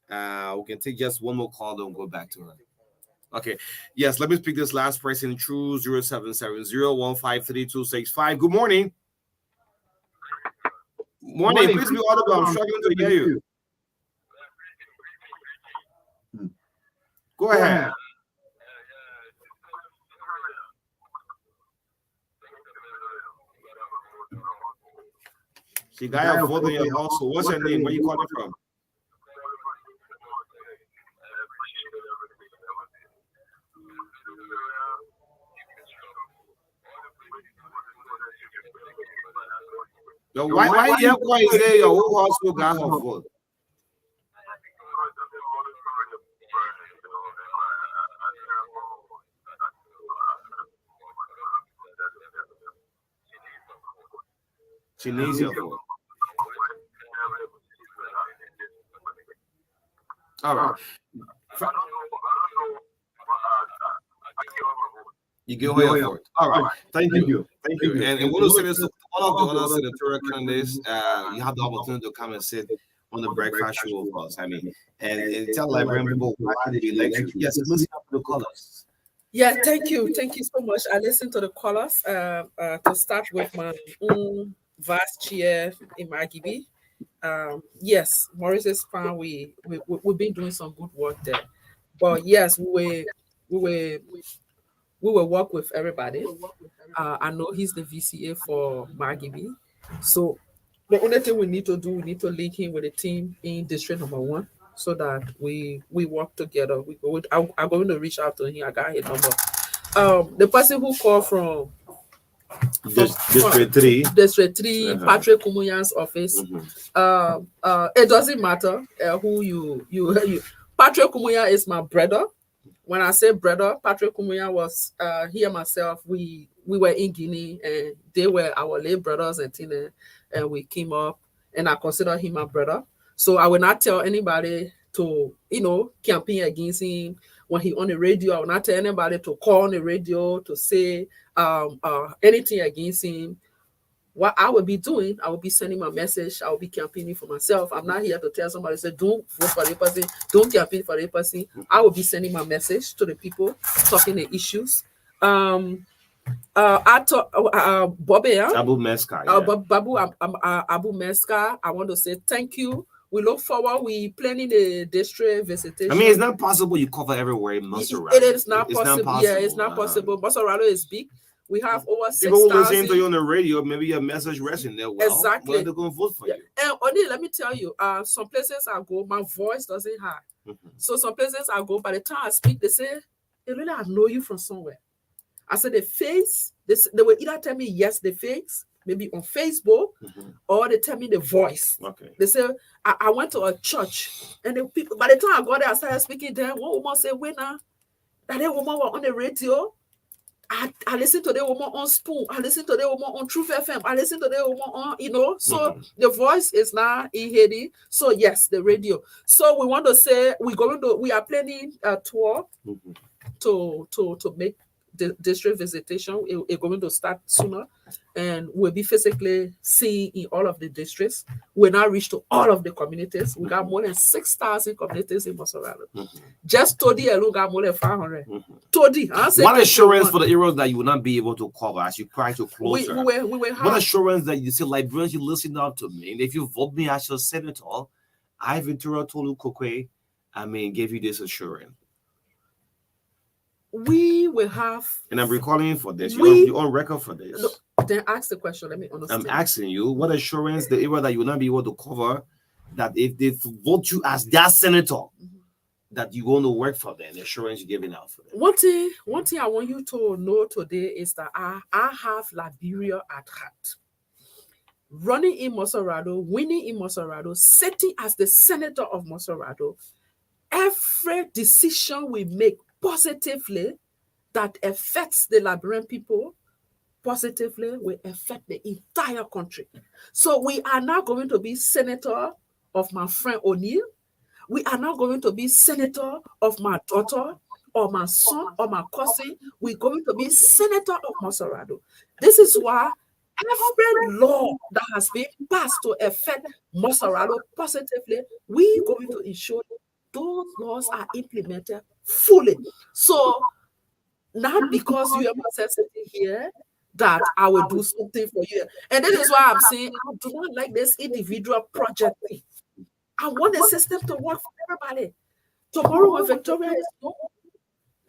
We can take just one more call, then we'll go back to her. Okay. Yes, let me speak this last person through 0770-153-265. Good morning. Morning. Please be audible. I'm struggling to hear you. Go ahead. She got a vote in your household. What's your name? Where you calling from? Yo, why you have boys there? Your whole household got her vote. She needs your vote. All right. You give her your vote. All right. Thank you. Thank you. And we'll say this to all of the other senatorial candidates. You have the opportunity to come and sit on the breakfast show with us. I mean, and tell Liberian people why they elect you. Yes, listen to the callers.
Yeah, thank you. Thank you so much. I listened to the callers. To start with my own vice chair in Magibi. Yes, Maurice's fan, we've been doing some good work there. But yes, we will work with everybody. I know he's the VCA for Magibi. So the only thing we need to do, we need to link him with the team in district number 1 so that we work together. I'm going to reach out to him. I got his number. The person who called from
District 3.
District 3, Patrick Kumuyan's office. It doesn't matter who you Patrick Kumuya is my brother. When I say brother, Patrick Kumuya was he and myself, we were in Guinea and they were our late brothers and Tina, and we came up and I consider him my brother. So I will not tell anybody to, campaign against him when he on the radio. I will not tell anybody to call on the radio to say anything against him. what I will be doing, I will be sending my message. I will be campaigning for myself. I'm not here to tell somebody, say, don't vote for the person, don't campaign for the person. I will be sending my message to the people, talking the issues. I thought Bobby,
Abu Meska,
Abu Meska, I want to say thank you. We look forward. We planning the district visitation.
I mean, it's not possible you cover everywhere in Maserati.
It is not possible. Yeah, it's not possible. Maserati is big. We have over 6,000.
People who listen to you on the radio, maybe your message resonate well.
Exactly.
Well, they're going to vote for you.
And only let me tell you, some places I go, my voice doesn't have. So some places I go, by the time I speak, they say, "Hey, really, I know you from somewhere." I said the face. They will either tell me yes, the face, maybe on Facebook, or they tell me the voice.
Okay.
They say I went to a church, and the people. By the time I got there, I started speaking there. One woman said, "Wait now, that woman was on the radio." I listen to the woman on Spoon. I listen to the woman on Truth FM. I listen to the woman on, So the voice is now in Haiti. So yes, the radio. So we want to say we are planning a tour to make the district visitation. It's going to start sooner, and we'll be physically seeing in all of the districts. We're now reached to all of the communities. We got more than 6,000 communities in Maserati. Just Todi alone got more than 500. Todi,
what assurance for the areas that you will not be able to cover as you try to close? What assurance that you say, Liberians, you listen out to me, and if you vote me as your senator, I, Ventura Tolu Kokwe, give you this assurance.
We will have,
and I'm recalling for this. You're on record for this.
Look, then ask the question. Let me understand.
I'm asking you, what assurance the area that you will not be able to cover, that if they vote you as their senator, that you're going to work for them, the assurance you're giving out for them.
One thing I want you to know today is that I have Liberia at heart. Running in Maserati, winning in Maserati, sitting as the senator of Maserati, every decision we make positively that affects the Liberian people positively will affect the entire country. So we are not going to be senator of my friend O'Neill. We are not going to be senator of my daughter or my son or my cousin. We're going to be senator of Maserati. This is why every law that has been passed to affect Maserati positively, we're going to ensure those laws are implemented fully. So not because you have sitting here that I will do something for you. And this is why I'm saying I do not like this individual project thing. I want the system to work for everybody. Tomorrow when Victoria is gone,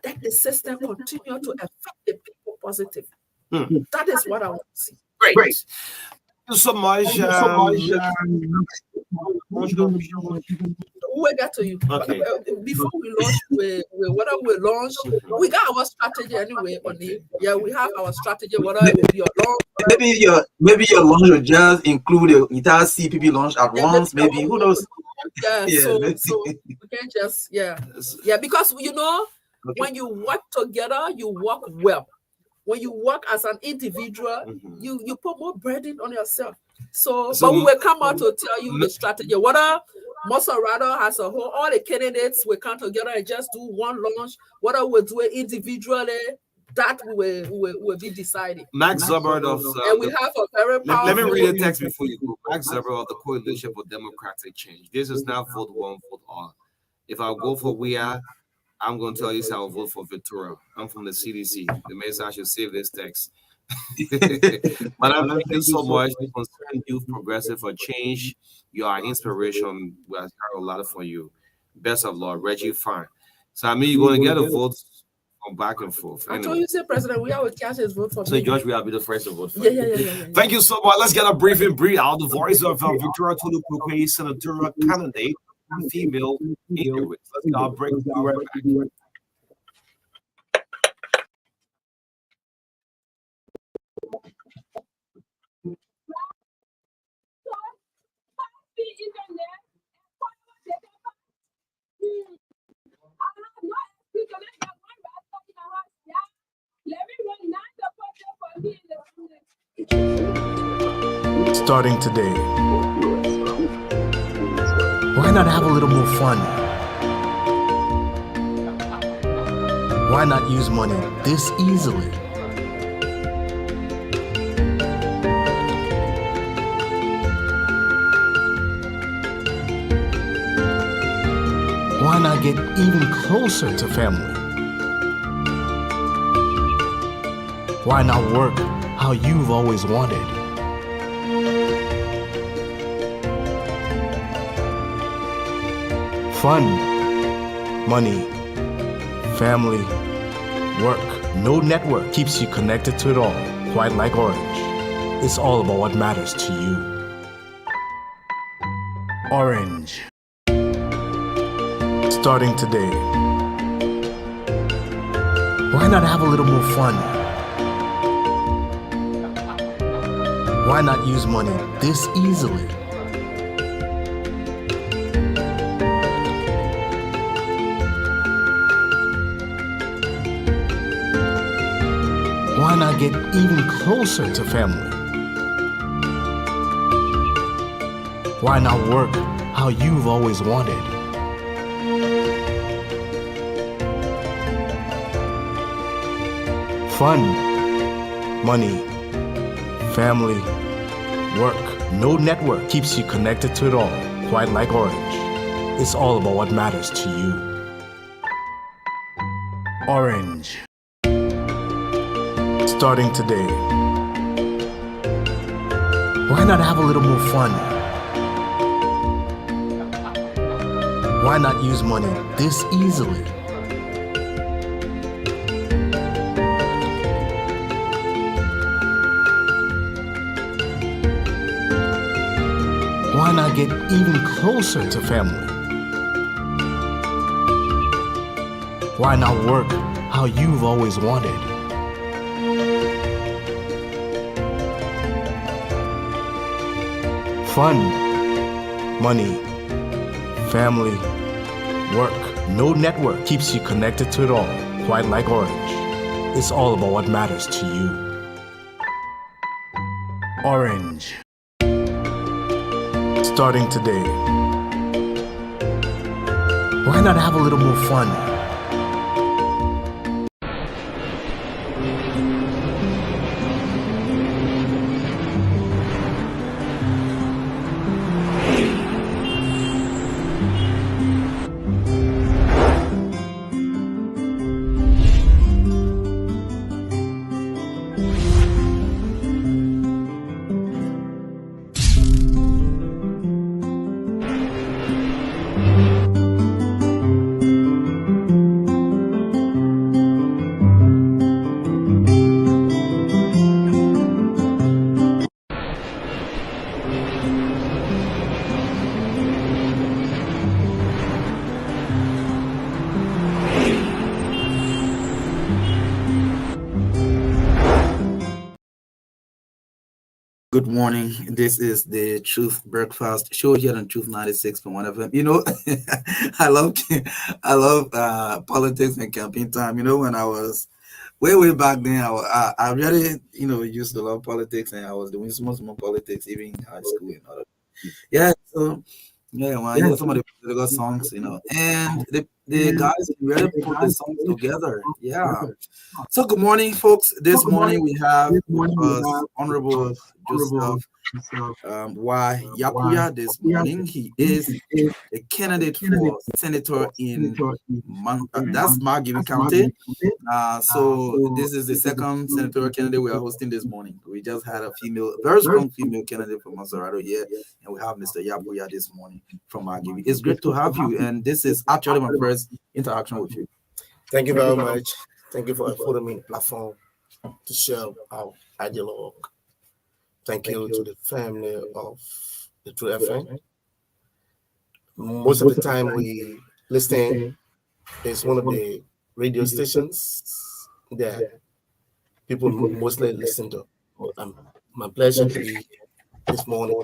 let the system continue to affect the people positively. That is what I want to see.
Great. Thank you so much.
We'll get to you.
Okay.
Before we launch, we launch, we got our strategy anyway. We have our strategy. Whether it will be a launch.
Maybe your launch will just include the entire CPP launch at once. Maybe who knows?
So we can just because when you work together, you work well. When you work as an individual, you put more burden on yourself. So but we will come out to tell you the strategy. Whether Maserati has a whole, all the candidates will come together and just do one launch. Whether we'll do it individually, that will be decided.
Max Zuber of
and we have a very powerful.
Let me read the text before you go. Max Zuber of the Coalition for Democratic Change. This is now vote one, vote all. If I go for We Are, I'm going to tell you how I'll vote for Victoria. I'm from the CDC. The message I should save this text. Madam, thank you so much. Concerned Youth Progressive for Change. You are inspiration. We have heard a lot for you. Best of luck, Reggie Fine. So you're going to get a vote from back and forth.
I told you, say President, we will cast his vote for me.
So George, we will be the first to vote for
you.
Thank you so much. Let's get a briefing out. The voice of Victoria Tolu Kokwe, senatorial candidate, female. Let's get our break. We'll be right back.
Starting today, why not have a little more fun? Why not use money this easily? not get even closer to family? Why not work how you've always wanted? Fun, money, family, work. No network keeps you connected to it all, quite like Orange. It's all about what matters to you. Orange. Starting today. Why not have a little more fun? Why not use money this easily? Why not get even closer to family? Why not work how you've always wanted? Fun, money, family, work. No network keeps you connected to it all, quite like Orange. It's all about what matters to you. Orange. Starting today. Why not have a little more fun? Why not use money this easily? Why not get even closer to family? Why not work how you've always wanted? Fun, money, family, work. No network keeps you connected to it all, quite like Orange. It's all about what matters to you. Orange. Starting today. Why not have a little more fun?
Good morning. This is the Truth Breakfast show here on Truth 96.1 FM. You know, I love politics and campaign time. You know, when I was way back then, I really used to love politics, and I was doing small politics even in high school and all that. Yeah, so yeah, when I hear some of the political songs, and the guys really put the songs together. Yeah. So good morning, folks. This morning we have with us Honorable Joseph Y. Yakuya this morning. He is a candidate for senator in that's Marka County. So this is the second senatorial candidate we are hosting this morning. We just had a very strong female candidate from Maserado here, and we have Mr. Yakuya this morning from Marka. It's great to have you, and this is actually my first interaction with you.
Thank you very much. Thank you for affording me the platform to share our ideologue. Thank you to the family of the True FM. Most of the time we listen is one of the radio stations that people mostly listen to. My pleasure to be here this morning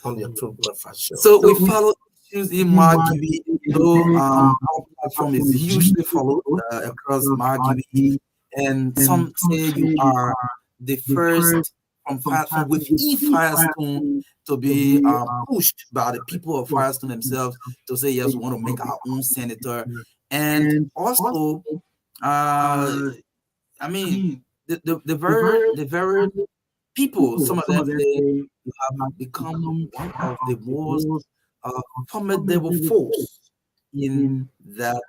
on the True Breakfast show.
So we follow issues in Marka. Our platform is hugely followed across Marka, and some say you are the first from within Firestone to be pushed by the people of Firestone themselves to say yes, we want to make our own senator, and also, the very people, some of them say you have become one of the most formidable force in that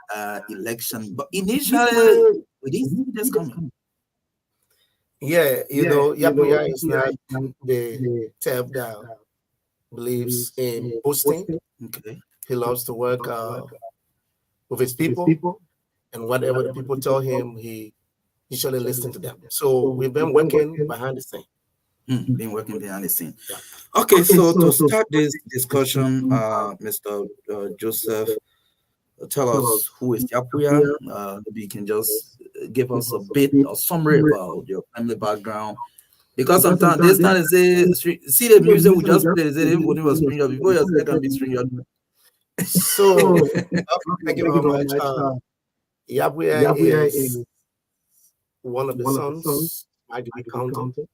election. But initially, we didn't see this coming.
Yeah, Yapuya is not the type that believes in boasting.
Okay.
He loves to work with his people, and whatever the people tell him, he usually listens to them. So we've been working behind the scene.
Been working behind the scene. Okay, so to start this discussion, Mr. Joseph, tell us who is Yapuya. Maybe you can just give us a bit of summary about your family background. Because sometimes this time they say, see the music we just played, they say everybody was stranger before your second be stranger.
So thank you very much. Yapuya is one of the sons, Maggie County,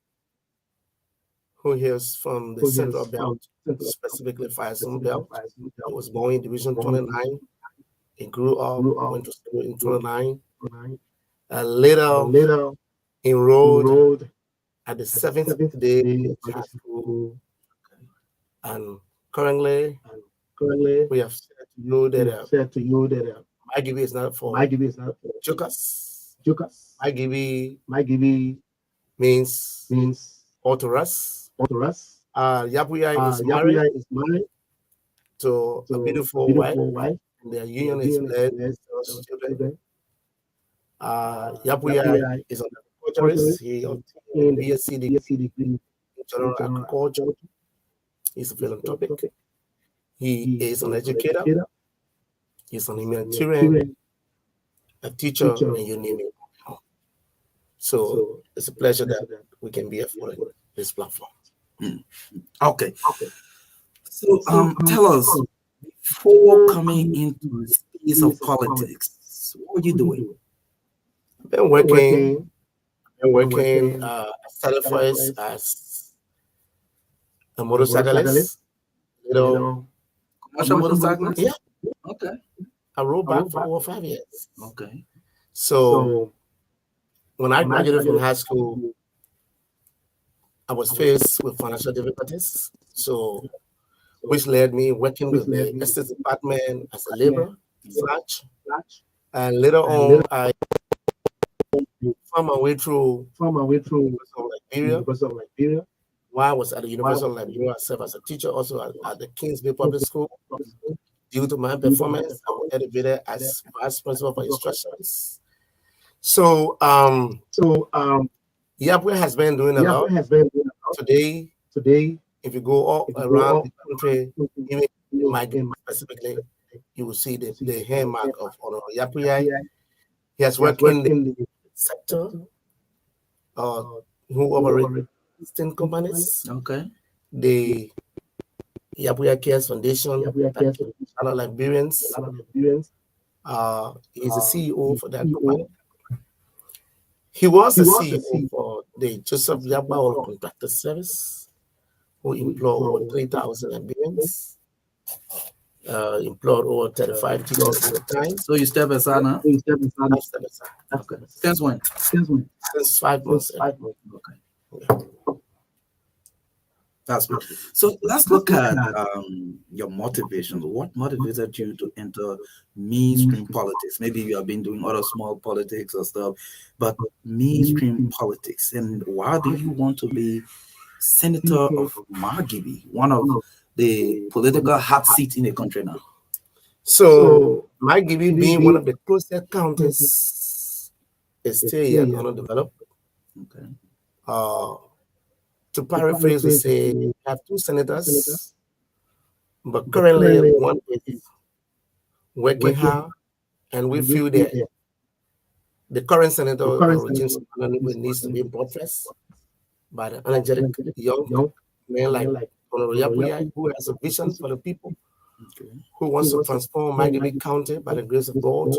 who is from the Central Belt, specifically Firestone Belt. He was born in Division 29. He grew up, went to school in 29. Later enrolled at the 7th day high school. And currently we have said to you that Maggie is not for jokers. Maggie means all to us. Yapuya is married to a beautiful wife. Their union is blessed with children. Yapuya is an agriculturist. He obtained a BSc degree in general agriculture. He's a philanthropic. He is an educator. He's an humanitarian, a teacher, and you name it. So it's a pleasure that we can be for this platform.
Okay. So tell us, before coming into the space of politics, what were you doing?
I've been working. I started first as a motorcyclist.
Commercial motorcyclist?
Yeah.
Okay.
I rode back for over 5 years.
Okay.
So when I graduated from high school, I was faced with financial difficulties. So which led me working with the estate department as a laborer, and later on I found my way through because of Liberia. While I was at the University of Liberia, I served as a teacher also at the Kingsville Public School. Due to my performance, I was elevated as vice principal for instructions. So Yapuya has been doing a lot. Today, if you go all around the country, even in specifically, you will see the hand mark of Honorable Yapuya. He has worked in the sector, who operate Eastern companies.
Okay.
The Yapuya Cares Foundation, other Liberians. He's the CEO for that company. He was the CEO for the Joseph Yaba Contractor Service, who employed over 3,000 Liberians, employed over 35 teachers at the time.
So you step aside now?
I step aside.
Okay. Since when?
Since 5 months.
Okay. Yeah. That's good. So let's look at your motivations. What motivated you to enter mainstream politics? Maybe you have been doing other small politics or stuff, but mainstream politics. And why do you want to be senator of Margibi, one of the political hot seats in the country now?
So Margibi, being one of the closest counties, is still yet underdeveloped.
Okay.
To paraphrase, we say we have 2 senators, but currently one is working hard, and we feel that the current senator needs to be buttressed by the energetic young man like Honorable Yapuya, who has a vision for the people, who wants to transform Margibi County by the grace of God,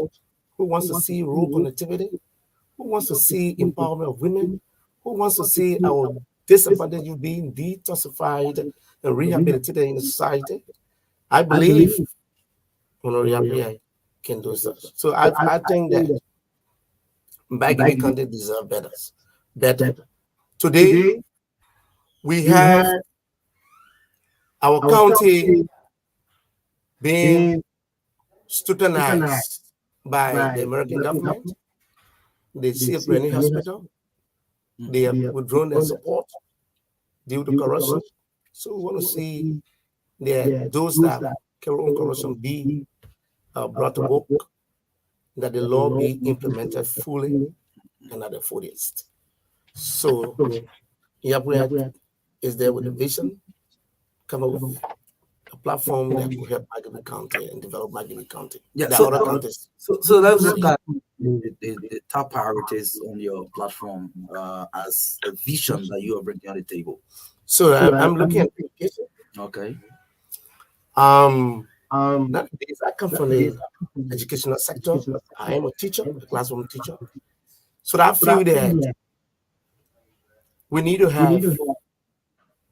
who wants to see rural connectivity, who wants to see empowerment of women, who wants to see our disadvantage you being detoxified and rehabilitated in the society. I believe Honorable Yapuya can do such. So I think that Margibi County deserves better. Today, we have our county being
scrutinized by the American government. The Chief Branding Hospital, they have withdrawn their support due to corruption. So we want to see that those that carry on corruption be brought to book, that the law be implemented fully and at the fullest. So Yapwet is there with a vision, come up with a platform that will help Magabi County and develop Magabi County.
Yeah,
So other counties.
So let's look at the top priorities on your platform as a vision that you are bringing on the table.
So I'm looking at education.
Okay.
Nowadays, I come from the educational sector. I am a teacher, a classroom teacher. So I feel that we need to have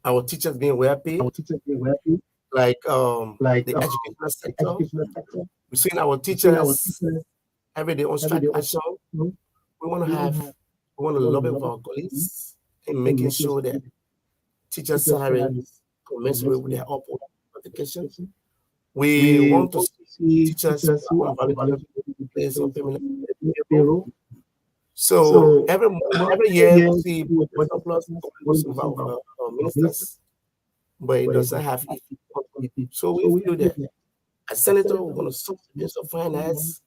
our teachers being well paid. Like the educational sector. We've seen our teachers every day on strike action. We want to lobby with our colleagues in making sure that teachers' salary commensurate with their upward qualification. We want to see teachers who are valued place on permanent payroll. So every year we see plus of our ministers, but it doesn't have effect. So we feel that as senator, we're going to stop the Minister of Finance,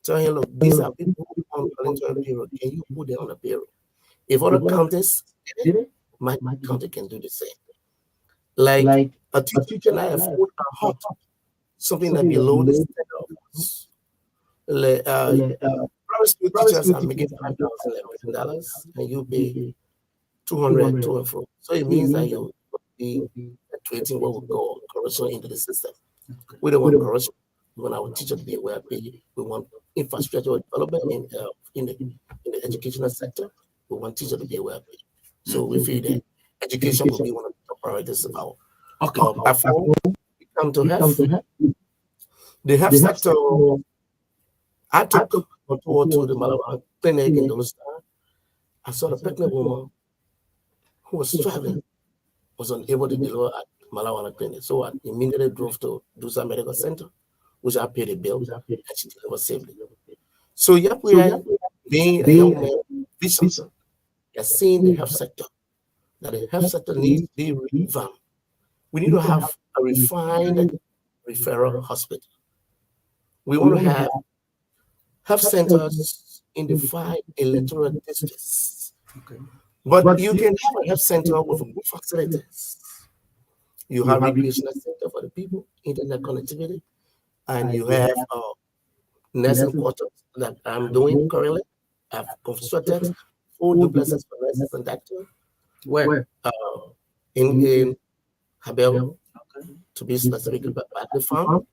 tell him, look, these are people who are on voluntary payroll. Can you put them on the payroll? If other counties did it, my county can do the same. Like a teacher can have food and hot, something that below the standard of private school teachers are making $5,000 and you pay 200 to and fro. So it means that you be creating what we call corruption into the system. We don't want corruption. We want our teachers to be well paid. We want infrastructure development in the educational sector. We want teachers to be well paid. So we feel that education will be one of the top priorities of our platform. We come to health. The health sector, I took a tour to the Malawi clinic in Donostar. I saw a pregnant woman who was struggling, was unable to deliver at Malawi clinic. So I immediately drove to Dusa Medical Center, which I paid the bill, and she delivered safely. So we are being a young man, vision, has seen the health sector, that the health sector needs to be revamped. We need to have a refined referral hospital. We want to have health centers in the 5 electoral districts. But you can have a health center with good facilities. You have recreational center for the people, internet connectivity, and you have nursing quarters that I'm doing currently. I've constructed 4 duplexes for nurses and doctors.
Where?
In Habel, to be specific about the farm.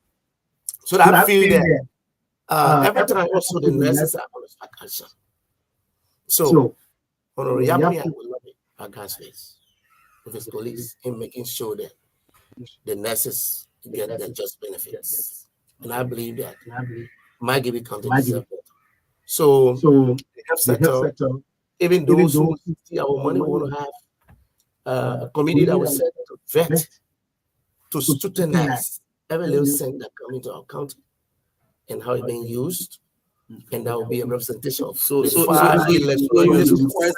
So that I feel that every time also the nurses are on the strike action. So on a reality, I will love it at God's face with his colleagues in making sure that the nurses get their just benefits. And I believe that my Gibi County deserves better. So the health sector, even those who see our money, we want to have a committee that will set to vet, to scrutinize every little cent that comes into our county and how it's being used. And that will be a representation of
So
the
you
5 electoral
request,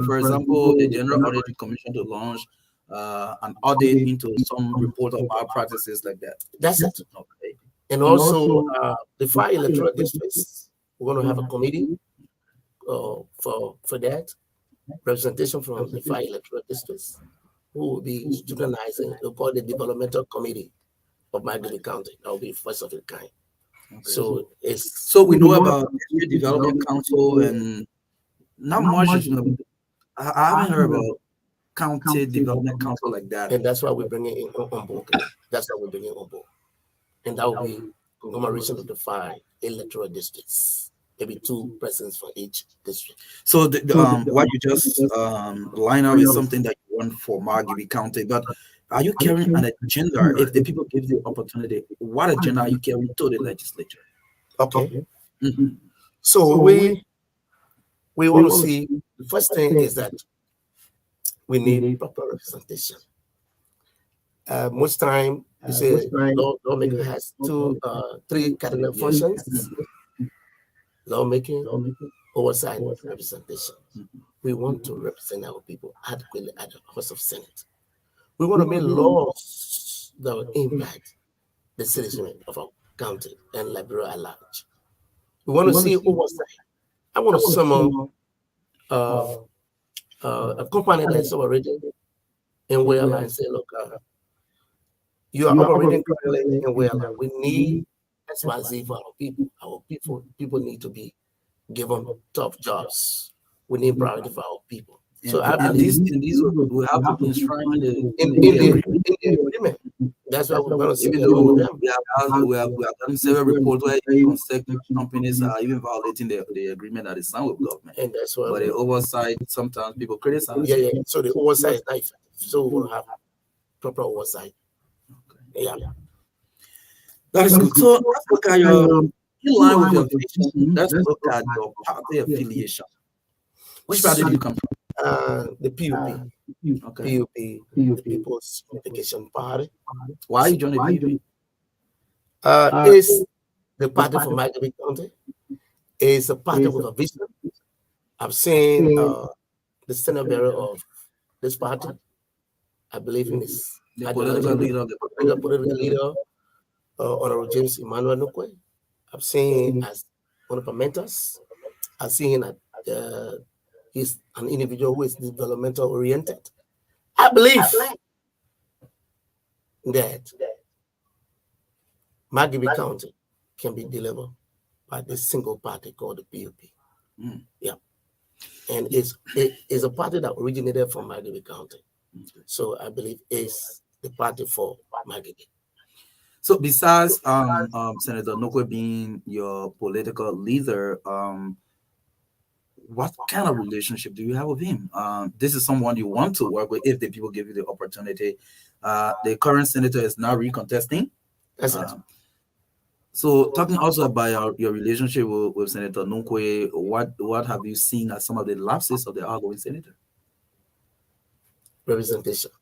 for example, the General Auditing Commission to launch an audit into some report of our practices like that.
That's it. Okay. And also the 5 electoral districts, we're going to have a committee for that, representation from the 5 electoral districts, who will be scrutinizing. We'll call the developmental committee of Magabi County. That will be first of its kind. Okay. So
we know about the Development Council and not much. I haven't heard about County Development Council like that.
And that's why we're bringing in on board. That's why we're bringing on board. And that will be conglomeration of the 5 electoral districts. Maybe 2 presidents for each district.
So what you just line up is something that you want for Magabi County, but are you carrying an agenda? If the people give the opportunity, what agenda are you carrying to the legislature?
Okay. Mm-hmm. So we want to see, the first thing is that we need proper representation. Most time You say lawmaker has three cardinal functions: lawmaking, oversight, representation. We want to represent our people adequately at the House of Senate. We want to make laws that will impact the citizenry of our county and Liberia at large. We want to see oversight. I want to summon a company that's operating in Wales and say, look, you are operating currently in Wales. We need XYZ for our people. Our people need to be given top jobs. We need priority for our people. So I believe
these will have to be enshrined
in the agreement. That's why we're going to see
even though we have done several reports where consecutive companies are even violating the agreement that is signed with government.
And that's why
but the oversight, sometimes people criticize.
Yeah. So the oversight is not effective. So we're going to have proper oversight. Yeah.
That is good. So let's look at your, in line with your vision, let's look at your party affiliation. Which party do you come from?
The PUP.
Okay.
PUP, the People's Unification Party.
Why are you joining PUP?
It's the party from Miami County. It's a party with a vision. I've seen the Senate bearer of this party. I believe in this.
The political leader of
the political leader, Honorable James Emmanuel Nukwe. I've seen him as one of our mentors. I've seen him that he's an individual who is developmental oriented. I believe that Margibi County can be delivered by this single party called the PUP. Yeah. And it's a party that originated from Margibi County. So I believe it's the party for Margibi.
So besides Senator Nokwe being your political leader, what kind of relationship do you have with him? This is someone you want to work with if the people give you the opportunity. The current senator is now recontesting.
That's it.
So talking also about your relationship with Senator Nukwe, what have you seen as some of the lapses of the outgoing senator?
Representation.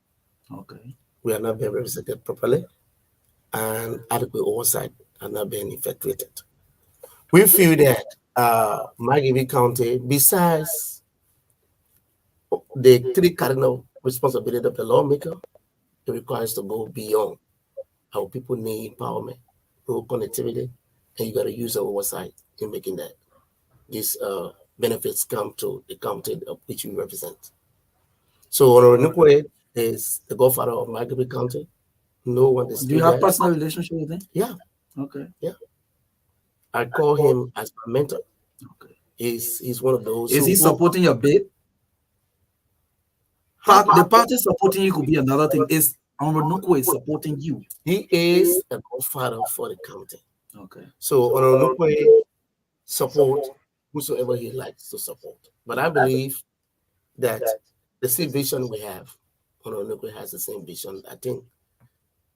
Okay.
We are not being represented properly, and adequate oversight are not being effectuated. We feel that Margibi County, besides the three cardinal responsibilities of the lawmaker, it requires to go beyond. Our people need empowerment, road connectivity, and you got to use our oversight in making that these benefits come to the county of which we represent. So Honorable Nukwe is the godfather of Margibi County. No one is.
Do you have personal relationship with him?
Yeah.
Okay.
Yeah. I call him as my mentor.
Okay.
He's one of those.
Is he supporting your bid? The party supporting you could be another thing. Is Honorable Nukwe supporting you?
He is a godfather for the county.
Okay.
So Honorable Nukwe support whosoever he likes to support. But I believe that the same vision we have, Honorable Nukwe has the same vision. I think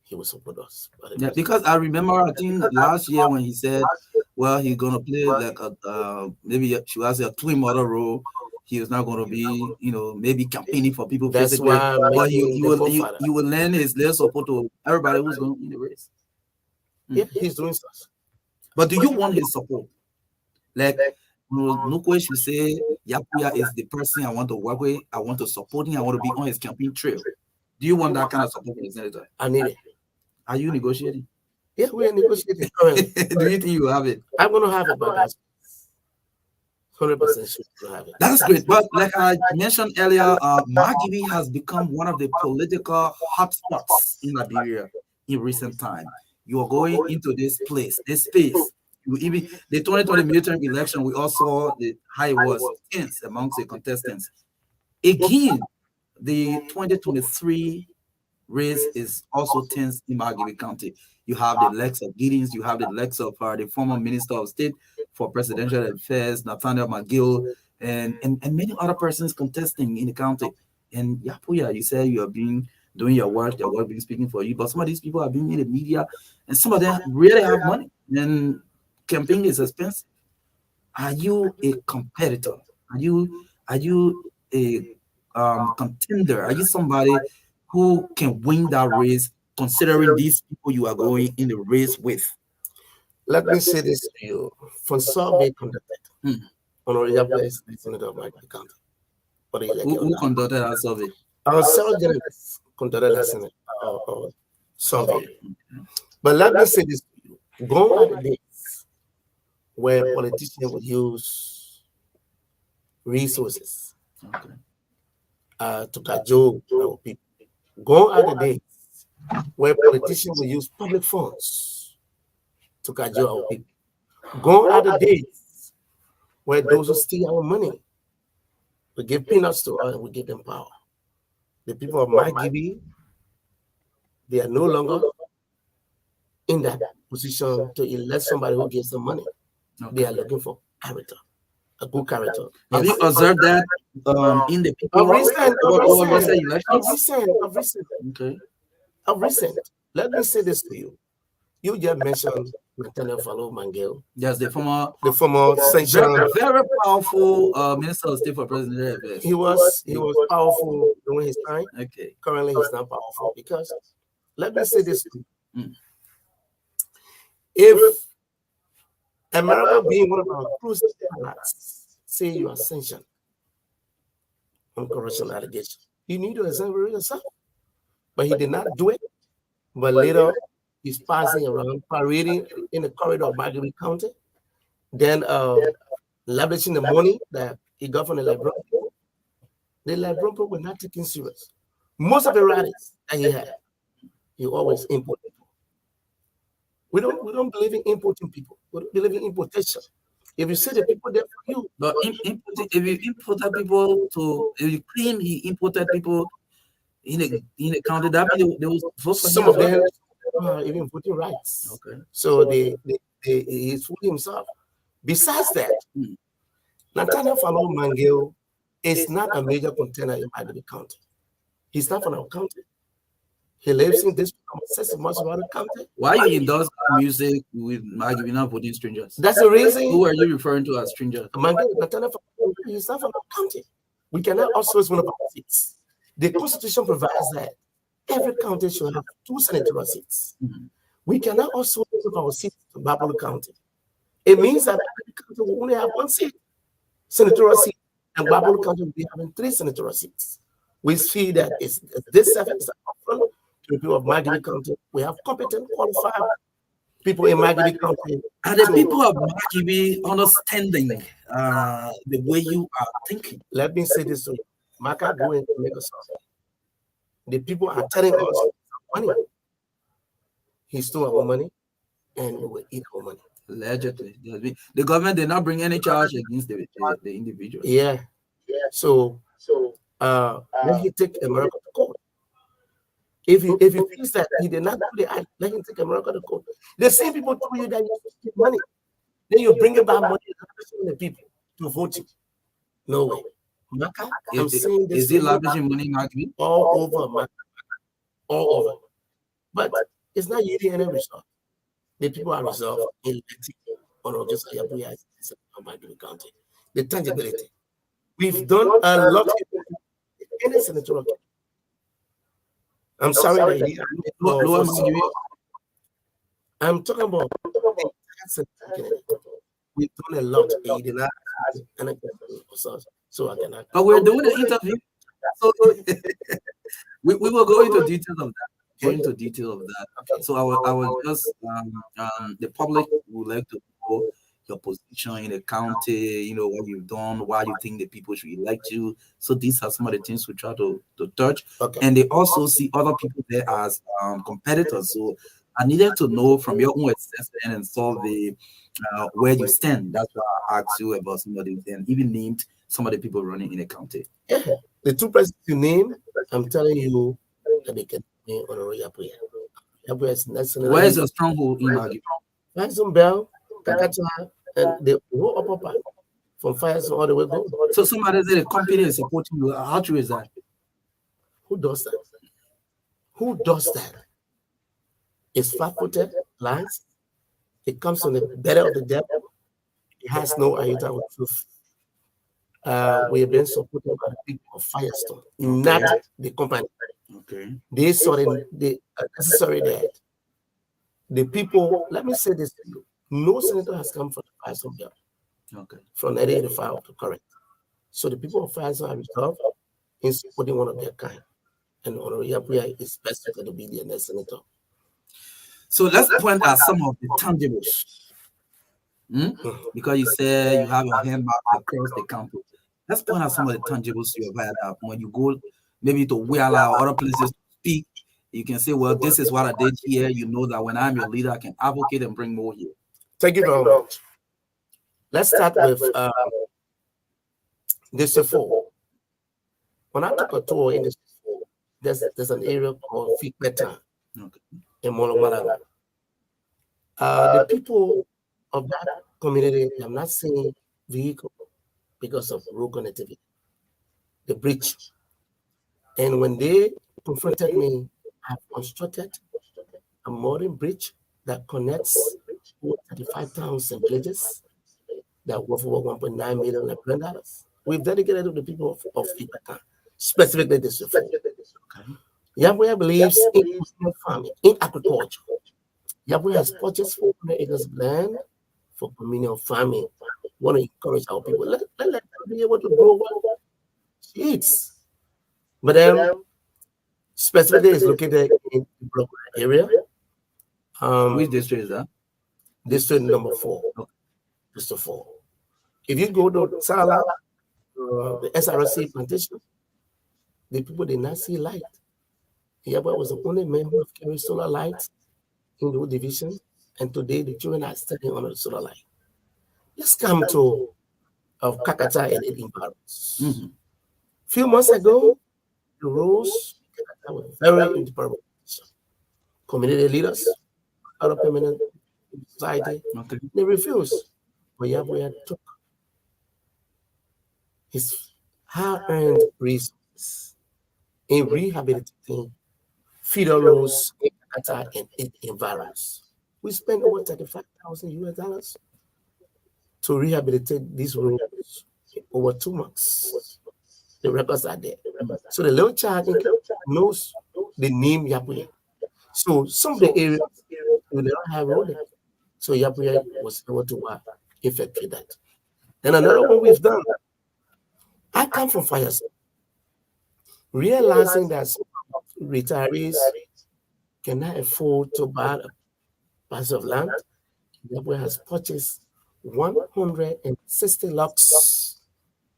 he will support us.
Yeah, because I remember, I think last year when he said, well, he's gonna play like a maybe she was a twin mother role. He was not going to be, maybe campaigning for people.
That's
physically,
why
but you will lend his little support to everybody who's going to be in the race.
Yeah, he's doing stuff.
But do you want his support? Like Nukwe should say, Yapuya is the person I want to work with. I want to support him. I want to be on his campaign trail. Do you want that kind of support from the senator?
I need it.
Are you negotiating?
Yeah, we are negotiating.
Do you think you have it?
I'm going to have it, but that's 100% sure to have it.
That's great. But like I mentioned earlier, Margibi has become one of the political hotspots in Liberia in recent time. You are going into this space. You even the 2020 midterm election, we also saw how it was tense amongst the contestants. Again, the 2023 race is also tense in Margibi County. You have the likes of Giddings, you have the likes of the former Minister of State for Presidential Affairs, Nathaniel McGill, and many other persons contesting in the county. And Yapuya, you say you have been doing your work being speaking for you, but some of these people have been in the media, and some of them really have money, and campaign is expensive. Are you a competitor? Are you a contender? Are you somebody who can win that race
considering these people you are going in the race with?
Let me say this to you. From survey conducted, Honorable is the senator of my county.
Who conducted that survey?
Our several journalists conducted that survey. But let me say this to you. Go are the days where politicians would use resources to cajole our people. Go are the days where politicians will use public funds to cajole our people. Go are the days where those who steal our money, we give peanuts to us and we give them power. The people of Magibi, they are no longer in that position to elect somebody who gives them money. They are looking for character, a good character.
Have you observed that in the people?
Of recent. Let me say this to you. You just mentioned Nathaniel Falo Mangel.
Yes, the former
very
powerful minister of state for president.
He was powerful during his time.
Okay.
Currently, he's not powerful because let me say this to you. If America being one of our closest allies, say you are sanctioned on corruption allegations, you need to examine yourself. But he did not do it. But later, he's passing around, parading in the corridor of Marguerite County, then leveraging the money that he got from the Liberian people. The Liberian people were not taken serious. Most of the rallies that he had, he always imported people. We don't believe in importing people. We don't believe in importation. If you see the people there for you,
but if you imported people if you claim he imported people in the county, that means they will vote for
some
him.
of them even voting rights.
Okay.
So he's fooling himself. Besides that, Nathaniel Falo Mangel is not a major contender in Magabi County. He's not from our county. He lives in this county.
Why you endorse music with Magabi not voting strangers?
That's the reason.
Who are you referring to as strangers?
Nathaniel Falo Mangel is not from our county. We cannot outsource one of our seats. The Constitution provides that every county should have 2 senatorial seats. We cannot also give our seats to Babylon County. It means that every county will only have 1 seat, senatorial seat, and Babylon County will be having 3 senatorial seats. We see that this 7 is often to the people of Magabi County. We have competent, qualified people in Magabi County.
Are the people of Magabi understanding the way you are thinking?
Let me say this to you. Marka going to make us up. The people are telling us money. He stole our money and we will eat our money.
Allegedly. The government did not bring any charge against the individual.
Yeah. So let him take America to court. If he feels that he did not do the act, let him take America to court. The same people told you that you steal money. Then you bring about money and the people to vote you. No way. Marka, I'm saying this.
Is he lavishing money in Magabi?
All over, Marka. All over. But it's not yielding any result. The people are resolved in electing on just Ayabuya in Magabi County. The tangibility. We've done a lot in any senatorial. I'm sorry that I'm talking about we've done a lot. So I cannot.
But we're doing an interview. So we will go into details of that. Okay. So I was just the public would like to know your position in the county, what you've done, why you think the people should elect you. So these are some of the things we try to touch.
Okay.
And they also see other people there as competitors. So I needed to know from your own assessment and survey where you stand. That's why I asked you about somebody and even named some of the people running in the county.
Yeah. The 2 presidents you name, I'm telling you that they can name Honorable Yapuya. Yapuya is national.
Where is your stronghold in Magabi?
Firezone Bell, Kakata, and the whole upper part from Firezone all the way down.
So somebody said the company is supporting you. How true is that?
Who does that? Who does that? It's flat-footed, lies. It comes from the belly of the devil. It has no iota of truth. We have been supported by the people of Firestone, not the company.
Okay.
They saw the necessary that the people, let me say this to you, no senator has come from the Firestone belt from 1985 to current. So the people of Firestone are resolved in supporting one of their kind. And Honorable Yapuya is best suited to be the next senator.
So let's point at some of the tangibles. Because you say you have your hand marked across the campus. Let's point out some of the tangibles you have had when you go maybe to Wheeler or other places to speak. You can say, well, this is what I did here. You know that when I'm your leader, I can advocate and bring more here.
Thank you very much. Let's start with District 4. When I took a tour in District 4, there's an area called Fikmeta in Molomalaga. The people of that community have not seen vehicle because of road connectivity, the bridge. And when they confronted me, I constructed a modern bridge that connects 35 towns and villages that worth over $1.9 million. We've dedicated to the people of Fikmeta, specifically this reform. Yahweh believes in farming, in agriculture. Yahweh has purchased 400 acres of land for communal farming. We want to encourage our people. Let them be able to grow seeds. But then, specifically, it's located in the Brooklyn area.
Which district is that?
District number 4. District 4. If you go to Sala, the SRC plantation, the people did not see light. Yahweh was the only man who have carried solar lights in the division, and today the children are standing under the solar light. Let's come to Kakata and its environments. Few months ago, the rules were very independent. Community leaders, other permanent society, they refused. But Yahweh took his hard-earned resources in rehabilitating feeder roads in Kakata and its environs. We spent over $35,000 to rehabilitate these roads over 2 months. The records are there. So the little child knows the name Yahweh. So some of the areas will not have road. So Yahweh was able to effectuate that. Then another one we've done. I come from Firestone, realizing that retirees cannot afford to buy a parcel of land. Yahweh has purchased 160 lots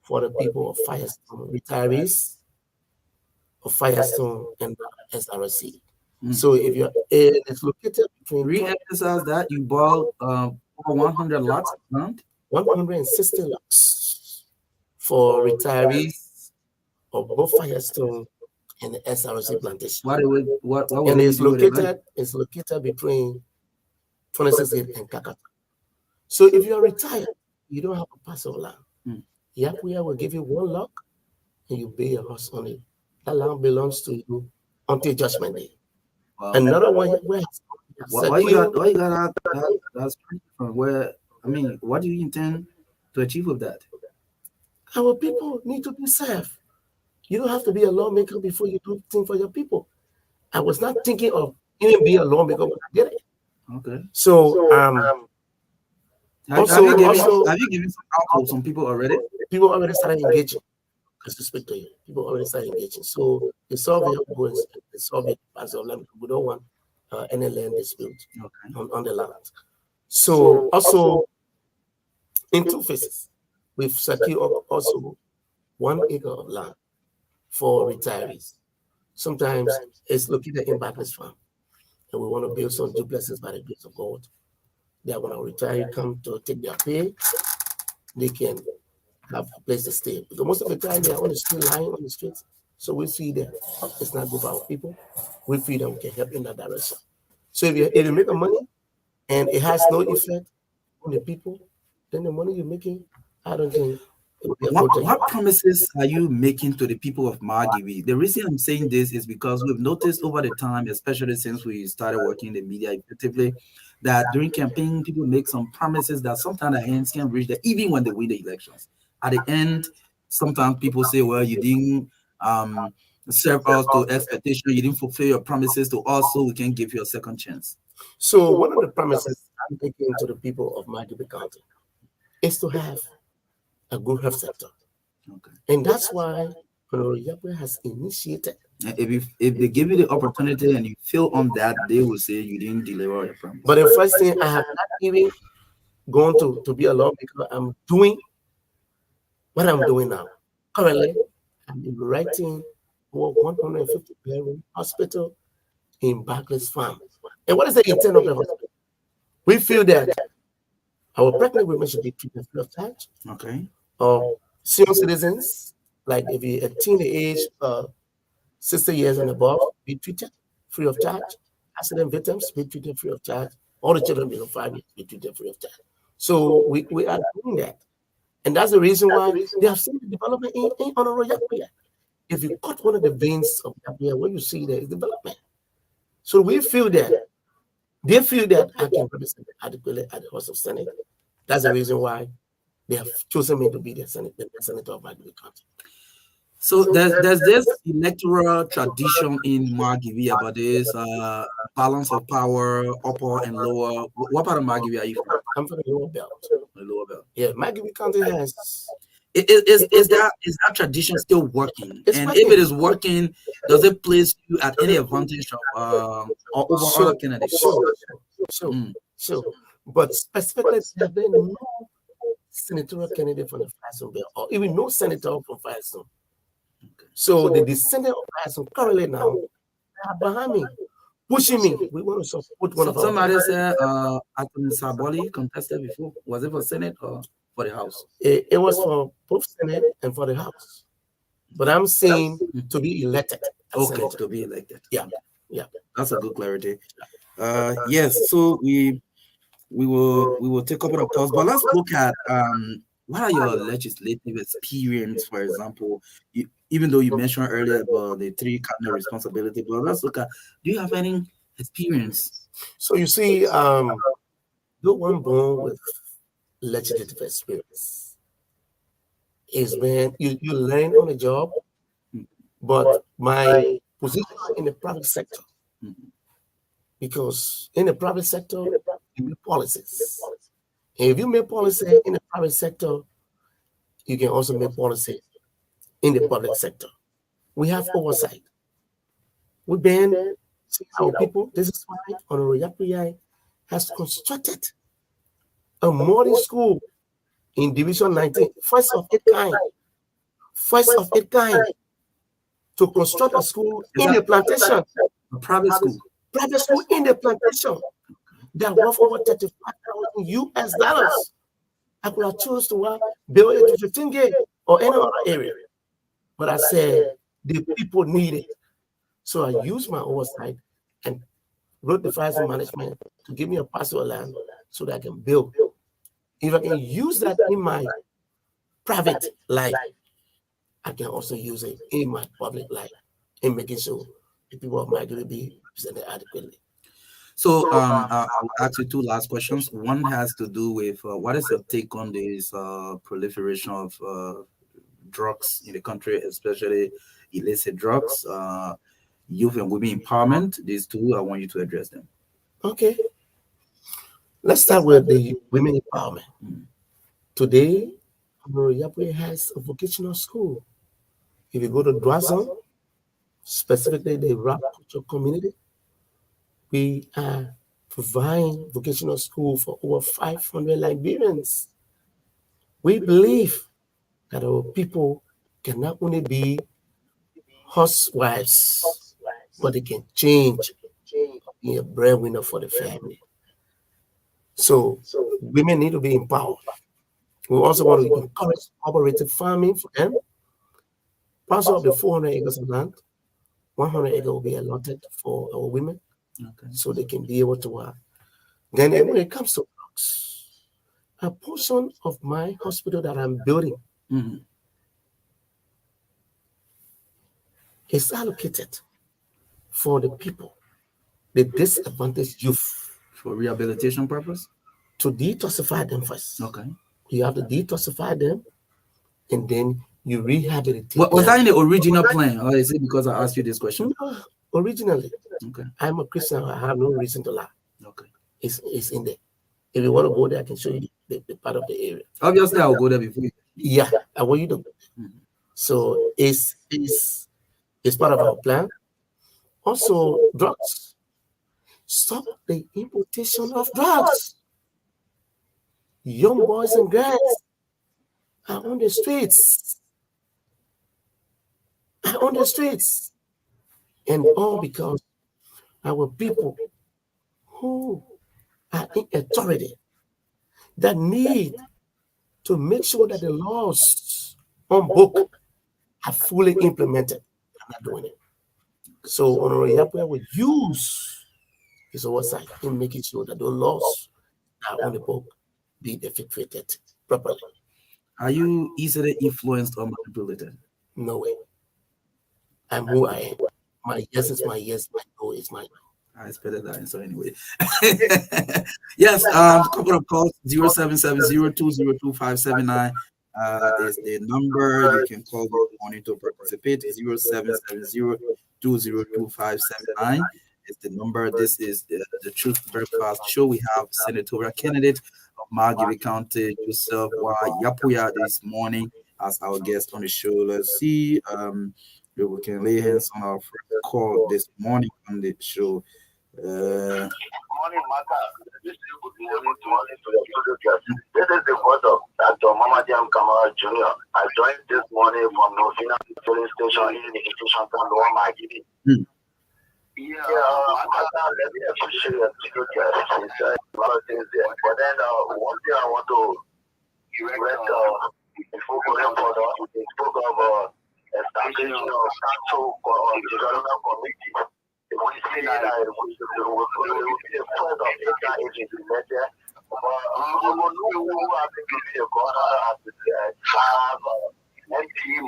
for the people of Firestone, retirees of Firestone and the SRC. So if you're it's located between
re-emphasize that you bought over 100 lots of land,
160 lots for retirees of both Firestone and the SRC plantation.
What
and it's located between 26th and Kakata. So if you're retired, you don't have a parcel of land. Yahweh will give you one lot and you pay your house on it. That land belongs to you until Judgment Day. Wow. Another one,
why you got that's from where? I mean, what do you intend to achieve with that?
Our people need to be served. You don't have to be a lawmaker before you do things for your people. I was not thinking of even being a lawmaker when I did it.
Okay.
So
have you given some out to some people already?
People already started engaging. As to speak to you, people already started engaging. So the survey goes, the survey as of land. We don't want any land dispute on the land. So also in 2 phases, we've secured also 1 acre of land for retirees. Sometimes it's located in Barclays Farm, and we want to build some duplexes by the grace of God. They are going to retire, come to take their pay. They can have a place to stay. Because most of the time they are on the street, lying on the streets. So we feed them. It's not good for our people. We feed them, we can help in that direction. So if you make a money and it has no effect on the people, then the money you're making, I don't think it will be
what promises are you making to the people of Margibi? The reason I'm saying this is because we've noticed over the time, especially since we started working in the media effectively, that during campaign, people make some promises that sometimes the hands can reach there, even when they win the elections. At the end, sometimes people say, well, you didn't serve us to expectation. You didn't fulfill your promises to us, so we can give you a second chance.
So one of the promises I'm making to the people of Margibi County is to have a good health sector.
Okay.
And that's why Yahweh has initiated.
And if they give you the opportunity and you fail on that, they will say you didn't deliver your promise.
But the first thing, I have not even gone to be alone because I'm doing what I'm doing now. Currently, I'm erecting over 150 bedroom hospital in Barclays Farm. And what is the intent of the hospital? We feel that our pregnant women should be treated free of charge.
Okay.
Senior citizens, like if you're attain the age 60 years and above, be treated free of charge. Accident victims be treated free of charge. All the children below 5 years be treated free of charge. So we are doing that. And that's the reason why they have seen the development in Honorable Yakuya. If you cut one of the veins of Yakuya, what you see there is development. So we feel that, they feel that I can represent adequately at the House of Senate. That's the reason why they have chosen me to be the senator of Margibi County.
So there's this electoral tradition in Margibi about this balance of power, upper and lower. What part of Margibi are you from?
I'm from the lower belt.
The lower belt.
Yeah, Margibi County has.
Is that tradition still working?
It's
and
working.
if it is working, does it place you at any advantage of over other candidates?
Sure. But specifically, there have been no senatorial candidate from the Firestone belt, or even no senator from Firestone. So the descendant of Firestone currently now are behind me, pushing me. We want to support one of our.
Somebody said Anthony Saboli contested before. Was it for Senate or for the House?
It was for both Senate and for the House. But I'm saying to be elected.
Okay,
senator.
to be elected.
Yeah.
That's a good clarity. Yes, so we will take up a pause, but let's look at what are your legislative experience, for example. Even though you mentioned earlier about the 3 cardinal responsibility, but let's look at, do you have any experience?
So you see, no one born with legislative experience is when you learn on the job, but my position in the private sector, because in the private sector, you make policies. And if you make policy in the private sector, you can also make policy in the public sector. We have oversight. We ban our people. This is why Honorable Yakuya has constructed a modern school in Division 19, first of its kind, to construct a school in the plantation.
A private school.
Private school in the plantation that worth over $35,000 US. I could have chosen to build it to 15 gig or any other area. But I said the people need it. So I used my oversight and wrote the Finance Management to give me a parcel of land so that I can build. If I can use that in my private life, I can also use it in my public life in making sure the people of my going to be represented adequately.
So I'll ask you 2 last questions. One has to do with what is your take on this proliferation of drugs in the country, especially illicit drugs, youth and women empowerment? These 2, I want you to address them.
Okay. Let's start with the women empowerment. Today, Yapwe has a vocational school. If you go to Dwazon, specifically the rap culture community, we are providing vocational school for over 500 Liberians. We believe that our people can not only be housewives, but they can change, be a breadwinner for the family. So women need to be empowered. We also want to encourage cooperative farming for them. Parcel of the 400 acres of land, 100 acres will be allotted for our women, so they can be able to work. Then when it comes to drugs, a portion of my hospital that I'm building is allocated for the people, the disadvantaged youth.
For rehabilitation purpose?
To detoxify them first.
Okay.
You have to detoxify them, and then You rehabilitate.
Was that in the original plan, or is it because I asked you this question?
No, originally.
Okay.
I'm a Christian. I have no reason to lie.
Okay.
It's in there. If you want to go there, I can show you the part of the area.
Obviously, I'll go there before you.
Yeah, I want you to. So it's part of our plan. Also, drugs. Stop the importation of drugs. Young boys and girls are on the streets. And all because our people who are in authority that need to make sure that the laws on book are fully implemented. I'm not doing it. So Honorable Yapuya will use his oversight in making sure that the laws are on the book be effectuated properly.
Are you easily influenced or manipulated?
No way. I'm who I am. My yes is my yes, my no is my no.
I expected that answer anyway. Yes, couple of calls 0770-202-579 is the number you can call this morning to participate. 0770-202-579 is the number. This is the Truth Breakfast Show. We have senatorial candidate of Margibi County, Joseph Yapuya, this morning as our guest on the show. Let's see. We can lay hands on our first call this morning on the show.
Good morning, Marka. Good morning to your studio guest. This is the voice of Dr. Mama Jam Kamara Jr. I joined this morning from Novena filling station in the institution town of Margibi. Marka, let me appreciate your studio guest. He said a lot of things there. But then one thing I want to direct before going further, he spoke of establishing a council development committee. We see that it will be a point of interagency measure. Who have to be a corner at the have empty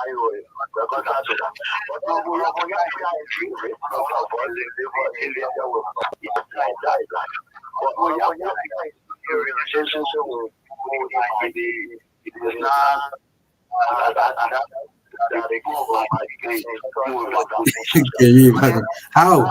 highway.
Can you imagine? How?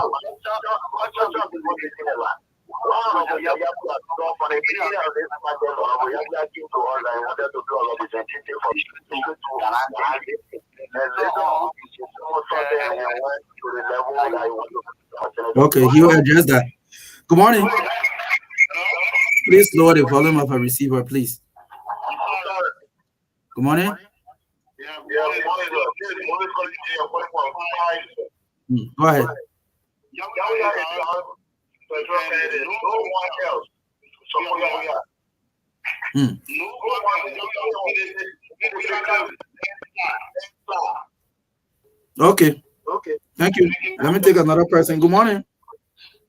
Okay, he'll address that. Good morning. Please lower the volume of a receiver, please. Good morning. Go ahead. Okay. Thank you. Let me take another person. Good morning.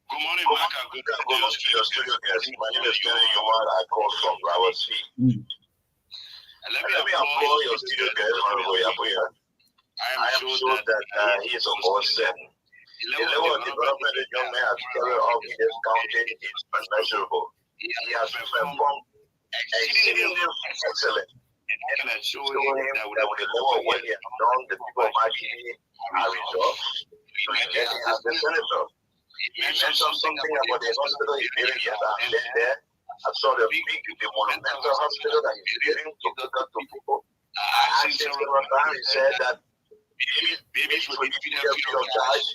Good morning, Marka. Good to your studio guest. My name is Kenny Yomar. I call from Broward Street. Let me applaud your studio guest, Honorable Yapuya. I am sure that he is a God sent. The level of development the young man has carried out in this county is unmeasurable. He has performed exceedingly excellent. And I can assure him that with the level of what he has done, the people of Margibi are resolved to elect him as the senator. He mentioned something about the hospital he's building. Yes, I've been there. I saw the monumental hospital that he's building to look up to people. I asked him several times. He said that babies will be free of charge.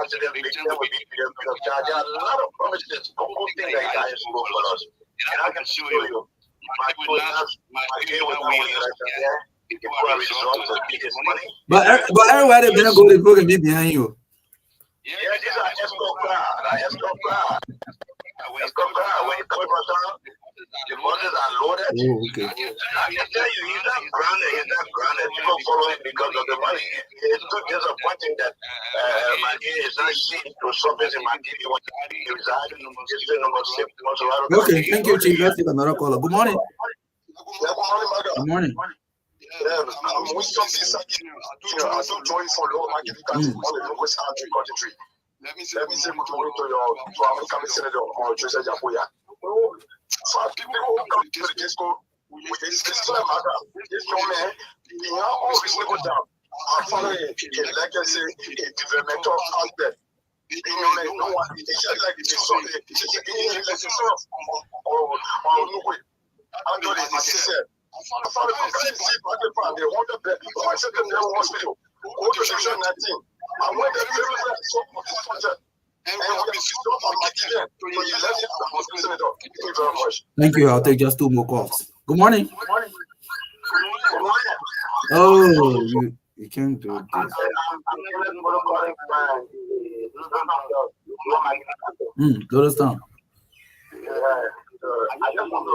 Accident victims will be free of charge. There are a lot of promises, good things that he has spoken for us. And I can show you, my people will not win election there. People are resolved to take his money.
But everybody gonna go to the program behind you.
Yeah, these are escort crowd. When you come down, the buses are loaded.
Oh, okay.
I can tell you, he's not grounded. People follow him because of the money. It's too disappointing that Margibi is not seen to surface in Margibi when he resides in number 6.
Okay, thank you, Chief. Let's take another caller. Good morning. Good morning.
I don't join for low Margibi County, all the local country. Let me say good morning to your Senator Joseph Yapuya. For people who come to the disco, with this Marka, this young man, he now always go down. Following a legacy, a developmental concept. You know, no one, it's just like it's so, it's a sort of, no way. I know this is said. I found a company, they want the bed, I said to them, hospital, go to section 19. I went there, so and we stopped on my TV, so he left it, I was listening to. Thank you very much.
Thank you. I'll take just 2 more calls. Good morning. Oh, you can't do this. Go to town.
I just want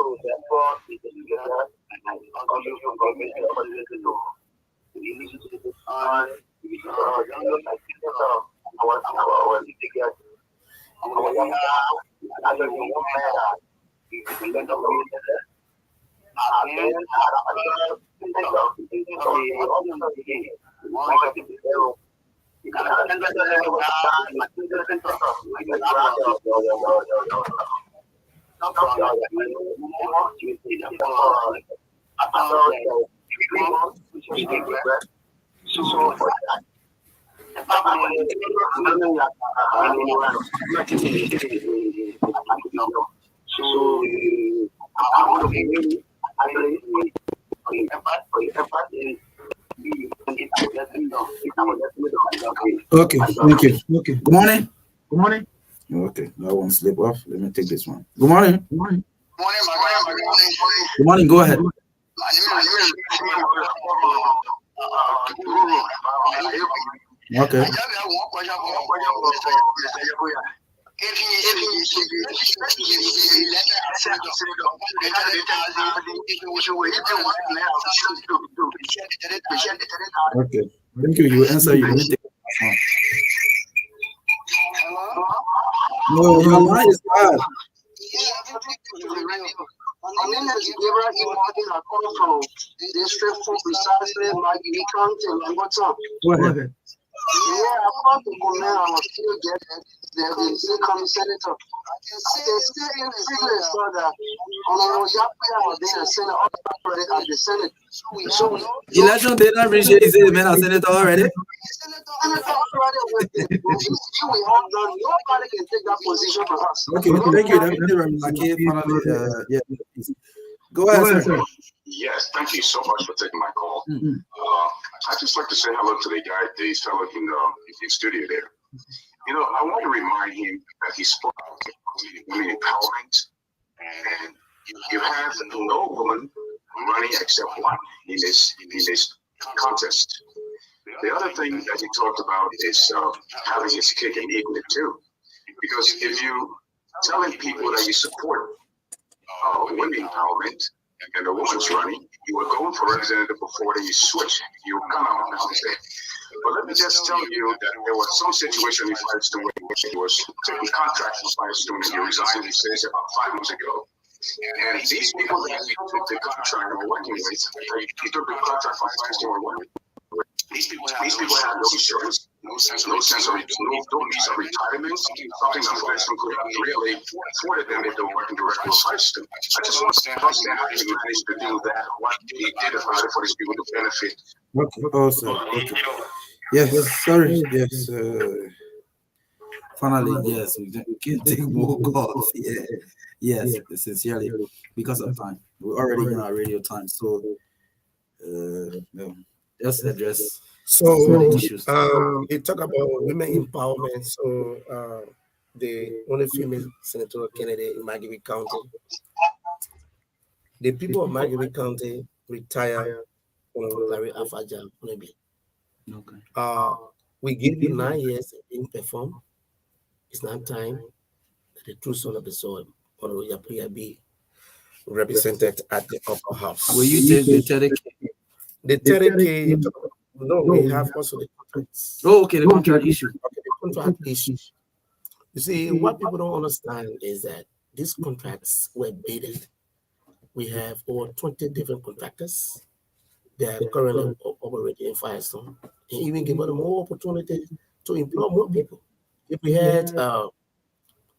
Okay, thank you. Okay. Good morning. Good morning. Okay, that one slip off. Let me take this one. Good morning. Good morning. Good morning. Go ahead. Okay. Okay. Thank you. You answer. You need to. No, your line is bad.
My name is Gabriel Martin. I come from District 4, precisely Maggie County, Langoton.
Go ahead.
Yeah, I want to comment on a few guests. They've been becoming senator. I can still in privilege so that Honorable Yapia was being a senator already at the Senate. So
Election did not reach it. Is it man a senator already?
Senator already with it. We have done. Nobody can take that position from us.
Okay, thank you. Finally, yeah. Go ahead, sir.
Yes, thank you so much for taking my call. I'd just like to say hello to the guy, the fellow in the studio there. You know, I want to remind him that he spoke about women empowerment, and you have no woman running except one in this contest. The other thing that he talked about is having his cake and eating it too, because if you telling people that you support women empowerment and the woman's running, you were going for representative before you switch. You come out now instead. But let me just tell you that there was some situation in Firestone where he was taking contracts from Firestone and he resigned, he says, about 5 months ago. And these people that he took the contract and were working with, he took the contract from Firestone and were working with. These people had no insurance, no sense of retirement, something that Firestone could have really afforded them if they were working directly with Firestone. I just want to understand how he managed to do that, what he did about it for these people to benefit.
Okay, awesome. Okay. Yes, sorry. Yes. Finally, yes, we can take more calls. Yeah. Yes, sincerely, because of time. We're already in our radio time, so no, just address
So,
the issues.
you talk about women empowerment. So, the only female senatorial candidate in Margaret County, the people of Margaret County retire on Larry Afaja.
Okay.
We give you 9 years in perform. It's now time that the true son of the soil, Honorable Yapuya, be represented at the upper house.
Will you take the 30K?
The 30K, no, we have also the contracts.
Oh, okay, the contract issue.
Okay, the contract issue. You see, what people don't understand is that these contracts were bidded. We have over 20 different contractors that are currently operating in Firestone, and even give them more opportunity to employ more people. If we had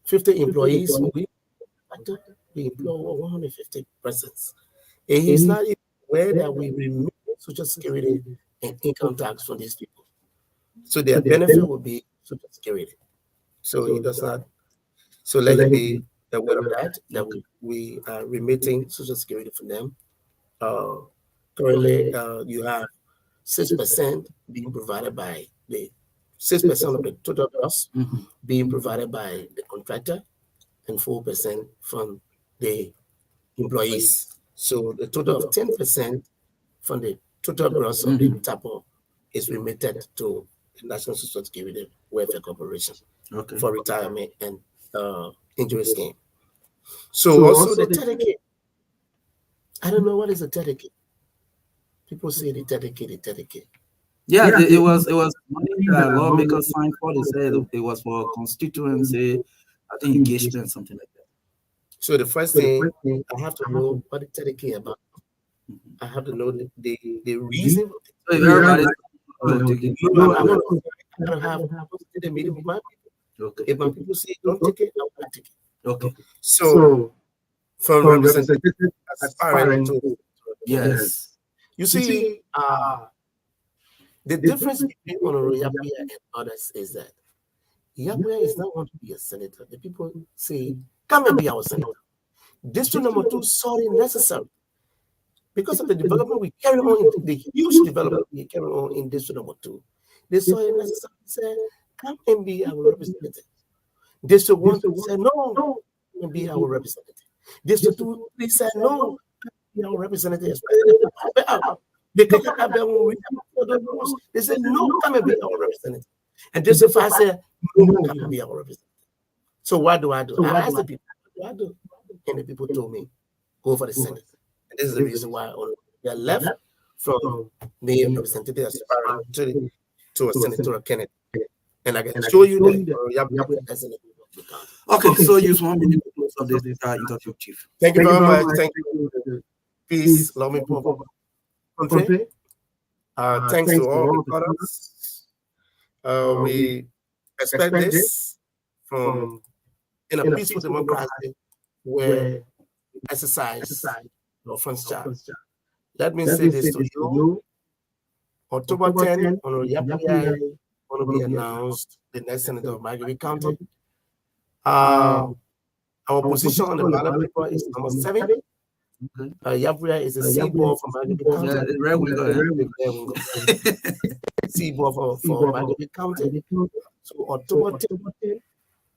50 employees, we employ over 150 persons. And he's not even aware that we remove Social Security and income tax from these people. So their benefit will be Social Security. So he does not. So let him be aware of that, that we are remitting Social Security from them. Currently, you have 6% being provided by the 6% of the total cost being provided by the contractor and 4% from the employees. So the total of 10% from the total gross of the TAPO is remitted to the National Social Security Welfare Corporation for retirement and injury scheme. So also the dedicate. I don't know what is a dedicate. People say the dedicate.
Yeah, it was money that lawmakers signed for. They said it was for constituency, I think engagement, something like that.
So the first thing I have to know what the dedicate about. I have to know the reason.
So everybody's
I don't have to the meeting with my people.
Okay.
If my people say don't take it, I will not take it.
Okay.
So from representative aspiring to
yes.
You see, the difference between Honorable Yapuya and others is that Yapuya is not want to be a senator. The people say, come and be our senator. District number 2 saw it necessary because of the development we carry on, the huge development we carry on in District number 2. They saw it necessary to say, come and be our representative. District 1 said, no, come and be our representative. District 2, they said, no, our representatives. They said, no, come and be our representative. And this if I said, no, come and be our representative. So what do? I asked the people, what do I do? And the people told me, go for the Senate. And this is the reason why they are left from being representative aspiring to a senatorial candidate. And I can show you that.
Okay, so use 1 minute to close up this interview, Chief.
Thank you very much. Thank you. Peace. Love me, Papa. Thanks to all the products. We expect this from in a peaceful democracy where we exercise your front charge. Let me say this to you. October 10th, on Yapuya going to be announced the next senator of Marguerite County. Our position on the ballot paper is number 7. Yapuya is a seaboard for Marguerite County. Seaboard for Marguerite County. So October 10th,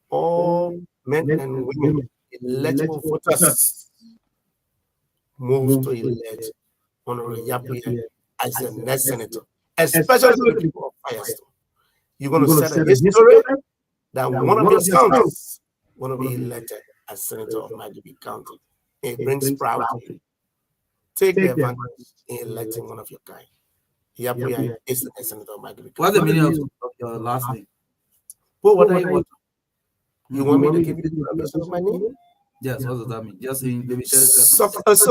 all men and women, eligible voters, move to elect Honorable Yapuya as the next senator, especially the people of Firestone. You're going to set a history that one of your sons going to be elected as senator of Marguerite County. It brings pride to you. Take the advantage in electing one of your kind. Yapuya is the next senator of Marguerite County.
What's the meaning of your last name?
Well, what do you want? You want me to give you the information of my name?
Yes, what does that mean? Just in maybe 30
seconds.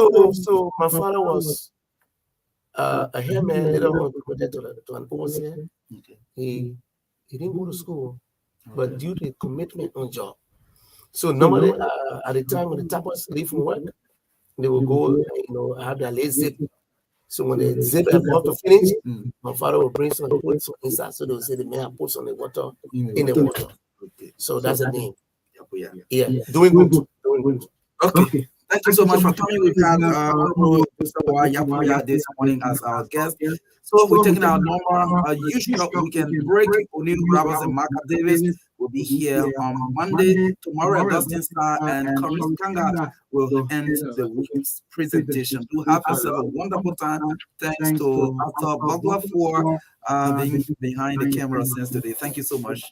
So my father was a hairman, later on promoted to an overseer.
Okay.
He didn't go to school, but due to commitment on job. So normally at the time when the tappers leave from work, they will go, have their late zip. So when the zip is about to finish, my father will bring some puts inside. So they will say the man puts on the water in the water.
Okay.
So that's the name.
Yeah.
Doing good.
Okay. Thank you so much for coming. We've had Mr. Yapuya this morning as our guest. So we're taking our normal, usual weekend break. O'Neil Roberts and Marka Davis will be here on Monday. Tomorrow, Dustin Starr and Corinne Kanga will end the week's presentation. Do have yourself a wonderful time. Thanks to Arthur Butler for being behind the camera since today. Thank you so much.